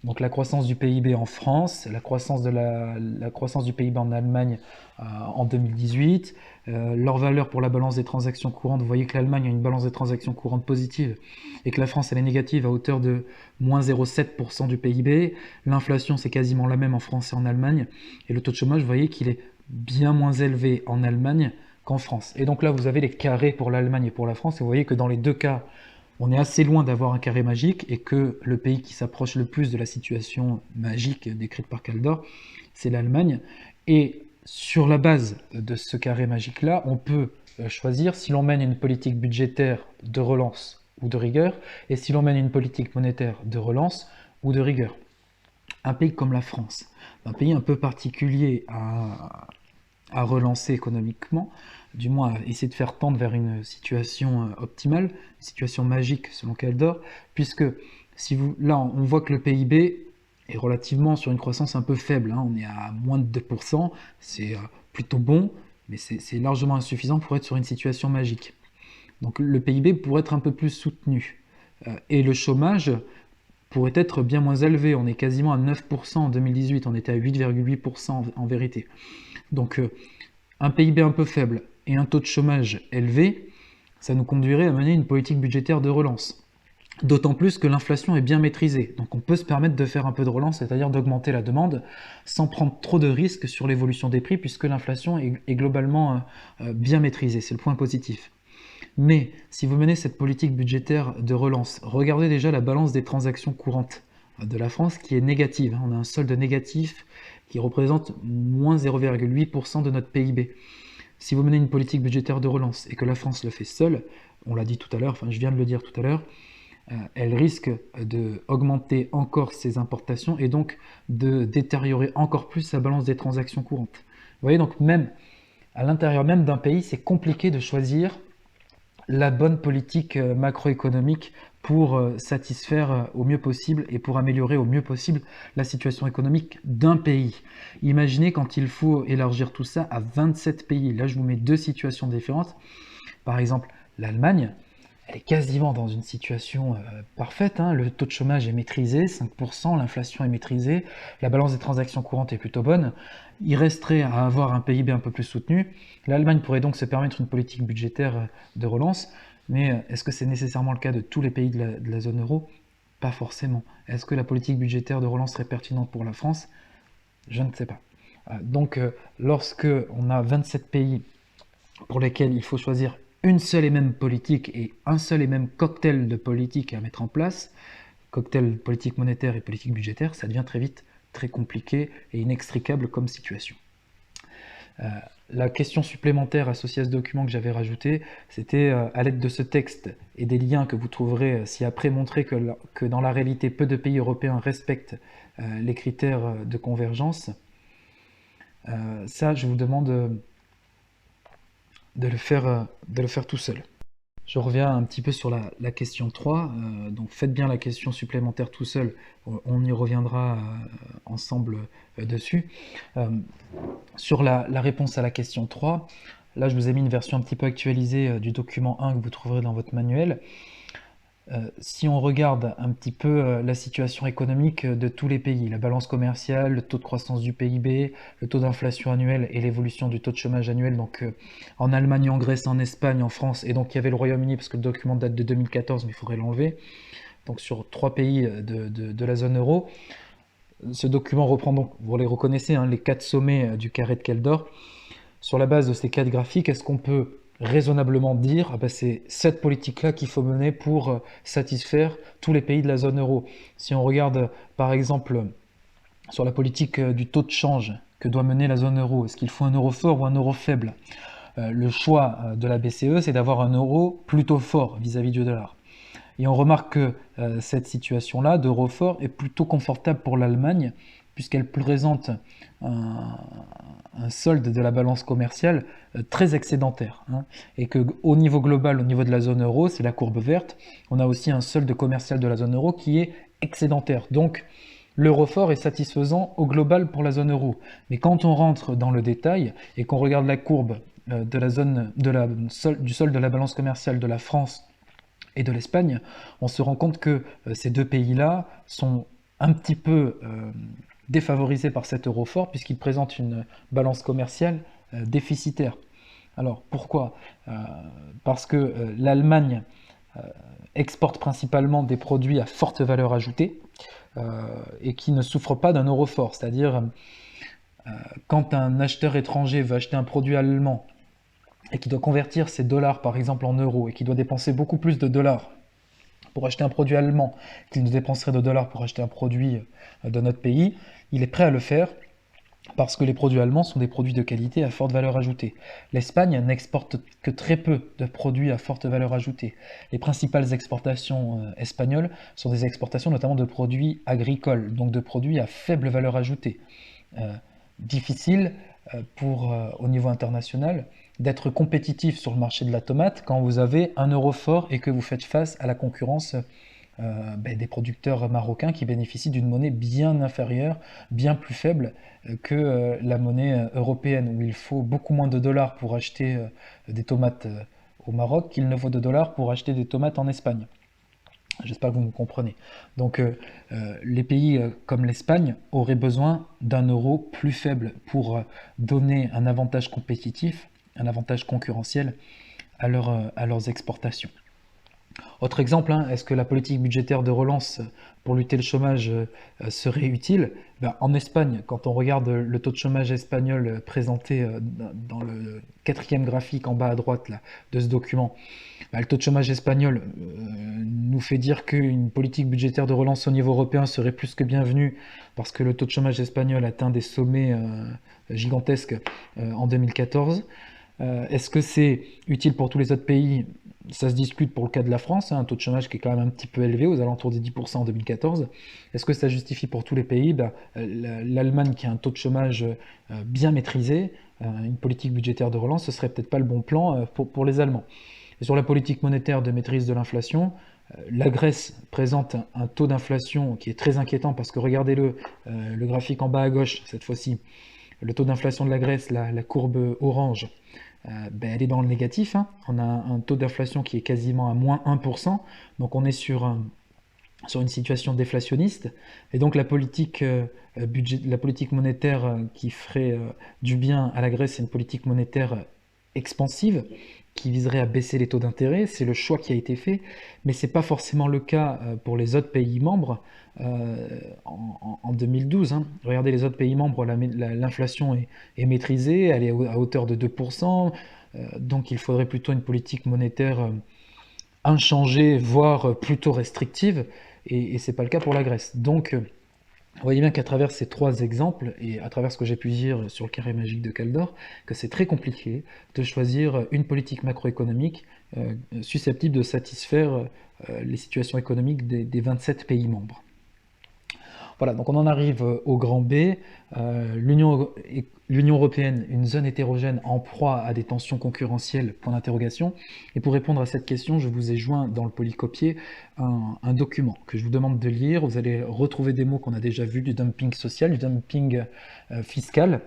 Donc la croissance du PIB en France, la croissance du PIB en Allemagne en 2018, leur valeur pour la balance des transactions courantes. Vous voyez que l'Allemagne a une balance des transactions courantes positive et que la France elle est négative à hauteur de moins 0,7% du PIB. L'inflation c'est quasiment la même en France et en Allemagne. Et le taux de chômage, vous voyez qu'il est bien moins élevé en Allemagne qu'en France. Et donc là vous avez les carrés pour l'Allemagne et pour la France et vous voyez que dans les deux cas, on est assez loin d'avoir un carré magique et que le pays qui s'approche le plus de la situation magique décrite par Kaldor, c'est l'Allemagne. Et sur la base de ce carré magique-là, on peut choisir si l'on mène une politique budgétaire de relance ou de rigueur, et si l'on mène une politique monétaire de relance ou de rigueur. Un pays comme la France, un pays un peu particulier à relancer économiquement, du moins à essayer de faire tendre vers une situation optimale, une situation magique selon Kaldor, puisque là on voit que le PIB est relativement sur une croissance un peu faible, hein, on est à moins de 2%, c'est plutôt bon, mais c'est largement insuffisant pour être sur une situation magique. Donc le PIB pourrait être un peu plus soutenu, et le chômage pourrait être bien moins élevé, on est quasiment à 9% en 2018, on était à 8,8% en vérité. Donc un PIB un peu faible et un taux de chômage élevé, ça nous conduirait à mener une politique budgétaire de relance. D'autant plus que l'inflation est bien maîtrisée, donc on peut se permettre de faire un peu de relance, c'est-à-dire d'augmenter la demande sans prendre trop de risques sur l'évolution des prix, puisque l'inflation est globalement bien maîtrisée, c'est le point positif. Mais si vous menez cette politique budgétaire de relance, regardez déjà la balance des transactions courantes de la France qui est négative. On a un solde négatif qui représente moins 0,8% de notre PIB. Si vous menez une politique budgétaire de relance et que la France le fait seule, on l'a dit tout à l'heure, enfin je viens de le dire tout à l'heure, elle risque d'augmenter encore ses importations et donc de détériorer encore plus sa balance des transactions courantes. Vous voyez, donc même à l'intérieur même d'un pays, c'est compliqué de choisir la bonne politique macroéconomique pour satisfaire au mieux possible et pour améliorer au mieux possible la situation économique d'un pays. Imaginez quand il faut élargir tout ça à 27 pays. Là, je vous mets deux situations différentes. Par exemple, l'Allemagne, elle est quasiment dans une situation parfaite, hein. Le taux de chômage est maîtrisé, 5%, l'inflation est maîtrisée, la balance des transactions courantes est plutôt bonne. Il resterait à avoir un PIB un peu plus soutenu. L'Allemagne pourrait donc se permettre une politique budgétaire de relance, mais est-ce que c'est nécessairement le cas de tous les pays de la zone euro? Pas forcément. Est-ce que la politique budgétaire de relance serait pertinente pour la France? Je ne sais pas. Donc, lorsque on a 27 pays pour lesquels il faut choisir une seule et même politique et un seul et même cocktail de politique à mettre en place, cocktail politique monétaire et politique budgétaire, ça devient très vite très compliqué et inextricable comme situation. La question supplémentaire associée à ce document que j'avais rajouté, c'était à l'aide de ce texte et des liens que vous trouverez ci-après montrer que dans la réalité, peu de pays européens respectent les critères de convergence. Ça, je vous demande de le faire tout seul. Je reviens un petit peu sur la question 3, donc faites bien la question supplémentaire tout seul, on y reviendra ensemble dessus. Sur la réponse à la question 3, là je vous ai mis une version un petit peu actualisée du document 1 que vous trouverez dans votre manuel. Si on regarde un petit peu la situation économique de tous les pays, la balance commerciale, le taux de croissance du PIB, le taux d'inflation annuel et l'évolution du taux de chômage annuel, donc en Allemagne, en Grèce, en Espagne, en France, et donc il y avait le Royaume-Uni parce que le document date de 2014 mais il faudrait l'enlever, donc sur 3 pays de la zone euro. Ce document reprend donc, vous les reconnaissez, hein, les 4 sommets du carré de Kaldor. Sur la base de ces 4 graphiques, est-ce qu'on peut raisonnablement dire c'est cette politique-là qu'il faut mener pour satisfaire tous les pays de la zone euro? Si on regarde par exemple sur la politique du taux de change que doit mener la zone euro, est-ce qu'il faut un euro fort ou un euro faible? Le choix de la BCE, c'est d'avoir un euro plutôt fort vis-à-vis du dollar. Et on remarque que cette situation-là d'euro fort est plutôt confortable pour l'Allemagne, puisqu'elle présente un solde de la balance commerciale très excédentaire, hein, et qu'au niveau global, au niveau de la zone euro, c'est la courbe verte, on a aussi un solde commercial de la zone euro qui est excédentaire. Donc l'euro fort est satisfaisant au global pour la zone euro. Mais quand on rentre dans le détail et qu'on regarde la courbe de la zone du solde de la balance commerciale de la France et de l'Espagne, on se rend compte que ces deux pays-là sont un petit peu défavorisés par cet euro fort puisqu'ils présentent une balance commerciale déficitaire. Alors pourquoi? Parce que l'Allemagne exporte principalement des produits à forte valeur ajoutée et qui ne souffrent pas d'un euro fort. C'est-à-dire quand un acheteur étranger veut acheter un produit allemand et qui doit convertir ses dollars par exemple en euros et qui doit dépenser beaucoup plus de dollars pour acheter un produit allemand qu'il ne dépenserait de dollars pour acheter un produit de notre pays, il est prêt à le faire parce que les produits allemands sont des produits de qualité à forte valeur ajoutée. L'Espagne n'exporte que très peu de produits à forte valeur ajoutée. Les principales exportations espagnoles sont des exportations notamment de produits agricoles, donc de produits à faible valeur ajoutée. Difficile au niveau international d'être compétitif sur le marché de la tomate quand vous avez un euro fort et que vous faites face à la concurrence des producteurs marocains qui bénéficient d'une monnaie bien inférieure, bien plus faible que la monnaie européenne, où il faut beaucoup moins de dollars pour acheter des tomates au Maroc qu'il ne faut de dollars pour acheter des tomates en Espagne. J'espère que vous me comprenez. Donc les pays comme l'Espagne auraient besoin d'un euro plus faible pour donner un avantage compétitif, un avantage concurrentiel à leurs exportations. Autre exemple, est-ce que la politique budgétaire de relance pour lutter le chômage serait utile? En Espagne, quand on regarde le taux de chômage espagnol présenté dans le 4e graphique en bas à droite là, de ce document, le taux de chômage espagnol nous fait dire qu'une politique budgétaire de relance au niveau européen serait plus que bienvenue parce que le taux de chômage espagnol atteint des sommets gigantesques en 2014. Est-ce que c'est utile pour tous les autres pays? Ça se discute pour le cas de la France, un taux de chômage qui est quand même un petit peu élevé, aux alentours des 10% en 2014. Est-ce que ça justifie pour tous les pays? L'Allemagne qui a un taux de chômage bien maîtrisé, une politique budgétaire de relance, ce serait peut-être pas le bon plan pour les Allemands. Et sur la politique monétaire de maîtrise de l'inflation, la Grèce présente un taux d'inflation qui est très inquiétant parce que regardez-le, le graphique en bas à gauche cette fois-ci, le taux d'inflation de la Grèce, la courbe orange, elle est dans le négatif. On a un taux d'inflation qui est quasiment à moins 1%, donc on est sur une situation déflationniste, et donc la politique monétaire qui ferait du bien à la Grèce, c'est une politique monétaire expansive, qui viserait à baisser les taux d'intérêt. C'est le choix qui a été fait, mais ce n'est pas forcément le cas pour les autres pays membres en 2012. Regardez les autres pays membres, l'inflation est maîtrisée, elle est à hauteur de 2%, donc il faudrait plutôt une politique monétaire inchangée, voire plutôt restrictive, et ce n'est pas le cas pour la Grèce. Donc, vous voyez bien qu'à travers ces 3 exemples, et à travers ce que j'ai pu dire sur le carré magique de Kaldor, que c'est très compliqué de choisir une politique macroéconomique susceptible de satisfaire les situations économiques des 27 pays membres. Voilà, donc on en arrive au grand B. L'Union européenne, une zone hétérogène en proie à des tensions concurrentielles, point d'interrogation. Et pour répondre à cette question, je vous ai joint dans le polycopier un document que je vous demande de lire. Vous allez retrouver des mots qu'on a déjà vus, du dumping social, du dumping fiscal,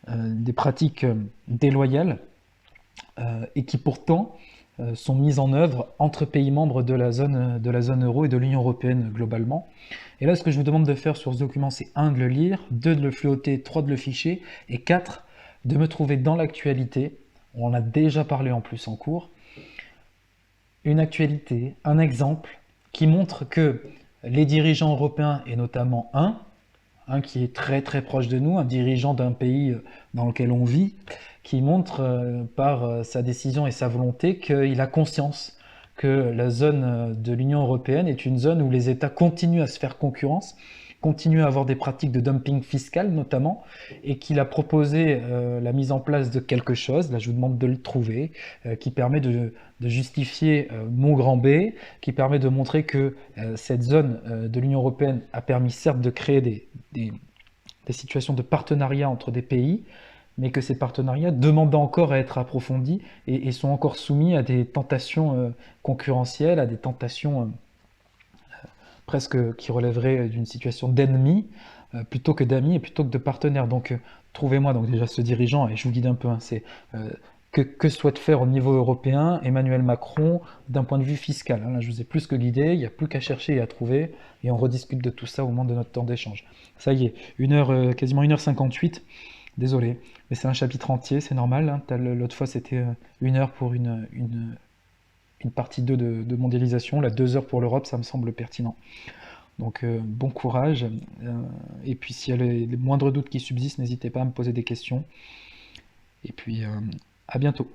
des pratiques déloyales, et qui pourtant sont mises en œuvre entre pays membres de la zone euro et de l'Union européenne globalement. Et là, ce que je vous demande de faire sur ce document, c'est 1, de le lire, 2, de le fléauter, 3, de le ficher, et 4, de me trouver dans l'actualité, on en a déjà parlé en plus en cours, une actualité, un exemple qui montre que les dirigeants européens, et notamment un qui est très très proche de nous, un dirigeant d'un pays dans lequel on vit, qui montre par sa décision et sa volonté qu'il a conscience que la zone de l'Union européenne est une zone où les États continuent à se faire concurrence, continuent à avoir des pratiques de dumping fiscal notamment, et qu'il a proposé la mise en place de quelque chose, là je vous demande de le trouver, qui permet de justifier mon grand B, qui permet de montrer que cette zone de l'Union européenne a permis certes de créer des situations de partenariat entre des pays, mais que ces partenariats demandent encore à être approfondis et sont encore soumis à des tentations concurrentielles, à des tentations presque qui relèveraient d'une situation d'ennemi plutôt que d'amis et plutôt que de partenaires. Donc trouvez-moi donc déjà ce dirigeant, et je vous guide un peu, c'est que souhaite faire au niveau européen Emmanuel Macron d'un point de vue fiscal. Là, je vous ai plus que guidé, il n'y a plus qu'à chercher et à trouver, et on rediscute de tout ça au moment de notre temps d'échange. Ça y est, quasiment 1h58. Désolé, mais c'est un chapitre entier, c'est normal. L'autre fois, c'était 1 heure pour une partie 2 de mondialisation. Là, 2 heures pour l'Europe, ça me semble pertinent. Donc, bon courage. Et puis, s'il y a les moindres doutes qui subsistent, n'hésitez pas à me poser des questions. Et puis, à bientôt.